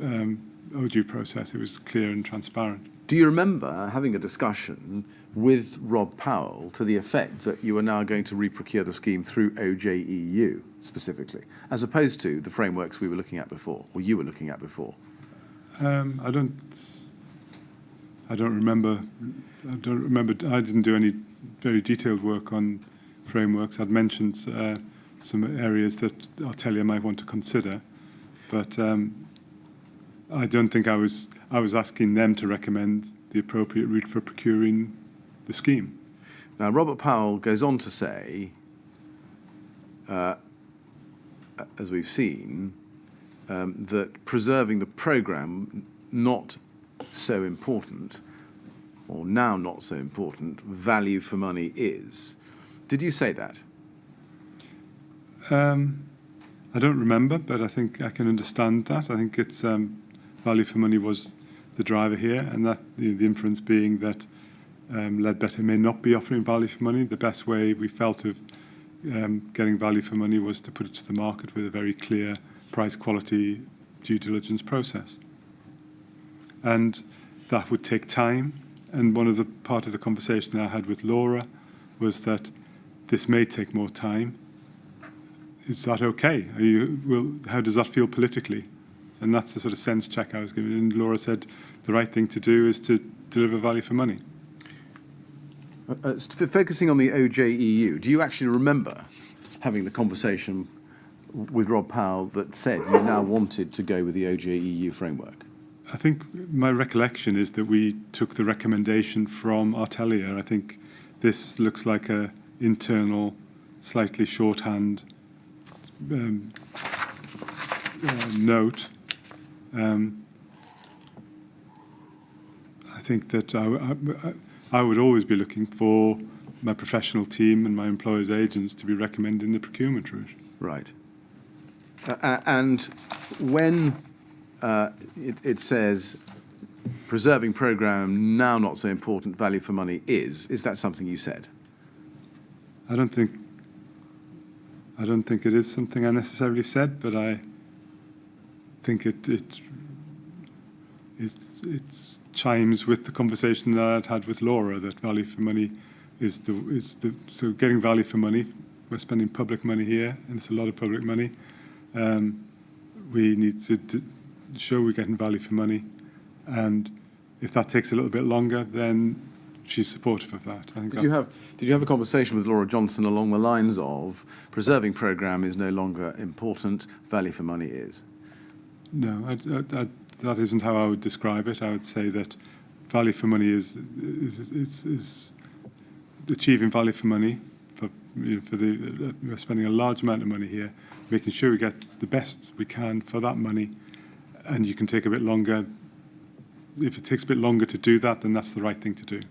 OJU process. It was clear and transparent. Do you remember having a discussion with Rob Powell to the effect that you are now going to reprocure the scheme through OJEU specifically, as opposed to the frameworks we were looking at before, or you were looking at before? I don't remember. I don't remember. I didn't do any very detailed work on frameworks. I'd mentioned some areas that Artelia might want to consider, but I don't think I was asking them to recommend the appropriate route for procuring the scheme. Now, Robert Powell goes on to say, as we've seen, that preserving the programme not so important, or now not so important, value for money is. Did you say that? I don't remember, but I think I can understand that. I think it's value for money was the driver here, and that the inference being that Leadbetter may not be offering value for money. The best way we felt of getting value for money was to put it to the market with a very clear price quality due diligence process. And that would take time. And one of the part of the conversation I had with Laura was that this may take more time. Is that okay? How does that feel politically? And that's the sort of sense check I was giving. And Laura said the right thing to do is to deliver value for money. Focusing on the OJEU, do you actually remember having the conversation with Rob Powell that said you now wanted to go with the OJEU framework? I think my recollection is that we took the recommendation from Artelia. I think this looks like a internal, slightly shorthand note. I think that I would always be looking for my professional team and my employer's agents to be recommending the procurement route. Right. And when it says preserving programme now not so important, value for money is that something you said? I don't think it is something I necessarily said, but I think it chimes with the conversation that I'd had with Laura, that value for money is the so getting value for money. We're spending public money here, and it's a lot of public money. We need to show we're getting value for money, and if that takes a little bit longer, then she's supportive of that. I think. Did you have a conversation with Laura Johnson along the lines of preserving programme is no longer important, value for money is? No, that isn't how I would describe it. I would say that value for money is achieving value for money. We're spending a large amount of money here, making sure we get the best we can for that money, and you can take a bit longer. If it takes a bit longer to do that, then that's the right thing to do.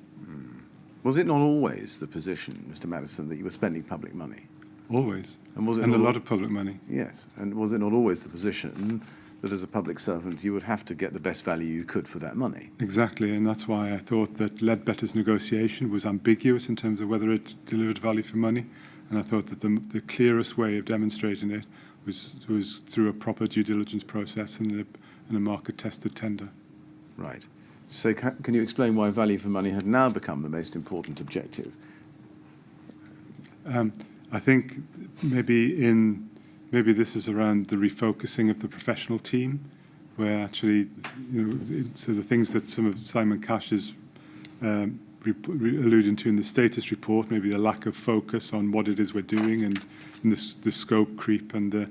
Was it not always the position, Mr. Maddison, that you were spending public money? Always. And was it a lot of public money? Yes. And was it not always the position that as a public servant you would have to get the best value you could for that money? Exactly, and that's why I thought that Leadbetter's negotiation was ambiguous in terms of whether it delivered value for money, and I thought that the clearest way of demonstrating it was through a proper due diligence process and a market-tested tender. Right. So can you explain why value for money had now become the most important objective? I think maybe this is around the refocusing of the professional team, where actually, so the things that some of Simon Cash is alluding to in the status report, maybe the lack of focus on what it is we're doing and the scope creep and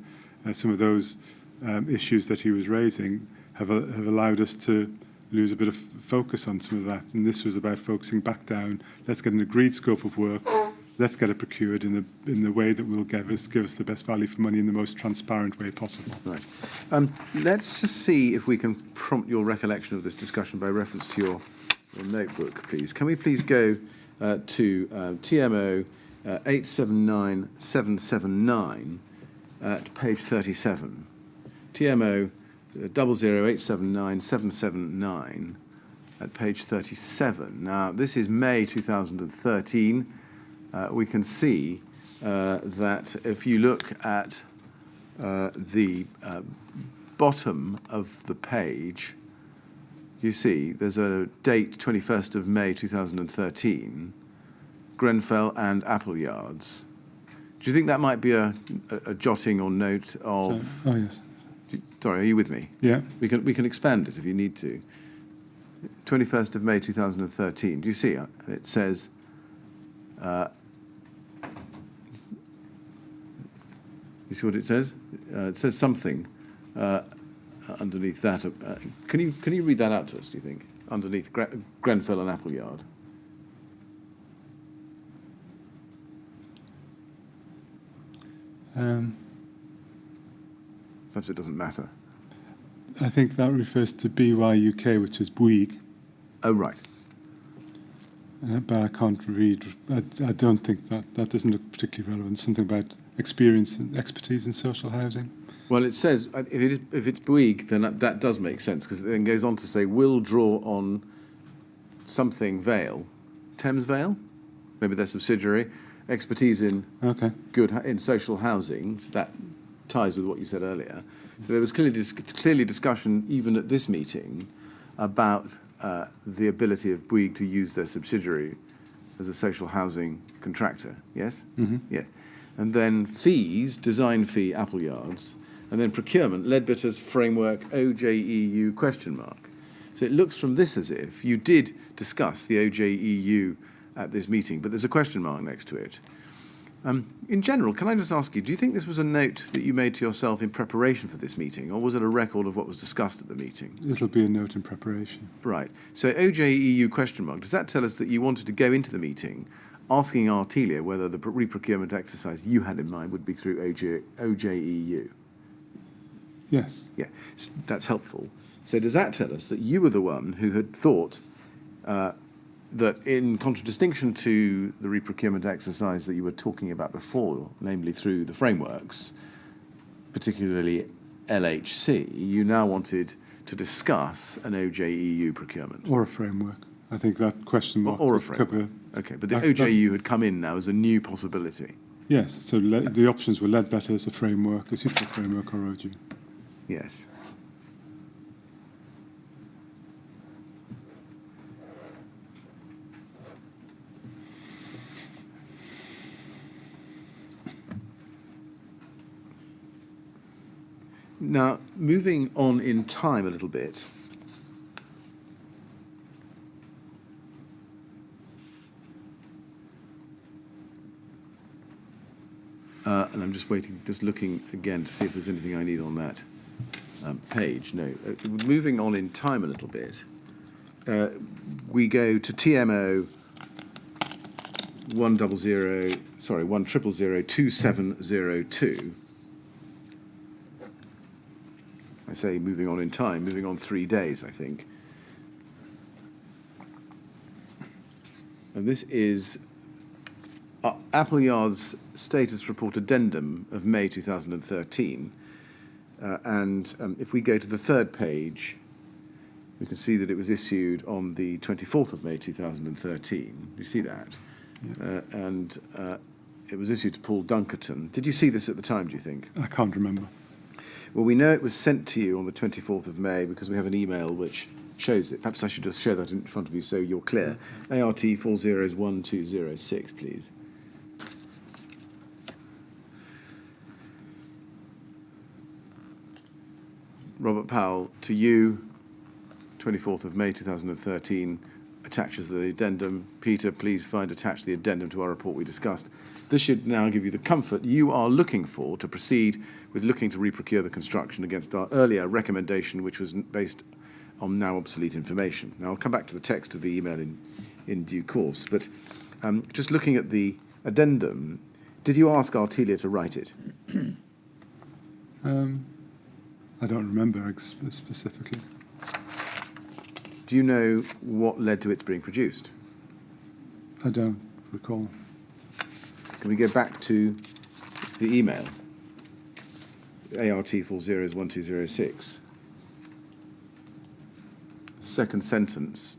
some of those issues that he was raising have allowed us to lose a bit of focus on some of that. And this was about focusing back down. Let's get an agreed scope of work. Let's get it procured in the way that will give us the best value for money in the most transparent way possible. Right. Let's just see if we can prompt your recollection of this discussion by reference to your notebook, please. Can we please go to TMO 879779 at page 37. TMO 00879 at page 37. Now, this is May 2013. We can see that if you look at the bottom of the page, you see, there's a date, 21st of May 2013, Grenfell and Appleyards. Do you think that might be a jotting or note of... Oh, yes. Sorry, are you with me? Yeah. We can expand it if you need to. 21st of May 2013. Do you see it? It says... you see what it says? It says something underneath that. Can you read that out to us, do you think? Underneath Grenfell and Appleyard. Perhaps it doesn't matter. I think that refers to BYUK, which is Bouygues. Oh, right. But I can't read. I don't think that doesn't look particularly relevant. Something about experience and expertise in social housing. Well, it says, if it's Bouygues, then that does make sense, because it then goes on to say, will draw on something Vale, Thames Vale, maybe their subsidiary, expertise in in social housing. So that ties with what you said earlier. So there was clearly discussion, even at this meeting, about the ability of Bouygues to use their subsidiary as a social housing contractor. Yes? Mm-hmm. Yes. And then fees, design fee, Appleyards, and then procurement, Leadbitter's framework, OJEU ? So it looks from this as if you did discuss the OJEU at this meeting, but there's a question mark next to it. In general, can I just ask you, do you think this was a note that you made to yourself in preparation for this meeting, or was it a record of what was discussed at the meeting? It'll be a note in preparation. Right. So OJEU ? Does that tell us that you wanted to go into the meeting asking Artelia whether the re-procurement exercise you had in mind would be through OJEU? Yes. Yeah, that's helpful. So does that tell us that you were the one who had thought that in contradistinction to the re-procurement exercise that you were talking about before, namely through the frameworks, particularly LHC, you now wanted to discuss an OJEU procurement? Or a framework. I think that question mark or a would framework. cover... Okay, but the OJEU had come in now as a new possibility. Yes, so the options were Leadbetter as a framework, a suitable framework, or OJEU. Yes. Now, moving on in time a little bit, and I'm just looking again to see if there's anything I need on that page. No. Moving on in time a little bit, we go to TMO 1002702. I say moving on in time, moving on 3 days, I think. And this is Appleyard's status report addendum of May 2013. If we go to the third page, we can see that it was issued on the 24th of May 2013. Do you see that? Yeah. It was issued to Paul Dunkerton. Did you see this at the time, do you think? I can't remember. Well, we know it was sent to you on the 24th of May because we have an email which shows it. Perhaps I should just show that in front of you so you're clear. ART 401206, please. Robert Powell, to you, 24th of May 2013, attaches the addendum. Peter, please find attached the addendum to our report we discussed. This should now give you the comfort you are looking for to proceed with looking to re-procure the construction against our earlier recommendation, which was based on now obsolete information. Now, I'll come back to the text of the email in due course, but just looking at the addendum, did you ask Artelia to write it? I don't remember specifically. Do you know what led to its being produced? I don't recall. Can we go back to the email? ART 401206. Second sentence,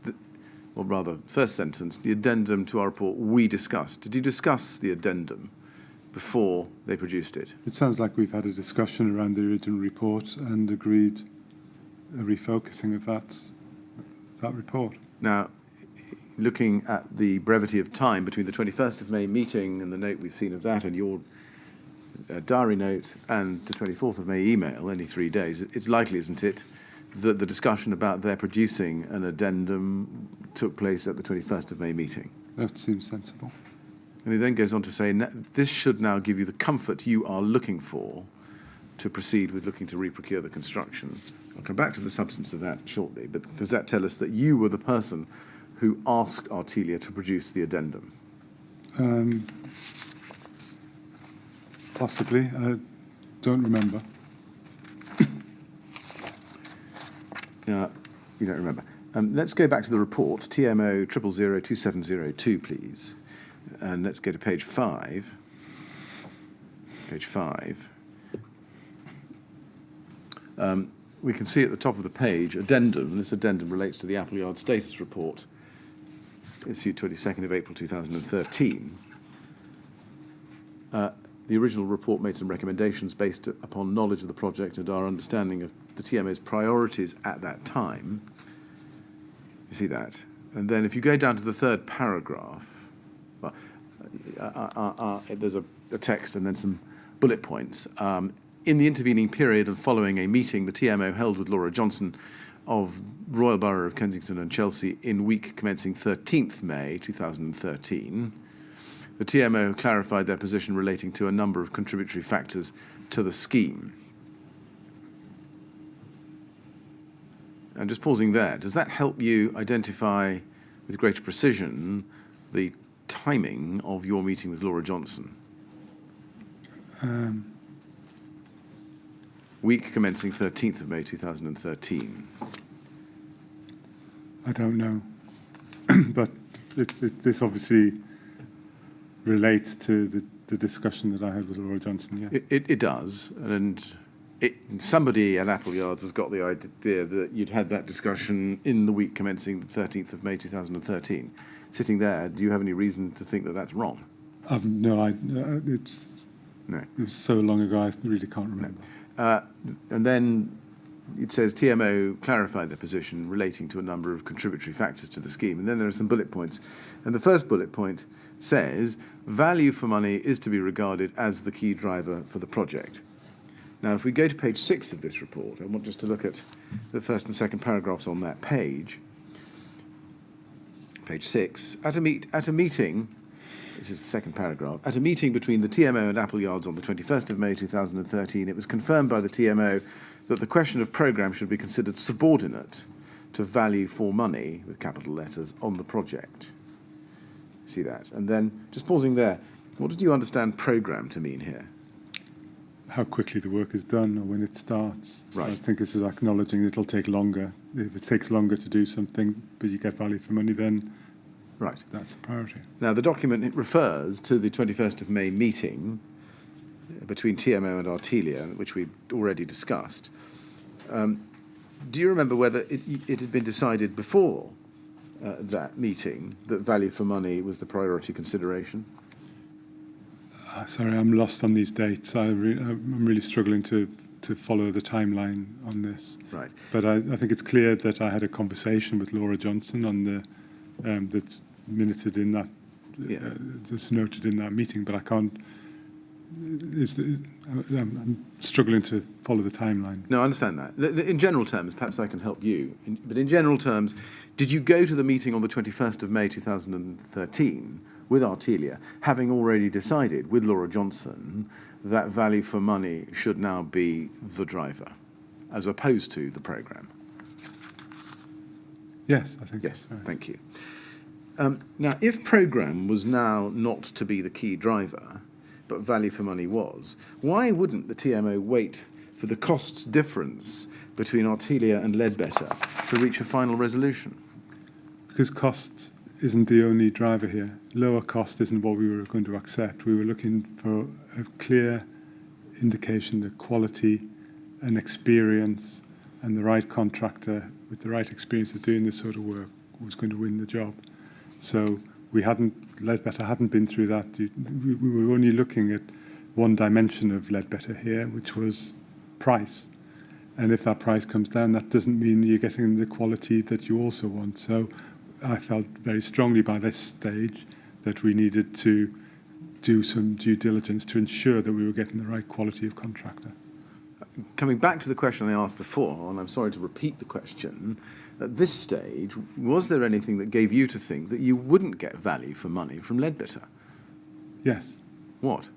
or rather, first sentence, the addendum to our report we discussed. Did you discuss the addendum before they produced it? It sounds like we've had a discussion around the original report and agreed a refocusing of that that report. Now, looking at the brevity of time between the 21st of May meeting and the note we've seen of that and your diary note and the 24th of May email, only 3 days, it's likely, isn't it, that the discussion about their producing an addendum took place at the 21st of May meeting? That seems sensible. And he then goes on to say, this should now give you the comfort you are looking for to proceed with looking to re-procure the construction. I'll come back to the substance of that shortly, but does that tell us that you were the person who asked Artelia to produce the addendum? Possibly. I don't remember. You don't remember. Let's go back to the report, TMO 0002702, please. And let's go to page 5. Page 5. We can see at the top of the page, addendum, and this addendum relates to the Appleyard Status Report, issued 22nd of April 2013. The original report made some recommendations based upon knowledge of the project and our understanding of the TMO's priorities at that time. You see that? And then if you go down to the third paragraph, well, there's a text and then some bullet points. In the intervening period and following a meeting the TMO held with Laura Johnson of Royal Borough of Kensington and Chelsea in week commencing 13th May 2013, the TMO clarified their position relating to a number of contributory factors to the scheme. And just pausing there, does that help you identify with greater precision the timing of your meeting with Laura Johnson? Week commencing 13th of May 2013. I don't know. But this obviously relates to the discussion that I had with Laura Johnson, yeah. It does, and somebody at Appleyards has got the idea that you'd had that discussion in the week commencing the 13th of May 2013. Sitting there, do you have any reason to think that that's wrong? I've no idea. It was so long ago, I really can't remember. And then it says TMO clarified their position relating to a number of contributory factors to the scheme. And then there are some bullet points. And the first bullet point says, value for money is to be regarded as the key driver for the project. Now, if we go to page 6 of this report, I want just to look at the first and second paragraphs on that page. Page 6. At a meeting, this is the second paragraph, at a meeting between the TMO and Appleyards on the 21st of May 2013, it was confirmed by the TMO that the question of programme should be considered subordinate to value for money, with capital letters, on the project. See that? And then, just pausing there, what did you understand programme to mean here? How quickly the work is done or when it starts. Right. So I think this is acknowledging it'll take longer. If it takes longer to do something, but you get value for money, then right, that's a priority. Now, the document, it refers to the 21st of May meeting between TMO and Artelia, which we've already discussed. Do you remember whether it had been decided before that meeting that value for money was the priority consideration? Sorry, I'm lost on these dates. I'm really struggling to follow the timeline on this. Right. But I think it's clear that I had a conversation with Laura Johnson on the that's minuted in that, that's noted in that meeting. But I can't. I'm struggling to follow the timeline. No, I understand that. In general terms, perhaps I can help you. But in general terms, did you go to the meeting on the 21st of May 2013 with Artelia, having already decided with Laura Johnson that value for money should now be the driver, as opposed to the programme? Yes, I think. Yes, right. Thank you. Now, if programme was now not to be the key driver, but value for money was, why wouldn't the TMO wait for the costs difference between Artelia and Leadbetter to reach a final resolution? Because cost isn't the only driver here. Lower cost isn't what we were going to accept. We were looking for a clear indication that quality and experience and the right contractor with the right experience of doing this sort of work was going to win the job. So Leadbetter hadn't been through that. We were only looking at one dimension of Leadbetter here, which was price. And if that price comes down, that doesn't mean you're getting the quality that you also want. So I felt very strongly by this stage that we needed to do some due diligence to ensure that we were getting the right quality of contractor. Coming back to the question I asked before, and I'm sorry to repeat the question, at this stage, was there anything that gave you to think that you wouldn't get value for money from Leadbitter? Yes. What?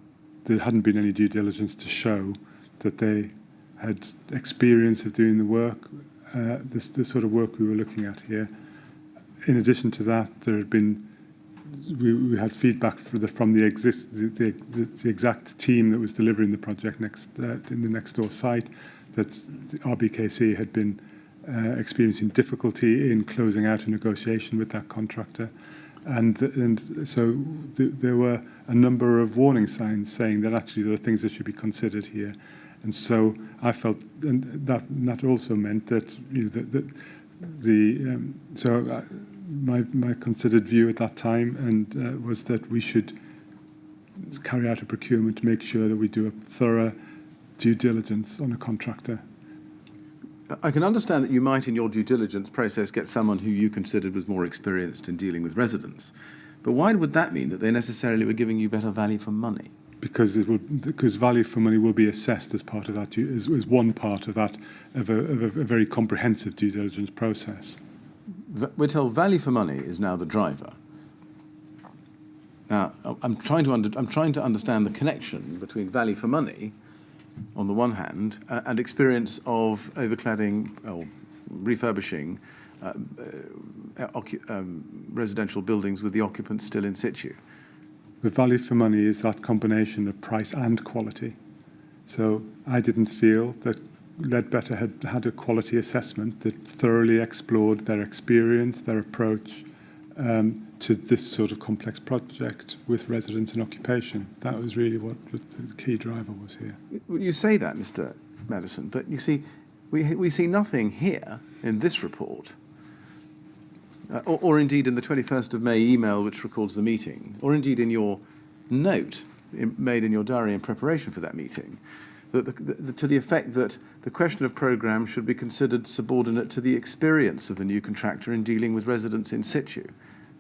There hadn't been any due diligence to show that they had experience of doing the work, the sort of work we were looking at here. In addition to that, there had been we had feedback from the exact team that was delivering the project in the next door site that the RBKC had been experiencing difficulty in closing out a negotiation with that contractor. And so there were a number of warning signs saying that actually there are things that should be considered here. And so I felt, and that also meant that my considered view at that time was that we should carry out a procurement to make sure that we do a thorough due diligence on a contractor. I can understand that you might, in your due diligence process, get someone who you considered was more experienced in dealing with residents. But why would that mean that they necessarily were giving you better value for money? Because value for money will be assessed as part of that, as one part of that, of a very comprehensive due diligence process. We're told value for money is now the driver. Now, I'm trying to understand the connection between value for money, on the one hand, and experience of overcladding or refurbishing residential buildings with the occupants still in situ. The value for money is that combination of price and quality. So I didn't feel that Leadbitter had a quality assessment that thoroughly explored their experience, their approach to this sort of complex project with residents and occupation. That was really what the key driver was here. You say that, Mr. Maddison, but you see, we see nothing here in this report, or indeed in the 21st of May email which records the meeting, or indeed in your note made in your diary in preparation for that meeting, to the effect that the question of programme should be considered subordinate to the experience of the new contractor in dealing with residents in situ.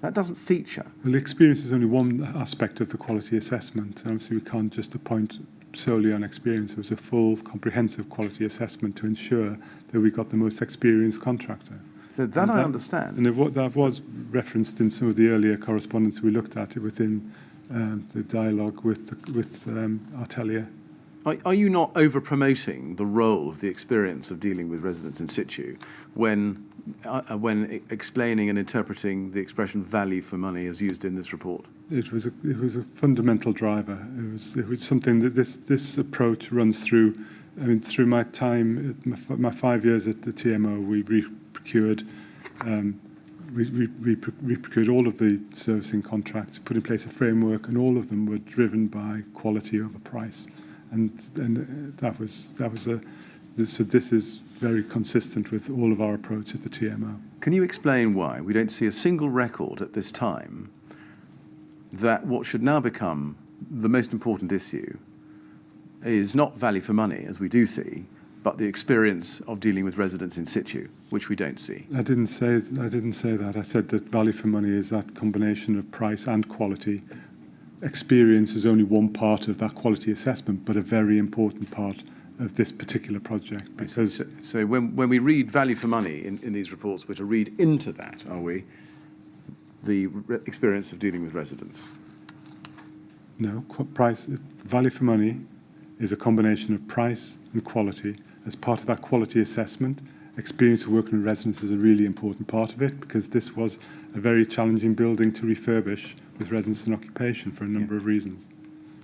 That doesn't feature. Well, the experience is only one aspect of the quality assessment. Obviously, we can't just appoint solely on experience. It was a full, comprehensive quality assessment to ensure that we got the most experienced contractor. That I understand. And that was referenced in some of the earlier correspondence we looked at within the dialogue with Artelia. Are you not over-promoting the role of the experience of dealing with residents in situ when explaining and interpreting the expression value for money as used in this report? It was a fundamental driver. It was something that this approach runs through. I mean, through my time, my 5 years at the TMO, we procured all of the servicing contracts, put in place a framework, and all of them were driven by quality over price. And so this is very consistent with all of our approach at the TMO. Can you explain why we don't see a single record at this time that what should now become the most important issue is not value for money, as we do see, but the experience of dealing with residents in situ, which we don't see? I didn't say that. I said that value for money is that combination of price and quality. Experience is only one part of that quality assessment, but a very important part of this particular project. Because so when we read value for money in these reports, we're to read into that, are we, the experience of dealing with residents? No, value for money is a combination of price and quality. As part of that quality assessment, experience of working with residents is a really important part of it, because this was a very challenging building to refurbish with residents and occupation for a number of reasons.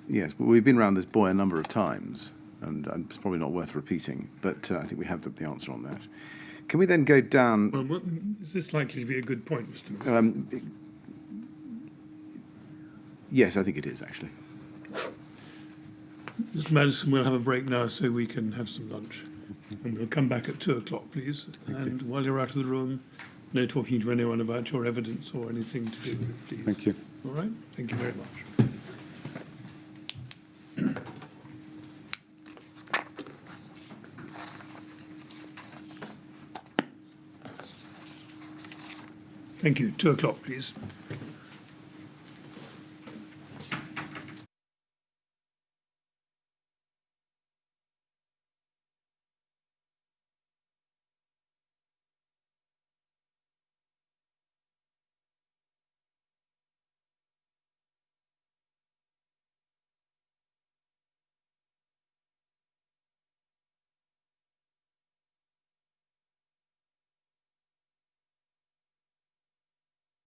Yes, but we've been around this buoy a number of times, and it's probably not worth repeating, but I think we have the answer on that. Can we then go down... Well, is this likely to be a good point, Mr. Mayor? Yes, I think it is, actually. Mr. Maddison, we'll have a break now so we can have some lunch. And we'll come back at 2 o'clock, please. And while you're out of the room, no talking to anyone about your evidence or anything to do with it, please. Thank you. All right? Thank you very much. Thank you. 2 o'clock, please.